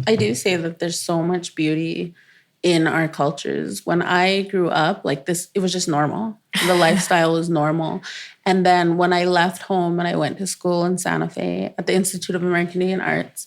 I do say that there's so much beauty in our cultures. When I grew up, like, this, it was just normal. The lifestyle was normal. And then when I left home and I went to school in Santa Fe at the Institute of American Indian Arts,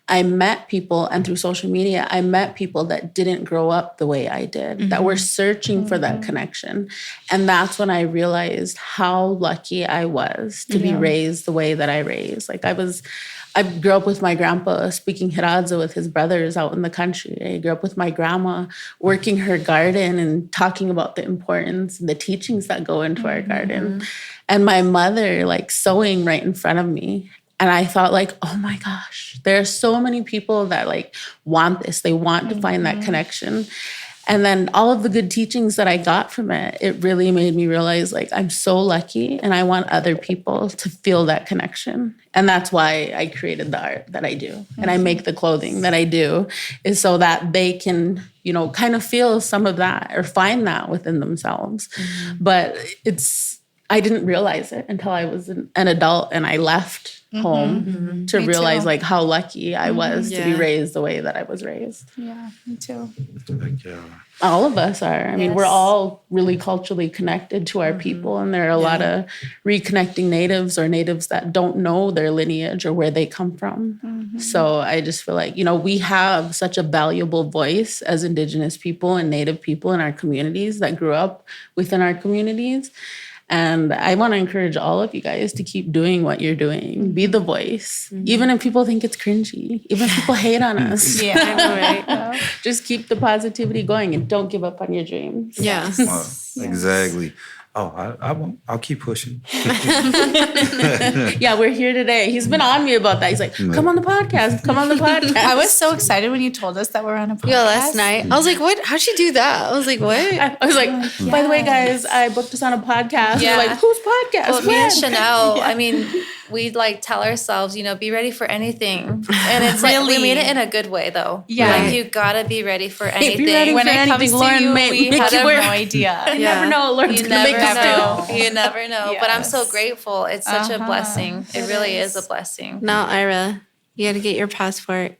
I met people, and through social media, I met people that didn't grow up the way I did, that were searching for that connection. And that's when I realized how lucky I was to be raised the way that I raised. Like I grew up with my grandpa speaking Hiradza with his brothers out in the country. I grew up with my grandma working her garden and talking about the importance and the teachings that go into our garden. And my mother like sewing right in front of me. And I thought like, oh my gosh, there are so many people that like want this. They want to find that connection. And then all of the good teachings that I got from it, it really made me realize like I'm so lucky and I want other people to feel that connection. And that's why I created the art that I do. And I make the clothing that I do is so that they can, you know, kind of feel some of that or find that within themselves. But I didn't realize it until I was an adult and I left home to realize like how lucky I was to be raised the way that I was raised. Yeah, me too. All of us are. I mean, we're all really culturally connected to our people, and there are a lot of reconnecting natives or natives that don't know their lineage or where they come from. So I just feel like, you know, we have such a valuable voice as Indigenous people and Native people in our communities that grew up within our communities. And I want to encourage all of you guys to keep doing what you're doing. Be the voice. Even if people think it's cringy. Even if people hate on us. Yeah, I know, right? Just keep the positivity going and don't give up on your dreams. Yeah. Well, exactly. Oh, I won't. I'll keep pushing. Yeah, we're here today. He's been on me about that. He's like, come on the podcast. Come on the podcast. I was so excited when you told us that we're on a podcast. Yeah, last night. I was like, what? How'd she do that? I was like, what? I was like, by the way, guys, I booked us on a podcast. Yeah. We're like, whose podcast? Well, me and When? Chanel, I mean, we'd like tell ourselves, you know, be ready for anything. And it's like, we made it in a good way though. Yeah. Like you gotta be ready for anything. ready When for it comes anything, to Lauren you, may- we make had you no wear- idea. You never know. Lauren's You going to never make us know. do. You never know. But I'm so Yes. grateful. It's such a blessing. It really is a blessing. Now, Ira, you gotta get your passport.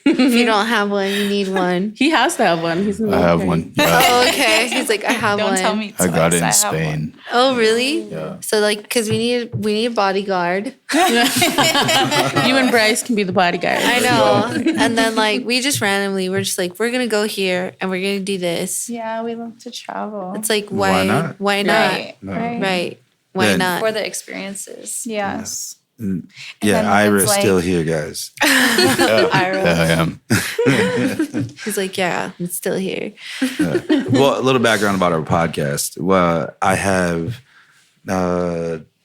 If you don't have one, you need one. He has to have one. He's in the I have military. one. Oh, okay. He's like, I have Don't one. tell me I twice. got it in have Spain. Oh, really? Yeah. So like, cause we need a bodyguard. You and Bryce can be the bodyguard. I know. And then like, we're just like, we're gonna go here and we're gonna do this. one. Yeah, we love to travel. It's like, Why not? Why not? right. No. Right. Right. Why Yeah. not? For the experiences. Yes. Yeah, then Ira's it's like- still here, guys. Ira. I am. He's like, yeah, I'm still here. Well, a little background about our podcast. Well, I have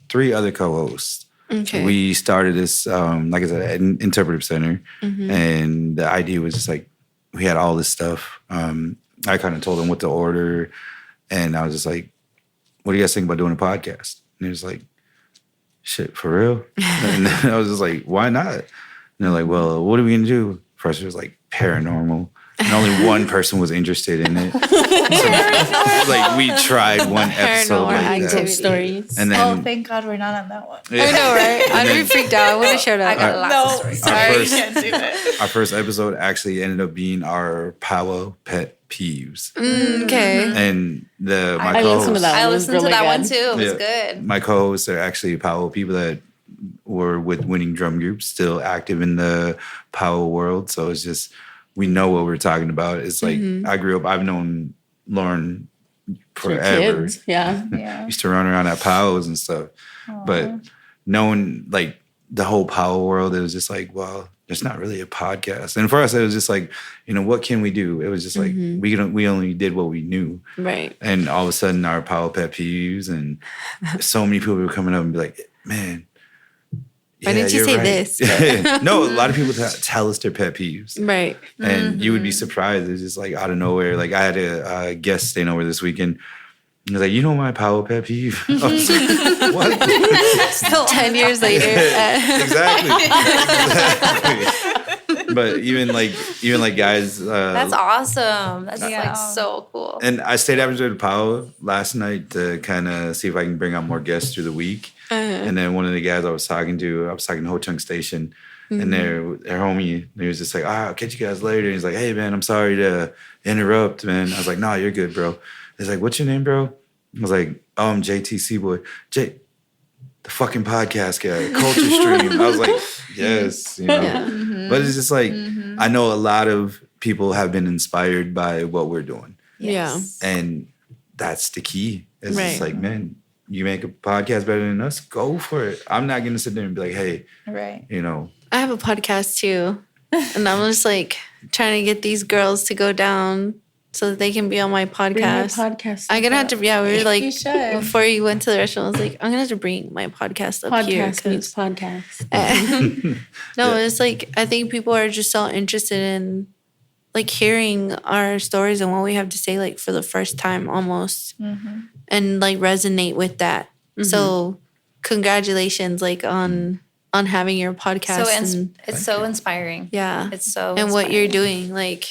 3 other co-hosts. Okay. We started this, like I said, at an interpretive center. And the idea was just like, we had all this stuff. I kind of told them what to order. And I was just like, what do you guys think about doing a podcast? And he was like, shit, for real? And then I was just like, why not? And they're like, well, what are we going to do? First, it was like paranormal. And only one person was interested in it. So, like, we tried one episode like Paranormal that. Ghost stories. And Oh, then thank God we're not on that one. I know, right? I'd be freaked out. I want to shout out. I got lots of stories. our Sorry, first, can't do it. our first episode actually ended up being our Powwow pet peeves. Okay. And my I listened to co-hosts, that. I It was listened to really that good. one too. It was Yeah. good. my co-hosts are actually Powwow people that were with winning drum groups, still active in the Powwow world. So it's just, we know what we're talking about. It's like, I grew up, I've known Lauren For forever. kids. Yeah. Yeah. Used to run around at Powwows and stuff. But knowing like the whole Powwow world, it was just like, well, there's not really a podcast. And for us, it was just like, you know, what can we do? It was just like, we only did what we knew. Right. And all of a sudden, our Powwow pet peeves, and so many people were coming up and be like, man, Why didn't you you're say right." this? No, a lot of people tell us their pet peeves. Right. And you would be surprised. It's just like out of nowhere. Like I had a guest staying over this weekend. He was like, you know my Powwow pet peeve? I was like, what? Still 10 years later. Exactly. But even like guys. That's awesome. That's Yeah. like so cool. And I stayed after the Powwow last night to kind of see if I can bring on more guests through the week. And then one of the guys I was talking to Ho Chunk Station, and their homie, he was just like, I'll catch you guys later. And he's like, hey, man, I'm sorry to interrupt, man. I was like, nah, you're good, bro. He's like, what's your name, bro? I was like, oh, I'm JTC boy. the fucking podcast guy, Culture Stream. I was like, yes, you know. But it's just like, I know a lot of people have been inspired by what we're doing. Yeah. And that's the key. It's Right. just like, man, you make a podcast better than us, go for it. I'm not going to sit there and be like, hey, Right. you know. I have a podcast too. And I'm just like trying to get these girls to go down so that they can be on my Bring your podcast. podcast. I'm gonna have to. Yeah, we were like You should. before you went to the restaurant. I was like, I'm gonna have to bring my podcast up here. Podcast meets podcast. No, it's like I think people are just so interested in like hearing our stories and what we have to say, like for the first time almost, and like resonate with that. So, congratulations, like on having your podcast. And, It's so inspiring. yeah, It's so and what you're inspiring. doing, like.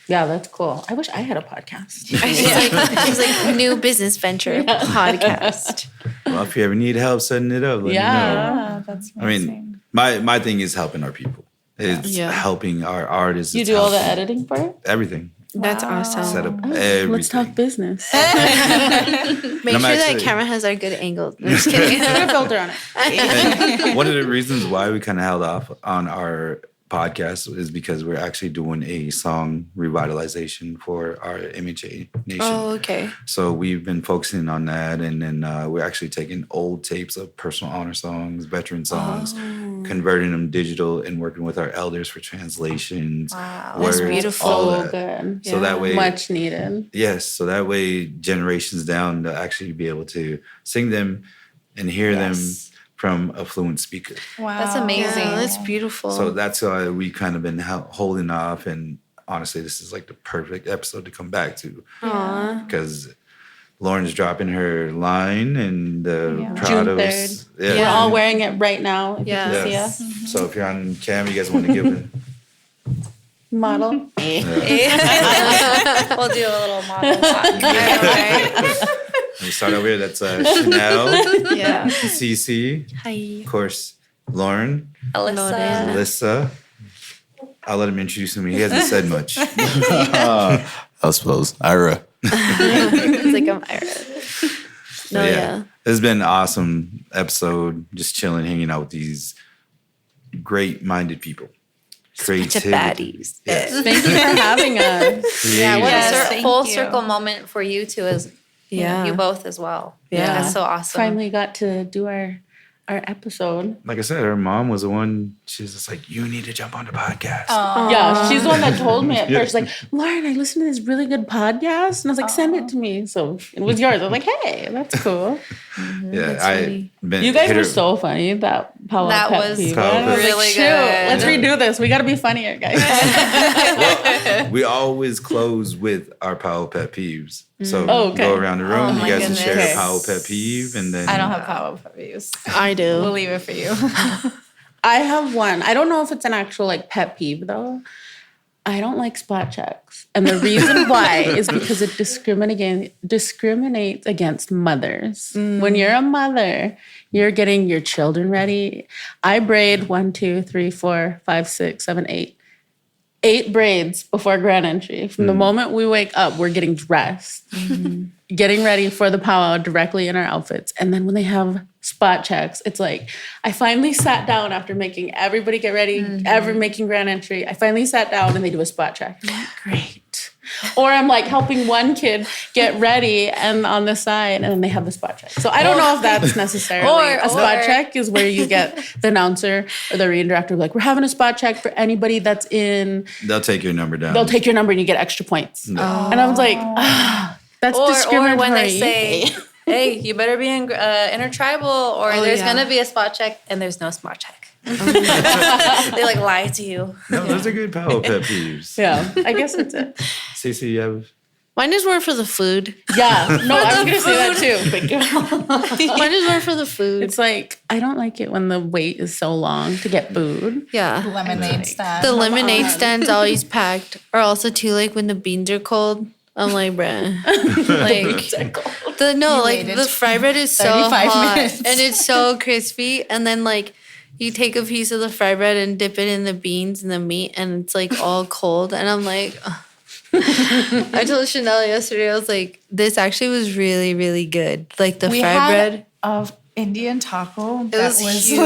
Yeah, that's cool. I wish I had a podcast. It's like new business venture podcast. Well, if you ever need help setting it up, let me know. Yeah, that's I amazing. mean, my thing is helping our people. It's Yeah. helping our artists. You It's do all the helping editing for it? everything. That's awesome. Set up everything. Let's talk business. Make I'm sure that actually- camera has our good angle. I'm just kidding. Put a filter on it. And one of the reasons why we kind of held off on our podcast is because we're actually doing a song revitalization for our MHA Nation. Oh, okay. So we've been focusing on that, and then we're actually taking old tapes of personal honor songs, veteran songs, converting them digital, and working with our elders for translations. Wow. That's words, beautiful. all So that. good. So that way, Much needed. yes, so that way generations down to actually be able to sing them and hear them from a fluent speaker. Wow. That's amazing. Yeah, that's beautiful. So that's why we kind of been holding off, and honestly, this is like the perfect episode to come back to Aw. because Lauren's dropping her line and the Yeah. Prado's. June 3rd. We're all wearing it right now. If Yeah. you can see Yeah. us. So if you're on cam, you guys want to give it. Model. We'll do a little model talk. We start over here. That's Chanel, Yeah. Cece, Hi. of course, Lauren, Alyssa. Alyssa. I'll let him introduce him. He hasn't said much. I suppose Ira. It's like I'm Ira. No, But yeah. It's been an awesome episode. Just chilling, hanging out with these great-minded people. Bunch of baddies. Yes. Thank you for having us. Yeah, what Yes, a thank full you. circle moment for you two as Yeah. you both as well. Yeah. That's so awesome. Finally got to do our episode. Like I said, her mom was the one. She's just like, you need to jump on the podcast. Yeah, she's the one that told me at first, like, Lauren, I listened to this really good podcast. And I was like, send it to me. So it was yours. I was like, hey, that's cool. Yeah, funny. been You guys hit were her- so funny. That Powell That pet was peeve. Powell I was pet- really Shoot, good. let's redo this. We got to be funnier, guys. We always close with our Powell pet peeves. So Oh, okay. go around the room. Oh, you my guys can share goodness. a Powell pet peeve, and then I don't have power reviews. I do. We'll leave it for you. I have one. I don't know if it's an actual like pet peeve though. I don't like spot checks. And the reason why is because it discriminates against mothers. When you're a mother, you're getting your children ready. I braid 1, 2, 3, 4, 5, 6, 7, 8. 8 braids before grand entry. From the moment we wake up, we're getting dressed, getting ready for the powwow directly in our outfits. And then when they have spot checks, it's like, I finally sat down after making everybody get ready, making grand entry. I finally sat down and they do a spot check. I'm like, great. Or I'm like helping one kid get ready and on the side, and then they have the spot check. So I don't know if that's necessarily a spot check is where you get the announcer or the read director like, we're having a spot check for anybody that's in. they'll take your number down. They'll take your number and you get extra points. And I was like, that's discriminatory. Or when they say, hey, you better be in intertribal or there's yeah. going to be a spot check and there's no spot check. They like lie to you. No, those are good Powell pet peeves. Yeah, I guess that's it. Cece, you have Mine is more for the food. Yeah, no, I was gonna say that too. Thank you. Mine is more for the food. It's like I don't like it when the wait is so long to get food. Yeah. Lemonade stand. The lemonade stand's always packed. Or also too, like when the beans are cold. I'm like, bruh. Like waited the fry bread is so 35 hot minutes. and it's so crispy. And then like you take a piece of the fry bread and dip it in the beans and the meat and it's like all cold. And I'm like, ugh. I told Chanel yesterday, I was like, this actually was really, really good. Like the we fry had bread. a Indian taco that was was huge.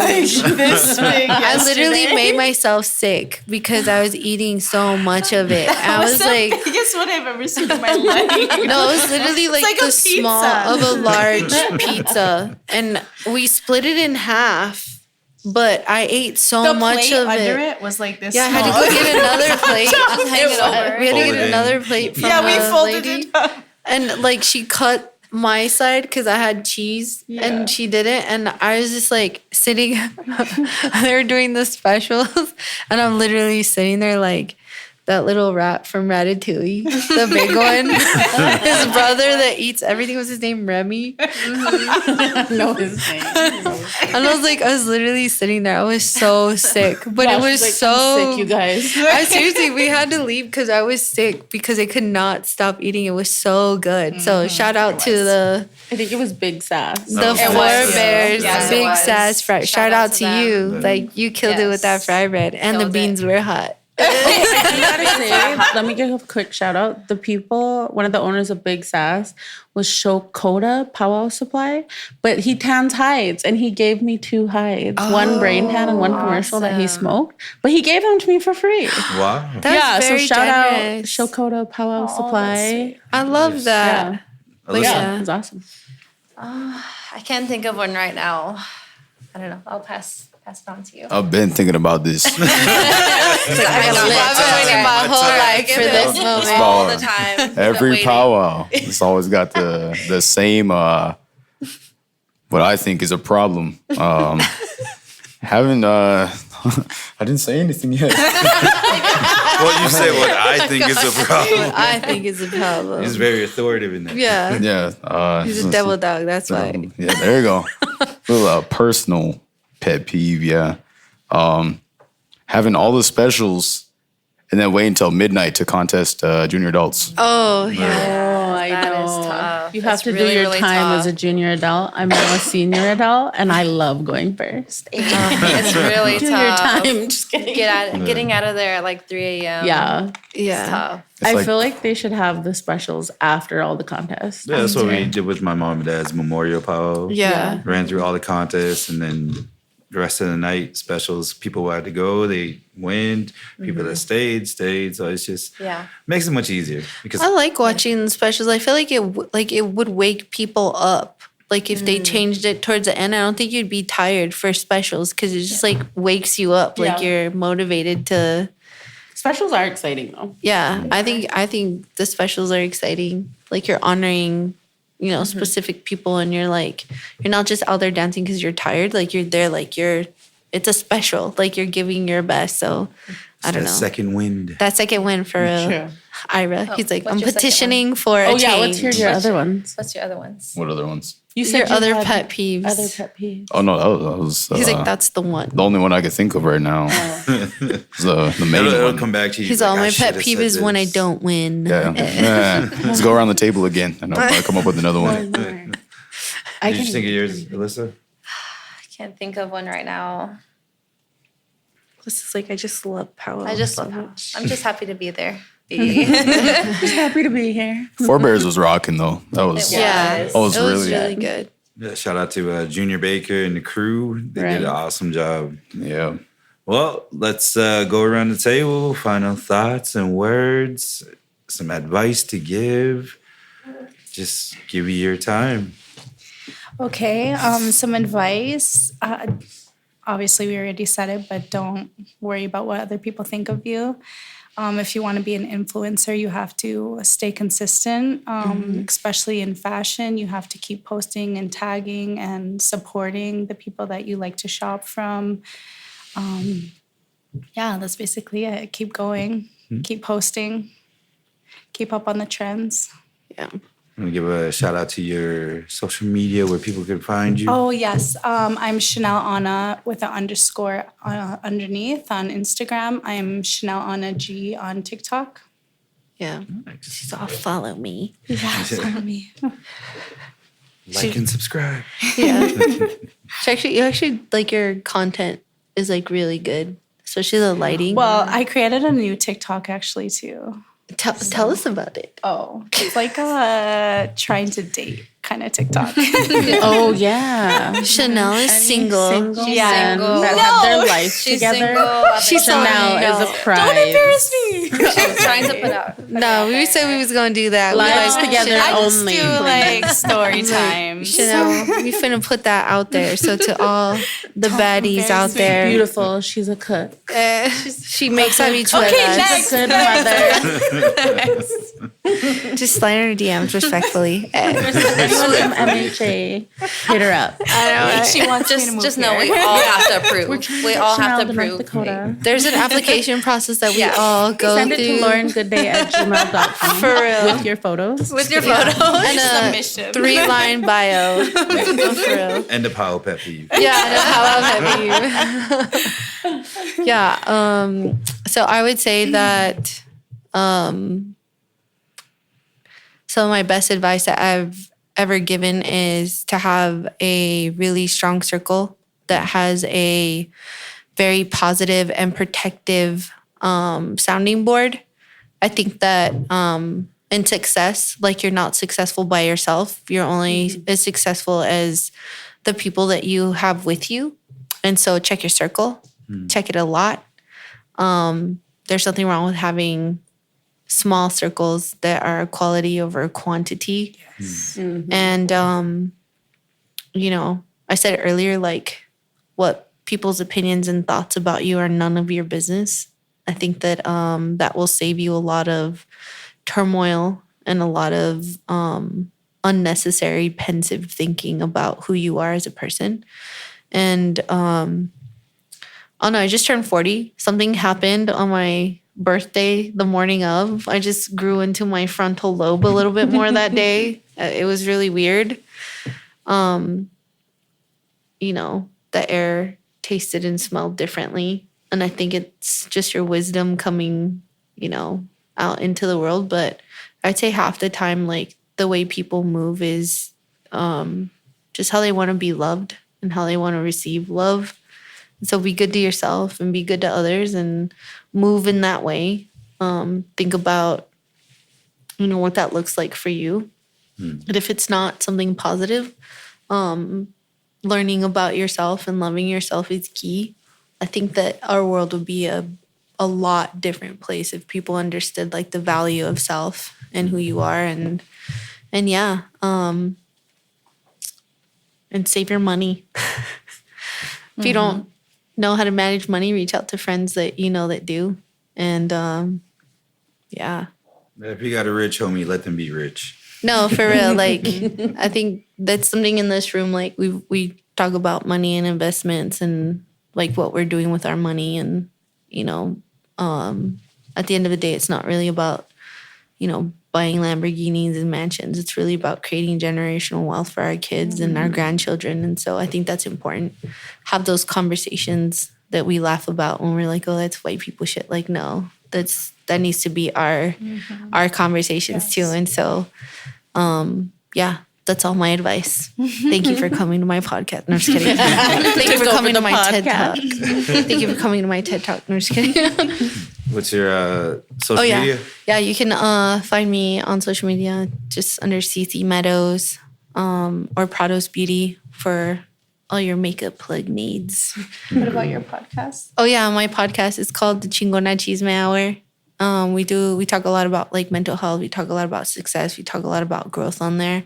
like this big. I literally yesterday. made myself sick because I was eating so much of it. I was the like, biggest one I've ever seen in my life. no, it was literally like, like a the small pizza. of a large pizza. And we split it in half, but I ate so The much plate of under it. it was like this. Yeah, I had to small. go get another plate. Hang it over. We had to Fold it get in. another plate from Yeah, we the folded lady. it up. And like she cut my side because I had cheese and she didn't. And I was just like sitting, they were doing the specials. And I'm literally sitting there like that little rat from Ratatouille, the big one. His brother that eats everything, was his name Remy. know his name. And I was literally sitting there. I was so sick. But it was Like, so I'm sick, you guys. I seriously, we had to leave because I was sick because I could not stop eating. It was so good. So shout out to the I think it was Big Sass. the It Four was. Bears, Yes, it Big was. Sass fry. Shout out to them. you. Like you killed it with that Yes. fry bread, and the Killed it. beans were hot. Let me give a quick shout out. The people, one of the owners of Big Sass was Shoutout Powwow Supply, but he tans hides and he gave me 2 hides, one brain tan and one commercial that he smoked, but he gave them to me for free. Wow. That's So very shout generous. out Shoutout Powwow Supply. I love that. Yeah. Alyssa, Yeah, it was awesome. I can't think of one right now. I don't know. I'll pass it on to you. I've been thinking about this. I've been waiting my whole life for this moment. all the time. Every Waiting. powwow, it's always got the same. What I think is a problem. Haven't I didn't say anything yet. well, you say what I think is a problem. I think it's a problem. He's very authoritative in that. Yeah, Yeah, he's a devil dog. That's why. Yeah, there you go. Little personal pet peeve. Yeah, having all the specials and then wait until midnight to contest junior adults. Oh yeah. Oh, I That know. is tough. You have That's to really, do your really time tough. as a junior adult. I'm now a senior adult, and I love going first. It's really Do your tough. time. Just kidding. Getting out of there at like 3 a.m. Yeah. It's Yeah. tough. It's I like- feel like they should have the specials after all the contests. Yeah, that's what we did with my mom and dad's memorial powwow. Yeah. Ran through all the contests and then the rest of the night specials. People who had to go, they went. People that stayed. So it's just makes it much easier because I like watching the specials. I feel like it would wake people up. Like if they changed it towards the end, I don't think you'd be tired for specials because it just like wakes you up. Like Yeah. you're motivated to. Specials are exciting though. Yeah, I think the specials are exciting. Like you're honoring, specific people, and you're not just out there dancing because you're tired. Like you're there, it's a special. Like you're giving your best. So I don't that know. second wind. That second win for True. Ira. He's like, what's I'm your second petitioning for a Oh change. yeah, let's hear your other ones. What's your other ones? What other ones? You Your you other had pet peeves. Other pet peeves. Oh no, that was He's like, that's the one. the only one I could think of right now. Is the main It'll one. come back to you. He's like, all I my pet should've peeve said is when I this." don't win. Yeah. Let's go around the table again, and I'll come up with another one. I Did you can think of yours, Alyssa? I can't think of one right now. This is like, I just love power. I just love how I'm just happy to be there. just happy to be here. Four Bears was rocking though. That was Yeah, that was it was really really good. Yeah, shout out to Junior Baker and the crew. They did an awesome job. yeah. Well, let's go around the table. Final thoughts and words. Some advice to give. Just give you your time. Okay, some advice. Obviously, we already said it, but don't worry about what other people think of you. If you want to be an influencer, you have to stay consistent, especially in fashion. You have to keep posting and tagging and supporting the people that you like to shop from. Yeah, that's basically it. Keep going, keep posting, keep up on the trends. Yeah. I'm gonna give a shout out to your social media where people can find you. Oh, yes. I'm Chanel Anna with an underscore underneath on Instagram. I'm Chanel Anna G on TikTok. Yeah. She's all follow me. Yeah, follow me. Like and subscribe. Yeah. You actually like your content is like really good. Especially the lighting. Well, I created a new TikTok actually too. Tell us about it. Oh, it's like trying to date kind of TikTok. Oh yeah. Chanel is single. Single Yeah. men that have their life together. Chanel is a prize. Don't embarrass me. She's trying to put out. No, we said we was gonna do that. Lives We together I just only. do like story time. Chanel, we finna put that out there. So to all the baddies out there, Beautiful. She's a cook. she makes habichuelas. Okay, next. Good mother. Just slide in her DMs respectfully. Anyone from MHA, hit her up. She wants me to move Just know here. we all have to approve. We all have to Chanel to North approve. Dakota. There's an application process that we all go Send it through. to laurengoodday@gmail.com For real. with your photos. With your photos. And a Submission. 3-line bio. For real. And the power pet peeve. Yeah, I know how I'm happy. Yeah. So I would say that some of my best advice that I've ever given is to have a really strong circle that has a very positive and protective sounding board. I think that in success, like you're not successful by yourself. You're only as successful as the people that you have with you. And so check your circle, check it a lot. There's nothing wrong with having small circles that are quality over quantity. And, you know, I said earlier, like what people's opinions and thoughts about you are none of your business. I think that that will save you a lot of turmoil and a lot of unnecessary pensive thinking about who you are as a person. And oh no, I just turned 40. Something happened on my birthday the morning of. I just grew into my frontal lobe a little bit more that day. It was really weird. You know, the air tasted and smelled differently. And I think it's just your wisdom coming, you know, out into the world. But I'd say half the time, like the way people move is just how they want to be loved and how they want to receive love. So be good to yourself and be good to others and move in that way. Think about, you know, what that looks like for you. And if it's not something positive, learning about yourself and loving yourself is key. I think that our world would be a lot different place if people understood like the value of self and who you are and yeah, and save your money. If you don't know how to manage money, reach out to friends that you know that do. And yeah. If you got a rich homie, let them be rich. No, for real. Like I think that's something in this room. Like we talk about money and investments and like what we're doing with our money. And, you know, at the end of the day, it's not really about, you know, buying Lamborghinis and mansions. It's really about creating generational wealth for our kids and our grandchildren. And so I think that's important. Have those conversations that we laugh about when we're like, oh, that's white people shit. Like, no, that needs to be our conversations too. And so, yeah, that's all my advice. Thank you for coming to my podcast. No, I'm just kidding. Thank you for coming to my TED Talk. Thank you for coming to my TED Talk. No, I'm just kidding. What's your social media? Yeah, you can find me on social media just under Cece Meadows or Prado Beauty for all your makeup plug needs. What about your podcast? Oh yeah, my podcast is called the Chingona Chisme Hour. We talk a lot about like mental health. We talk a lot about success. We talk a lot about growth on there.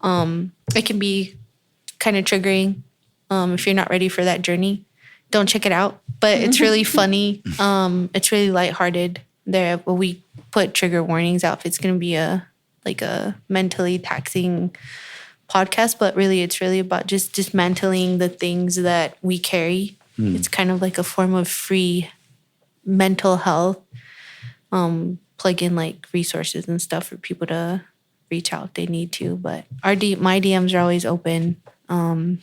It can be kind of triggering if you're not ready for that journey. Don't check it out, but it's really funny. It's really lighthearted. We put trigger warnings out if it's going to be a mentally taxing podcast, but really it's really about just dismantling the things that we carry. It's kind of like a form of free mental health. Plug in like resources and stuff for people to reach out if they need to. But my DMs are always open. And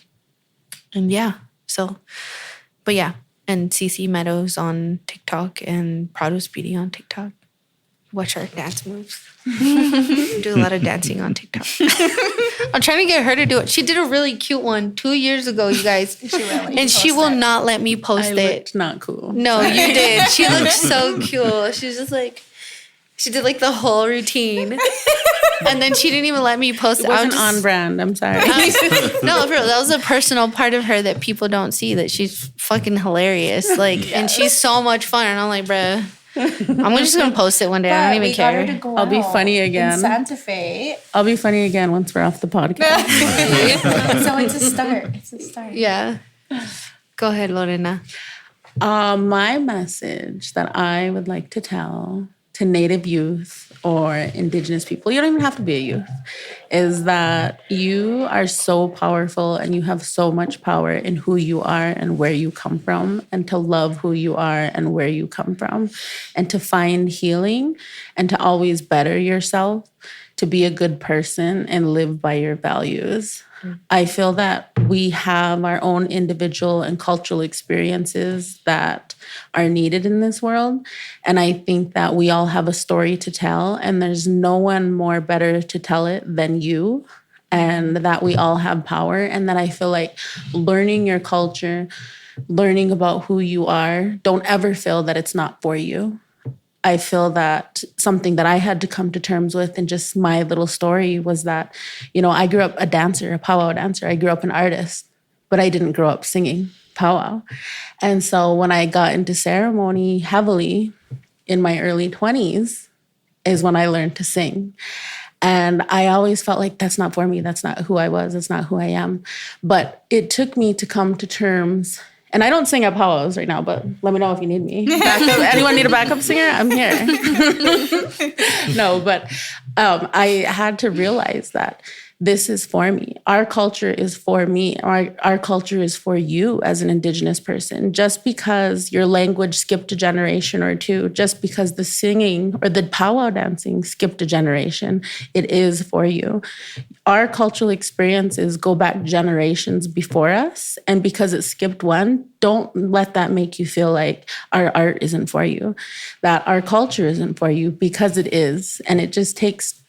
yeah, so, but yeah, and Cece Meadows on TikTok and Prado Beauty on TikTok. Watch our dance moves. Do a lot of dancing on TikTok. I'm trying to get her to do it. She did a really cute one 2 years ago, you guys. She will not let me post it. It's not cool. No, you did. She looked so cute. She was just like, she did like the whole routine. And then she didn't even let me post It wasn't on brand. I'm sorry. No, for real, that was a personal part of her that people don't see, that she's fucking hilarious. Like, and she's so much fun. And I'm like, bruh, I'm just going to post it one day. I don't even care. I'll be funny again. In Santa Fe. I'll be funny again once we're off the podcast. So it's a start. It's a start. Yeah. Go ahead, Lorena. My message that I would like to tell to Native youth or Indigenous people, you don't even have to be a youth, is that you are so powerful and you have so much power in who you are and where you come from, and to love who you are and where you come from, and to find healing and to always better yourself, to be a good person and live by your values. I feel that we have our own individual and cultural experiences that are needed in this world. And I think that we all have a story to tell, and there's no one more better to tell it than you, and that we all have power. And that I feel like learning your culture, learning about who you are, don't ever feel that it's not for you. I feel that something that I had to come to terms with in just my little story was that, you know, I grew up a dancer, a powwow dancer. I grew up an artist, but I didn't grow up singing powwow. And so when I got into ceremony heavily in my early 20s is when I learned to sing. And I always felt like that's not for me. That's not who I was. That's not who I am. But it took me to come to terms. And I don't sing at powwows right now, but let me know if you need me. Anyone need a backup singer? I'm here. No, but I had to realize that this is for me. Our culture is for me. Our culture is for you as an Indigenous person. Just because your language skipped a generation or two, just because the singing or the powwow dancing skipped a generation, it is for you. Our cultural experiences go back generations before us. And because it skipped one, don't let that make you feel like our art isn't for you, that our culture isn't for you, because it is. And it just takes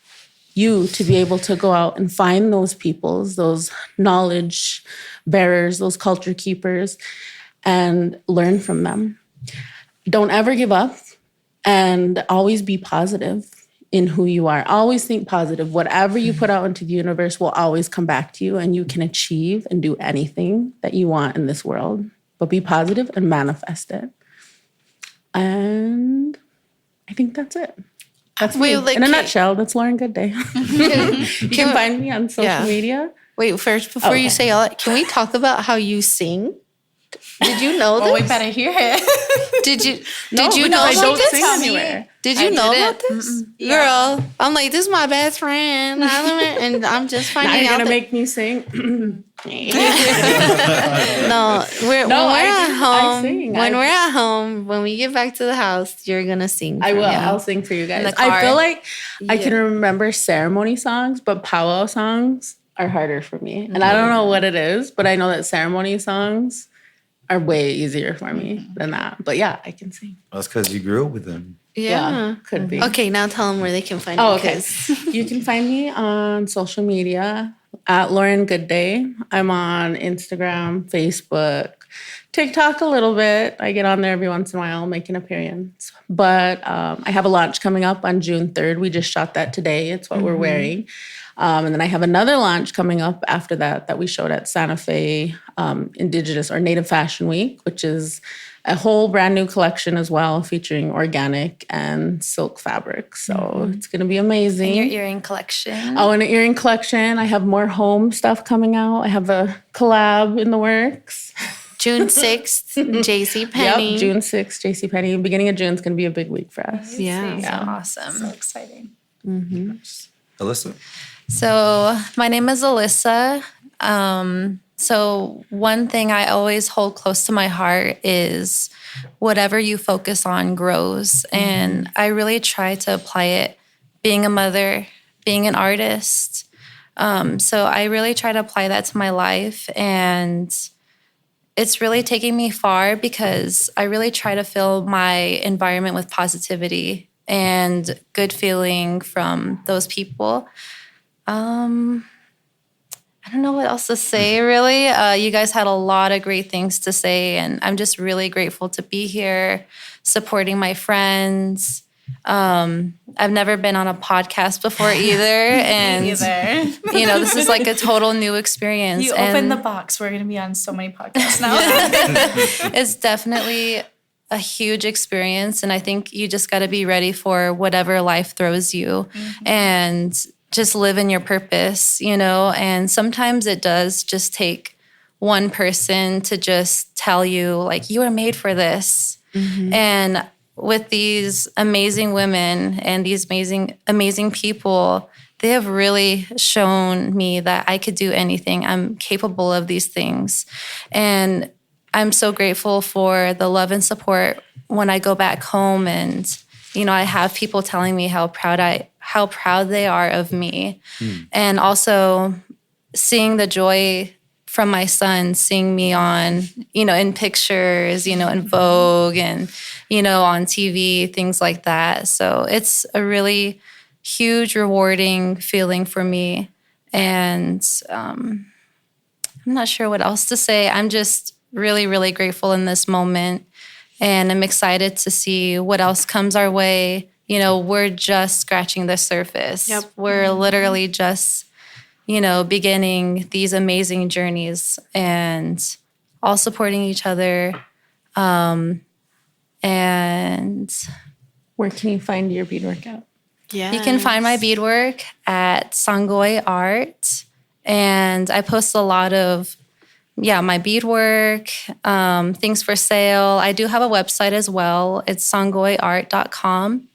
you to be able to go out and find those peoples, those knowledge bearers, those culture keepers, and learn from them. Don't ever give up, and always be positive in who you are. Always think positive. Whatever you put out into the universe will always come back to you, and you can achieve and do anything that you want in this world. But be positive and manifest it. And I think that's it. That's me. In a nutshell, that's Lauren Goodday. You can find me on social media. Wait, first, before you say all that, can we talk about how you sing? Did you know this? Oh, we better hear it. Did you know I about don't this? sing anywhere. Did you know about this? Girl, I'm like, this is my best friend. And I'm just finding Now you're out going to that- make me sing? No, when we're at home, when we get back to the house, you're gonna sing. I will. me. I'll sing for you guys. the I car. feel like I can remember ceremony songs, but powwow songs are harder for me. And I don't know what it is, but I know that ceremony songs are way easier for me than that. But yeah, I can sing. That's because you grew up with them. Yeah. Could be. Okay, now tell them where they can find you. Oh, okay. 'Cause- You can find me on social media at Lauren Goodday. I'm on Instagram, Facebook, TikTok a little bit. I get on there every once in a while, make an appearance. But I have a launch coming up on June 3rd. We just shot that today. It's what we're wearing. And then I have another launch coming up after that we showed at Santa Fe Indigenous or Native Fashion Week, which is a whole brand new collection as well, featuring organic and silk fabrics. So it's going to be amazing. Your earring collection. Oh, and an earring collection. I have more home stuff coming out. I have a collab in the works. June 6th, JCPenney. Yep, June 6th, JCPenney. Beginning of June is going to be a big week for us. Yeah. So awesome. So exciting. Alyssa? So my name is Alyssa. So one thing I always hold close to my heart is whatever you focus on grows. And I really try to apply it being a mother, being an artist. So I really try to apply that to my life. And it's really taking me far because I really try to fill my environment with positivity and good feeling from those people. I don't know what else to say, really. You guys had a lot of great things to say, and I'm just really grateful to be here, supporting my friends, I've never been on a podcast before either. And, this is like a total new experience. You open the box. We're going to be on so many podcasts now. It's definitely a huge experience. And I think you just got to be ready for whatever life throws you and just live in your purpose, and sometimes it does just take one person to just tell you, like, you are made for this. And with these amazing women and these amazing people, they have really shown me that I could do anything. I'm capable of these things. And I'm so grateful for the love and support when I go back home and, I have people telling me how proud they are of me. And also seeing the joy from my son, seeing me on, in pictures, in Vogue and, on TV, things like that. So it's a really huge, rewarding feeling for me. And I'm not sure what else to say. I'm just really, really grateful in this moment. And I'm excited to see what else comes our way. We're just scratching the surface. Yep. We're literally just, beginning these amazing journeys and all supporting each other. And Where can you find your beadwork at? Yeah. you can find my beadwork at Sangoy Art. And I post a lot of my beadwork, things for sale. I do have a website as well. It's sangoyart.com.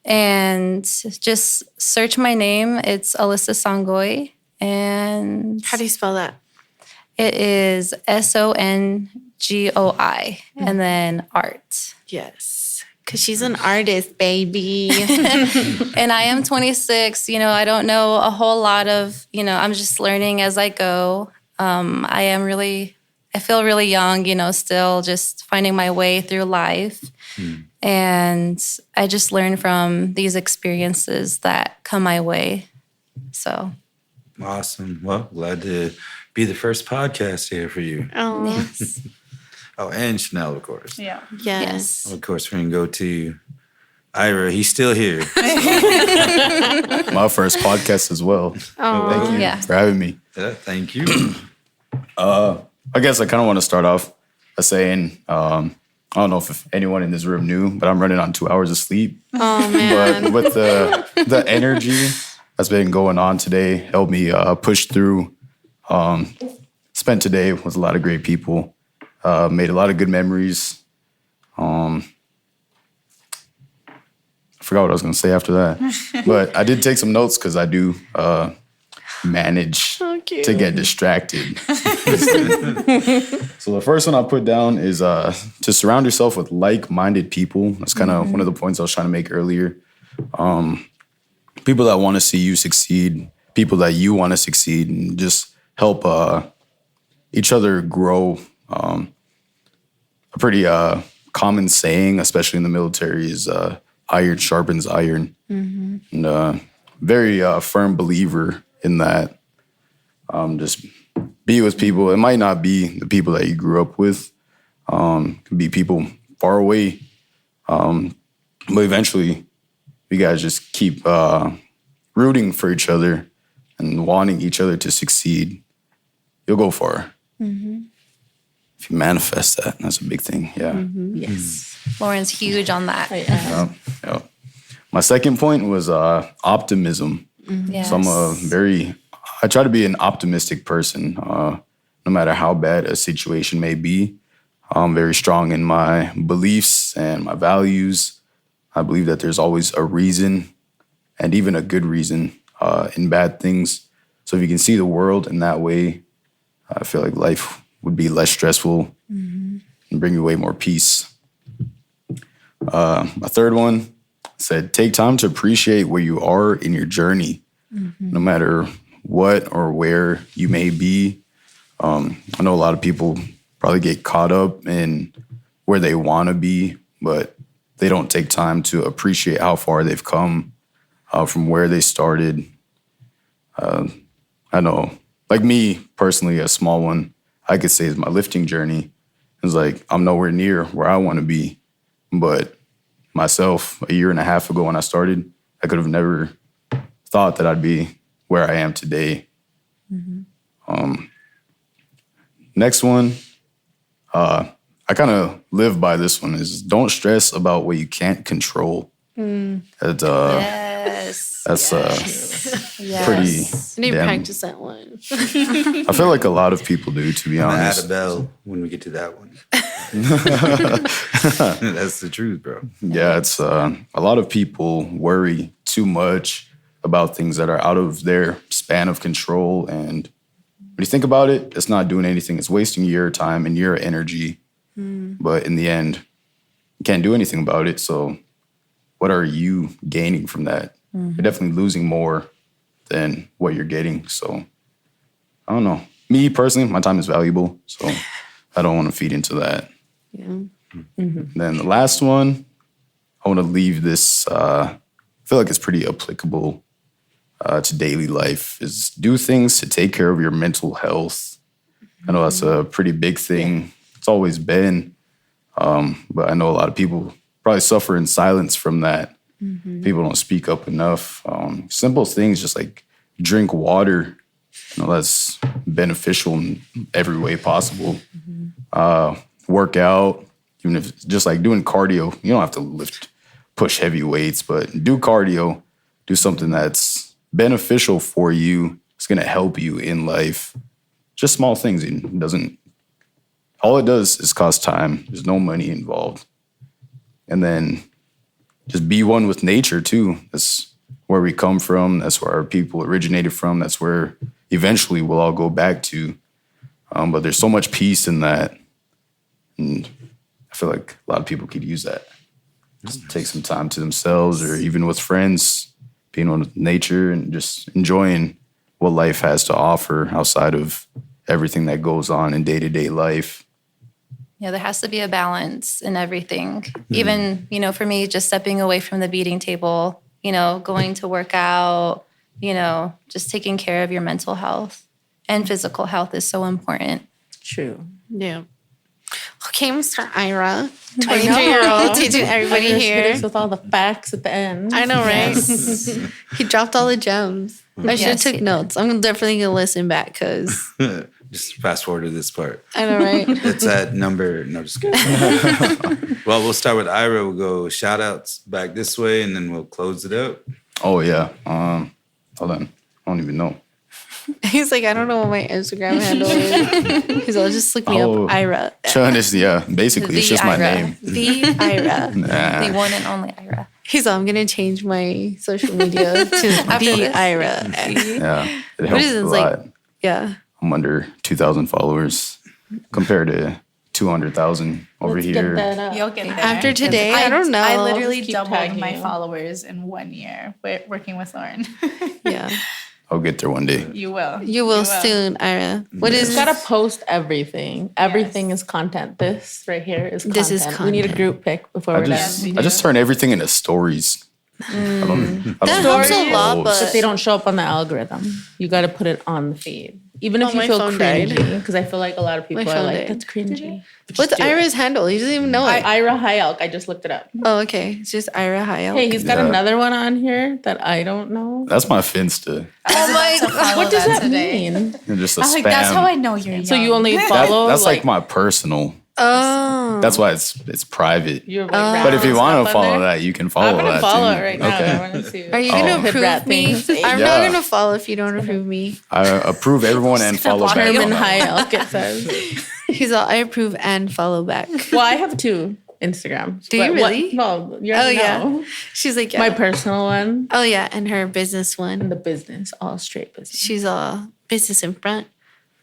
And just search my name. It's Alyssa Sangoy. And How do you spell that? it is SONGOI and then art. Yes. Because she's an artist, baby. And I am 26. I don't know a whole lot of, I'm just learning as I go. I feel really young, still just finding my way through life. And I just learn from these experiences that come my way. So. Awesome. Well, glad to be the first podcast here for you. Oh, Yes. Oh, and Chanel, of course. Yeah. Yes. Of course, we're going to go to Ira. He's still here. My first podcast as well. Oh, Thank you Yeah. for having me. Yeah, thank you. I guess I kind of want to start off by saying, I don't know if anyone in this room knew, but I'm running on 2 hours of sleep. Oh, man. But with the energy that's been going on today, helped me push through. Spent today with a lot of great people. Made a lot of good memories. I forgot what I was going to say after that. But I did take some notes because I do manage to get distracted. So the first one I put down is to surround yourself with like-minded people. That's kind of one of the points I was trying to make earlier. People that want to see you succeed, people that you want to succeed, and just help each other grow. A pretty common saying, especially in the military, is iron sharpens iron. And very firm believer in that. Just be with people. It might not be the people that you grew up with. It could be people far away. But eventually, you guys just keep rooting for each other and wanting each other to succeed. You'll go far. If you manifest that, that's a big thing. Yeah. Yes. Lauren's huge on that. Yeah. My second point was optimism. Yes. So I try to be an optimistic person, no matter how bad a situation may be. I'm very strong in my beliefs and my values. I believe that there's always a reason, and even a good reason, in bad things. So if you can see the world in that way, I feel like life would be less stressful and bring you way more peace. My third one said, take time to appreciate where you are in your journey, no matter what or where you may be. I know a lot of people probably get caught up in where they want to be, but they don't take time to appreciate how far they've come from where they started. I know, like me personally, a small one, I could say is my lifting journey. It's like I'm nowhere near where I want to be, but myself a year and a half ago when I started, I could have never thought that I'd be where I am today. Next one, I kind of live by this one, is don't stress about what you can't control. That's pretty. I need to practice that one. I feel like a lot of people do, to be honest. Add a bell when we get to that one. That's the truth, bro. Yeah, it's a lot of people worry too much about things that are out of their span of control. And when you think about it, it's not doing anything. It's wasting your time and your energy. But in the end, you can't do anything about it. So what are you gaining from that? You're definitely losing more than what you're getting. So I don't know. Me personally, my time is valuable. So I don't want to feed into that. Yeah. Then the last one, I want to leave this, I feel like it's pretty applicable to daily life, is do things to take care of your mental health. I know that's a pretty big thing. It's always been, but I know a lot of people probably suffer in silence from that. People don't speak up enough. Simple things, just like drink water. You know, that's beneficial in every way possible. Work out, even if it's just like doing cardio. You don't have to push heavy weights, but do cardio. Do something that's beneficial for you. It's going to help you in life. Just small things. All it does is cost time. There's no money involved. And then just be one with nature too. That's where we come from. That's where our people originated from. That's where eventually we'll all go back to. But there's so much peace in that. And I feel like a lot of people could use that. Just take some time to themselves or even with friends, being one with nature and just enjoying what life has to offer outside of everything that goes on in day-to-day life. Yeah, there has to be a balance in everything. Even, for me, just stepping away from the beating table, going to work out, just taking care of your mental health and physical health is so important. True. Yeah. Okay, Mr. Ira, 23-year-old, teaching everybody here. With all the facts at the end. I know, right? He dropped all the gems. I should have took notes. I'm definitely going to listen back because... Just fast forward to this part. I know, right? It's at number... No, just kidding. Well, we'll start with Ira. We'll go shout-outs back this way, and then we'll close it out. Oh, yeah. Hold on. I don't even know. He's like, I don't know what my Instagram handle is. He's like, just look me up, Ira. Tonez, yeah. Basically, it's just my name. The Ira. Nah. The one and only Ira. He's like, I'm going to change my social media to the Ira. Yeah. It helps a lot. Yeah. I'm under 2,000 followers compared to 200,000 over here. You'll get there. After today, I don't know. I literally Just keep doubled tagging my you. followers in 1 year working with Lauren. Yeah. I'll get there one day. You will. You will soon, Ira. What is You gotta post everything. Everything is content. This right here is content. This is We need a content. group pic before we're done. I just turn everything into stories. I don't That helps a lot, know. but But they don't show up on the algorithm. You gotta put it on the feed. Even if Oh, you my feel phone died. cringy. Because I feel like a lot of people are phone like, died. that's cringy. But what's just do it. Ira's handle? He doesn't even know it. Ira Hayalk. I just looked it up. Oh, okay. It's just Ira Hayal. Hey, he's got Yeah. another one on here that I don't know. That's my Finsta. Oh my God. What does that mean? And just a I'm spam. like, that's how I know you're young. So you only follow That's like my personal. Oh. That's why it's private. You're like But if you want to to follow that, you can follow I'm gonna that follow too. it right now. Okay. I want to see. Are you Oh. going to Hit rat approve me? things. I'm Yeah. not going to follow if you don't approve me. I approve everyone and follow back. Herman on that. Hayalk, it says. He's all, I approve and follow back. Well, I have 2 Instagrams. Do you But what- really? No, you Oh, already yeah. know. She's like, yeah. My personal one Oh, yeah. And her business and one. the business, all straight business. She's all business in front,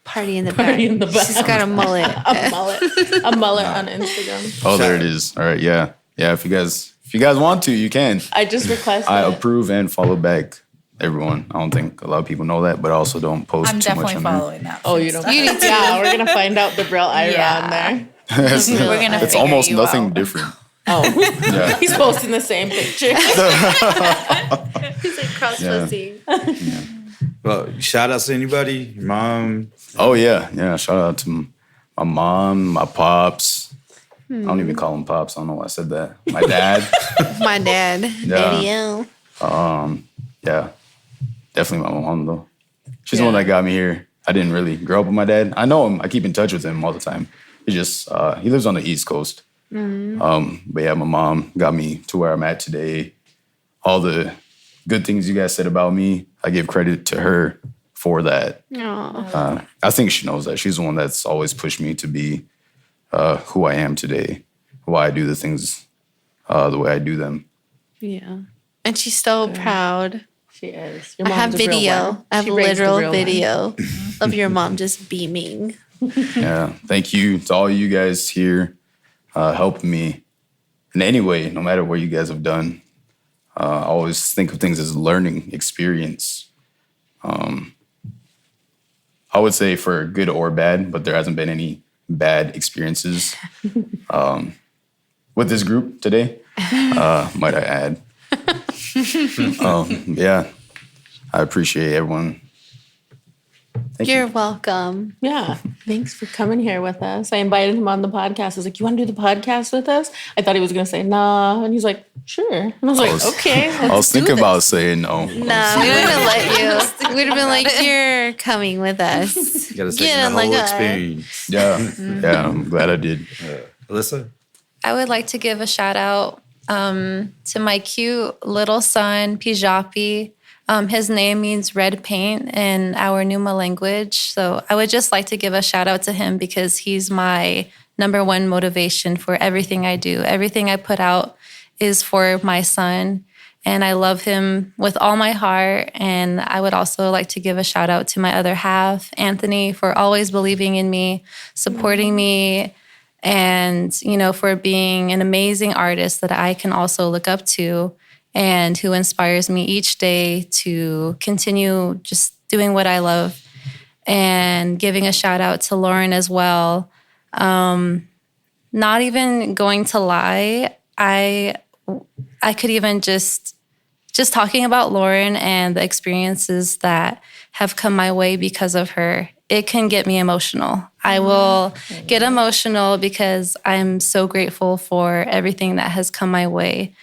party in the Party back. in the back. She's got a mullet. A mullet on Instagram. Oh, there it is. All right, yeah. If you guys want to, you can. I just requested I it. approve and follow back everyone. I don't think a lot of people know that, but I also don't post I'm too much definitely on there. following that. Oh, you don't. You need to. Yeah, we're gonna find out the real Ira Yeah. on there. it's We're gonna it's figure almost you nothing out. different. Oh, Yeah. he's posting the same picture. He's like cross-posting. Well, shout outs to anybody? Your mom? Oh yeah. Shout out to my mom, my pops, I don't even call him pops. I don't know why I said that. My dad. My dad, Daddy L. Yeah, definitely my mom though. She's the one that got me here. I didn't really grow up with my dad. I know him. I keep in touch with him all the time. He just he lives on the East Coast. But yeah, my mom got me to where I'm at today. All the good things you guys said about me, I give credit to her for that. I think she knows that. She's the one that's always pushed me to be who I am today, why I do the things the way I do them. Yeah. And she's so proud. She is. I have video. I have She raised the literal real one. video of your mom just beaming. Yeah, thank you to all you guys here helping me in any way, no matter what you guys have done. I always think of things as a learning experience. I would say for good or bad, but there hasn't been any bad experiences with this group today, might I add. Yeah, I appreciate everyone. Thank You're you. welcome. Yeah. Thanks for coming here with us. I invited him on the podcast. I was like, you want to do the podcast with us? I thought he was going to say, nah. And he's like, sure. And I was like, okay. I was thinking about saying no. Nah, we wouldn't have let you. We'd have been like, you're coming with us. You gotta take Get the in the whole car. experience. Yeah, I'm glad I did. Alyssa? I would like to give a shout out to my cute little son, Pijapi. His name means red paint in our Numa language. So I would just like to give a shout out to him because he's my number one motivation for everything I do. Everything I put out is for my son. And I love him with all my heart. And I would also like to give a shout out to my other half, Anthony, for always believing in me, supporting me, and, you know, for being an amazing artist that I can also look up to and who inspires me each day to continue just doing what I love. And giving a shout out to Lauren as well. Not even going to lie, I could even just talking about Lauren and the experiences that have come my way because of her, it can get me emotional. I will get emotional because I'm so grateful for everything that has come my way,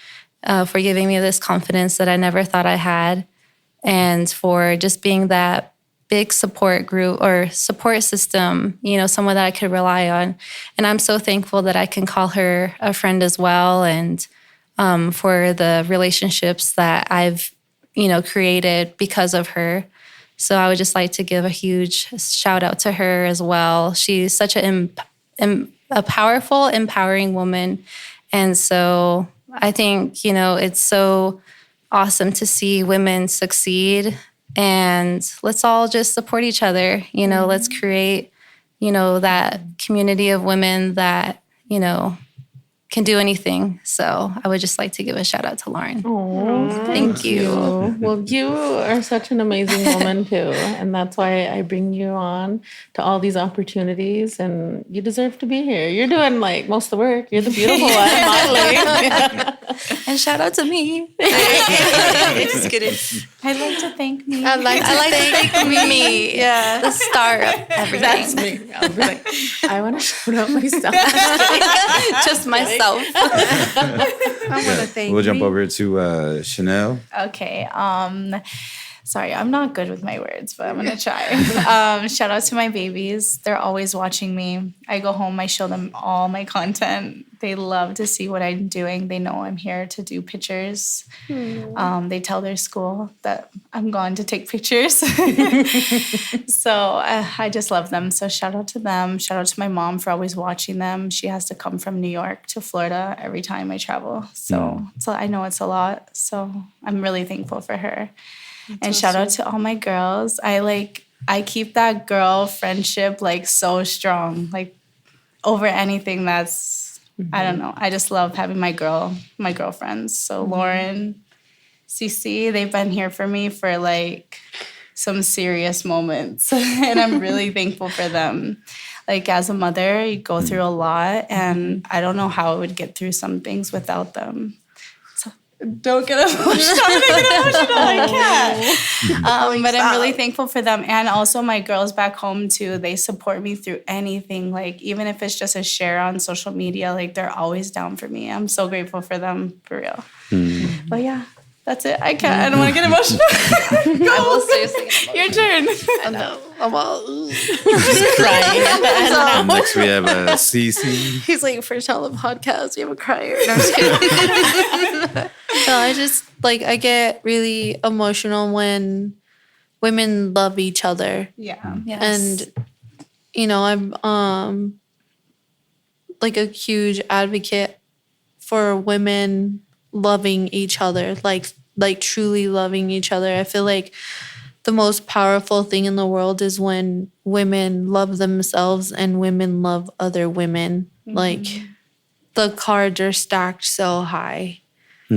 for giving me this confidence that I never thought I had, and for just being that big support group or support system, you know, someone that I could rely on. And I'm so thankful that I can call her a friend as well, and for the relationships that I've, you know, created because of her. So I would just like to give a huge shout out to her as well. She's such a powerful, empowering woman. And so I think, you know, it's so awesome to see women succeed, and let's all just support each other. You know, let's create, you know, that community of women that, you know, can do anything. So I would just like to give a shout out to Lauren. Oh, Thank you. Well, you are such an amazing woman too. And that's why I bring you on to all these opportunities, and you deserve to be here. You're doing like most of the work. You're the beautiful one, modeling. And shout out to me. Just kidding. I'd like to thank me. I like to thank me. Yeah. The star of everything. That's me. I'll be like, I want to shout out myself. Just myself. I want to thank We'll jump over to Chanel. Okay. Sorry, I'm not good with my words, but I'm gonna try. Shout out to my babies. They're always watching me. I go home, I show them all my content. They love to see what I'm doing. They know I'm here to do pictures. They tell their school that I'm gone to take pictures. So I just love them. So shout out to them. Shout out to my mom for always watching them. She has to come from New York to Florida every time I travel. So I know it's a lot. So I'm really thankful for her. And shout out to all my girls. I keep that girl friendship like so strong, like over anything that's, I don't know. I just love having my girlfriends. So Lauren, Cece, they've been here for me for like some serious moments. And I'm really thankful for them. Like as a mother, you go through a lot, and I don't know how I would get through some things without them. Don't get emotional. I'm gonna get emotional. I can't. But I'm really thankful for them, and also my girls back home too. They support me through anything. Like even if it's just a share on social media, like they're always down for me. I'm so grateful for them, for real. But yeah, that's it. I can't. I don't want to get emotional. Go. I will seriously get Your turn. I know. I'm all And next we have Cece. He's like, first time on the podcast, you have a crier. No, I'm just kidding. No, I just like I get really emotional when women love each other. Yeah. Yes. And you know, I'm like a huge advocate for women loving each other, like truly loving each other. I feel like the most powerful thing in the world is when women love themselves and women love other women. Mm-hmm. Like the cards are stacked so high.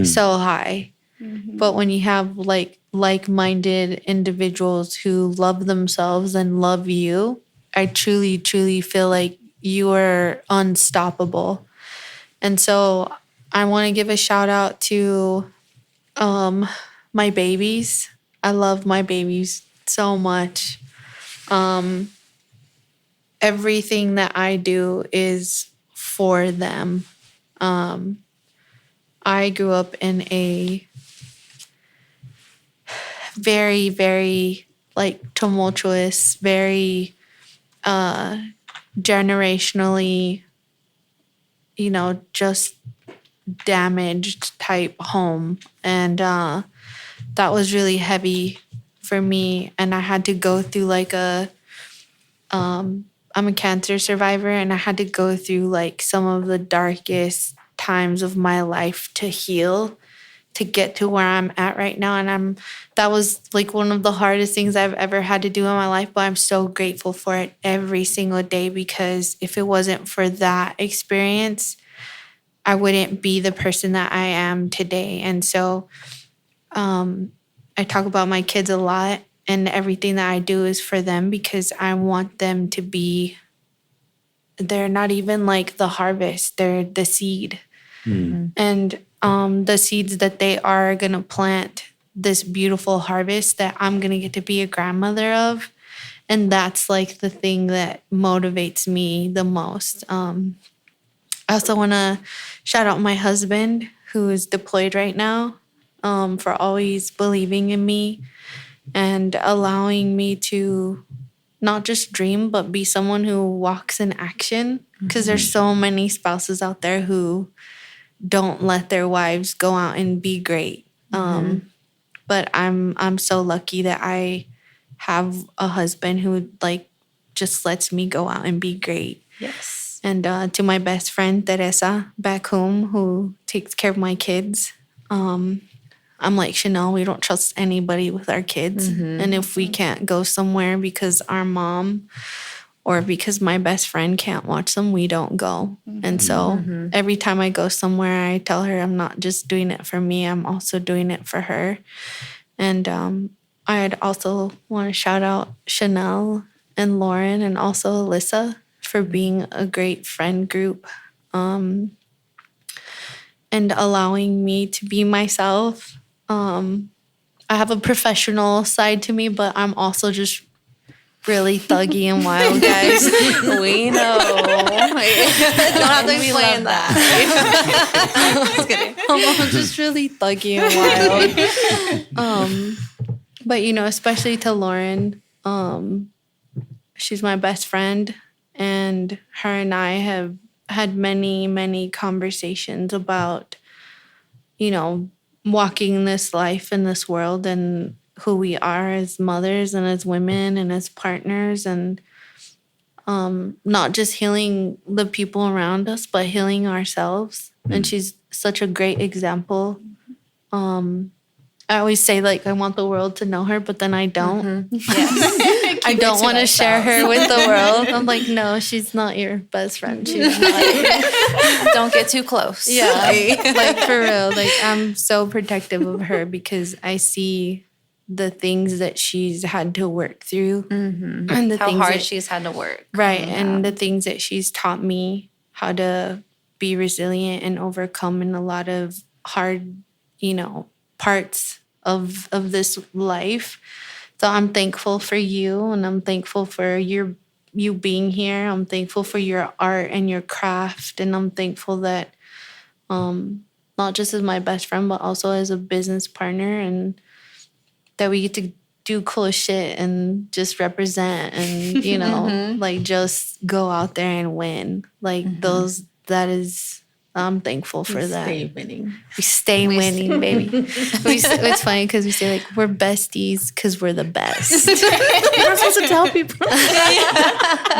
So high. Mm-hmm. But when you have like-minded individuals who love themselves and love you, I truly, truly feel like you are unstoppable. And so I want to give a shout out to my babies. I love my babies so much. Everything that I do is for them. I grew up in a very, very tumultuous, very generationally, just damaged type home. And that was really heavy for me. And I had to go through I'm a cancer survivor, and I had to go through some of the darkest times of my life to heal, to get to where I'm at right now. And that was one of the hardest things I've ever had to do in my life, but I'm so grateful for it every single day, because if it wasn't for that experience, I wouldn't be the person that I am today. And so I talk about my kids a lot, and everything that I do is for them, because I want them to be, they're not even the harvest, they're the seed. And the seeds that they are going to plant this beautiful harvest that I'm going to get to be a grandmother of. And that's the thing that motivates me the most. I also want to shout out my husband, who is deployed right now, for always believing in me and allowing me to not just dream, but be someone who walks in action. Because there's so many spouses out there who don't let their wives go out and be great. But I'm so lucky that I have a husband who just lets me go out and be great. Yes. And to my best friend Teresa back home, who takes care of my kids, I'm like, Chanel, we don't trust anybody with our kids. And if we can't go somewhere because our mom or because my best friend can't watch them, we don't go. And so every time I go somewhere, I tell her I'm not just doing it for me, I'm also doing it for her. And I'd also want to shout out Chanel and Lauren and also Alyssa for being a great friend group, and allowing me to be myself. I have a professional side to me, but I'm also just really thuggy and wild, guys. We know. Don't have to explain that. Just kidding. I'm just really thuggy and wild. But especially to Lauren, she's my best friend, and her and I have had many, many conversations about, walking this life in this world and who we are as mothers and as women and as partners, and not just healing the people around us, but healing ourselves. And she's such a great example. I always say I want the world to know her, but then I don't. Yes. I don't want to share her with the world. I'm like, no, she's not your best friend. She's not. Don't get too close. Yeah, for real. I'm so protective of her because I see the things that she's had to work through, and how things hard that, she's had to work. right, and the things that she's taught me how to be resilient and overcome in a lot of hard parts of this life. So I'm thankful for you, and I'm thankful for you being here. I'm thankful for your art and your craft, and I'm thankful that not just as my best friend, but also as a business partner, and that we get to do cool shit and just represent and like just go out there and win. Like I'm thankful for that. Stay winning. We stay winning, baby. It's funny because we say like we're besties because we're the best. You're not supposed to tell people.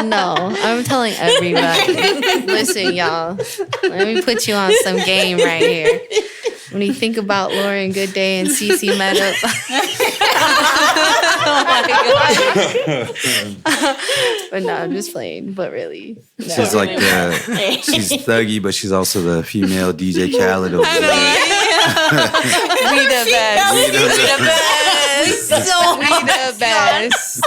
No, I'm telling everybody. Listen, y'all. Let me put you on some game right here. When you think about Lauren Good Day and Cece Meadows. Oh my God. But no, I'm just playing. But really. No. She's like she's thuggy, but she's also the female DJ Khaled over there. We the best. We the best. So we the best.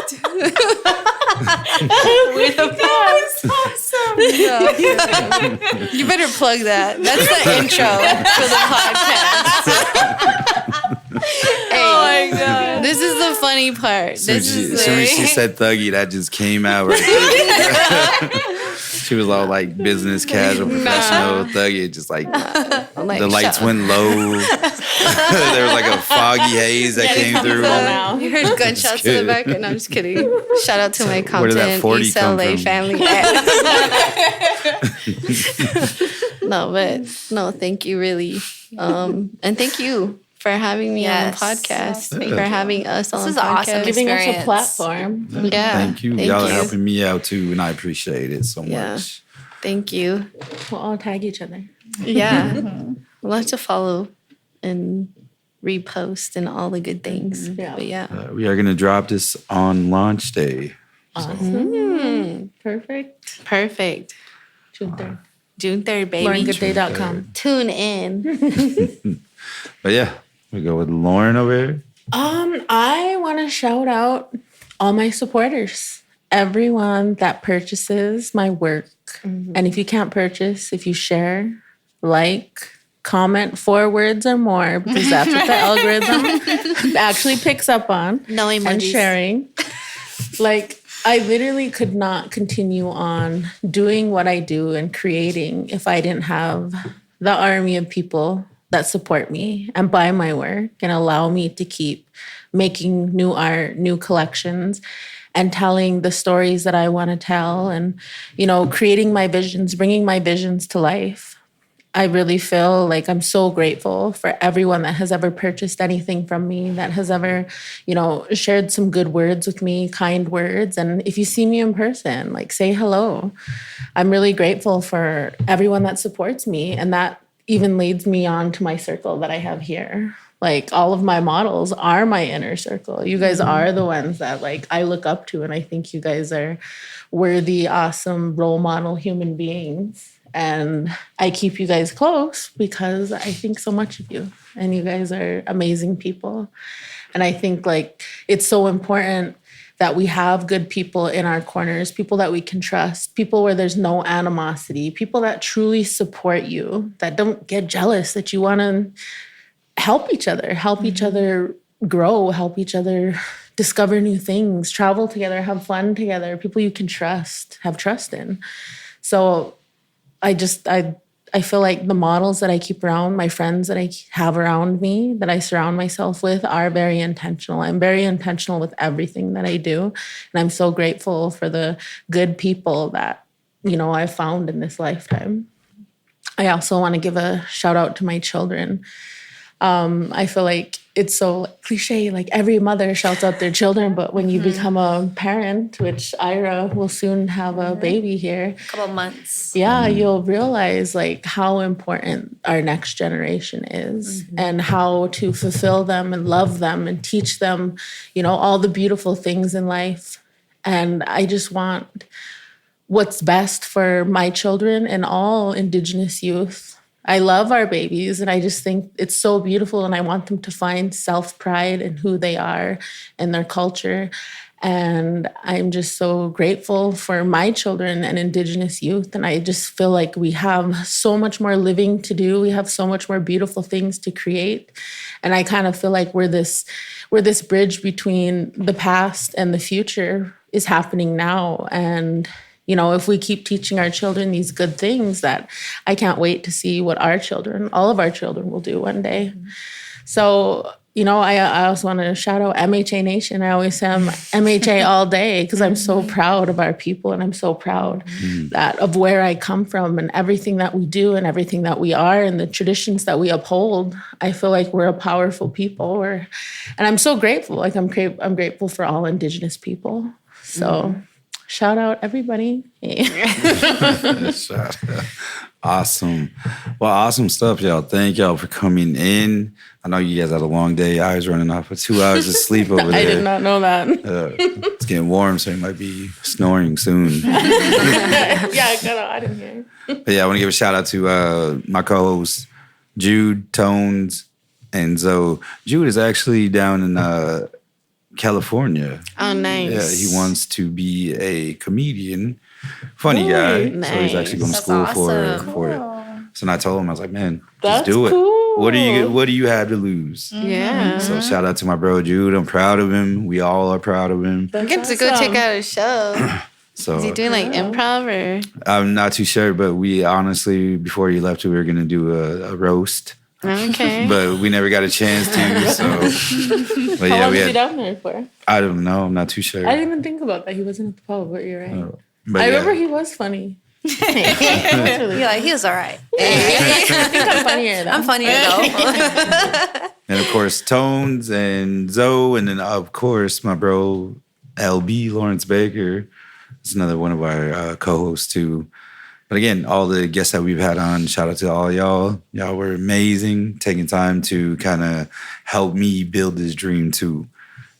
We're the best. Awesome. You better plug that. That's the intro for the podcast. Oh my God. This is the funny part. So she said thuggy, that just came out right there. She was all like business, casual, professional, thuggy. Just like the lights went low. There was like a foggy haze that came through. You heard gunshots in the back, and I'm just kidding. Shout out to my where did that Compton 40 East come LA from? family. No, thank you, really. And thank you for having me on the podcast, for having us on the is podcast. awesome. Giving us a Experience. platform. Yeah. Thank you. Y'all are helping me out too, and I appreciate it so Yeah. much. Thank you. We'll all tag each other. Yeah. We'll have to follow and repost and all the good things. Yeah. But yeah. We are going to drop this on launch day. Awesome. Perfect. Perfect. June 3rd. June 3rd, baby. LaurenGoodDay.com. Tune in. But yeah, we go with Lauren over here. I want to shout out all my supporters, everyone that purchases my work. And if you can't purchase, if you share, like, comment 4 words or more, because that's what the algorithm actually picks up on. No emojis. And sharing. Like, I literally could not continue on doing what I do and creating if I didn't have the army of people that support me and buy my work and allow me to keep making new art, new collections, and telling the stories that I want to tell and, creating my visions, bringing my visions to life. I really feel like I'm so grateful for everyone that has ever purchased anything from me, that has ever, shared some good words with me, kind words. And if you see me in person, like, say hello. I'm really grateful for everyone that supports me. And that even leads me on to my circle that I have here. Like, all of my models are my inner circle. You guys are the ones that, like, I look up to, and I think you guys are worthy, awesome role model human beings. And I keep you guys close because I think so much of you, and you guys are amazing people. And I think, like, it's so important that we have good people in our corners, people that we can trust, people where there's no animosity, people that truly support you, that don't get jealous, that you want to help each other grow, help each other discover new things, travel together, have fun together, people you can trust, have trust in. So I feel like the models that I keep around, my friends that I have around me, that I surround myself with, are very intentional. I'm very intentional with everything that I do. And I'm so grateful for the good people that, I've found in this lifetime. I also want to give a shout out to my children. I feel like it's so cliche, like every mother shouts out their children, but when you become a parent, which Ira will soon have a baby here, A couple months. yeah, you'll realize like how important our next generation is and how to fulfill them and love them and teach them, all the beautiful things in life. And I just want what's best for my children and all Indigenous youth. I love our babies, and I just think it's so beautiful, and I want them to find self-pride in who they are and their culture. And I'm just so grateful for my children and Indigenous youth. And I just feel like we have so much more living to do. We have so much more beautiful things to create. And I kind of feel like we're this bridge between the past and the future is happening now. And, you know, if we keep teaching our children these good things, that I can't wait to see what all of our children will do one day. So, you know, I also want to shout out MHA Nation. I always say I'm MHA all day because I'm so proud of our people, and I'm so proud of where I come from and everything that we do and everything that we are and the traditions that we uphold. I feel like we're a powerful people. And I'm so grateful. Like I'm grateful for all Indigenous people. So shout out everybody. Awesome. Well, awesome stuff, y'all. Thank y'all for coming in. I know you guys had a long day. I was running off for 2 hours of sleep over there. I did not know that. It's getting warm, so you might be snoring soon. Yeah, I didn't hear. But yeah, I want to give a shout out to my co-hosts, Jude, Tonez, and Zoe. Jude is actually down in California. Oh, nice. Yeah, he wants to be a comedian. Funny guy. Nice. So he's actually going to school for it. So I told him, I was like, man, just do it. Cool. What do you have to lose? Yeah. So shout out to my bro Jude. I'm proud of him. We all are proud of him. I'm going to go check out his show. So Is he doing like improv or? I'm not too sure, but we honestly, before he left, we were going to do a roast. Okay. But we never got a chance to. So, but How yeah, long we was he had. down there for? I don't know. I'm not too sure. I didn't even think about that. He wasn't at the pub, but you're right. But I yeah. remember he was funny. You're like, he was all right. I think I'm funnier though. I'm funnier though. And of course, Tonez and Zoe, and then of course my bro LB Lawrence Baker is another one of our co-hosts too. But again, all the guests that we've had on, shout out to all y'all. Y'all were amazing, taking time to kind of help me build this dream too.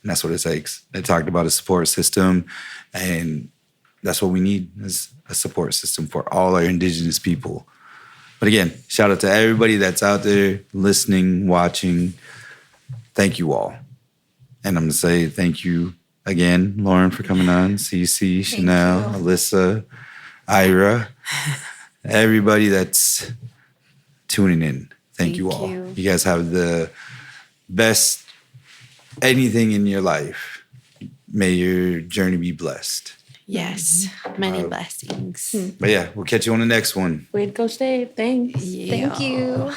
And that's what it takes. They talked about a support system, and that's what we need is a support system for all our Indigenous people. But again, shout out to everybody that's out there listening, watching. Thank you all. And I'm going to say thank you again, Lauren, for coming on, Cece, Chanel, Alyssa, Ira, everybody that's tuning in. Thank you all. You guys have the best anything in your life. May your journey be blessed. Yes. Many blessings. But yeah, we'll catch you on the next one. Way to go, Dave. Thanks. Thank you.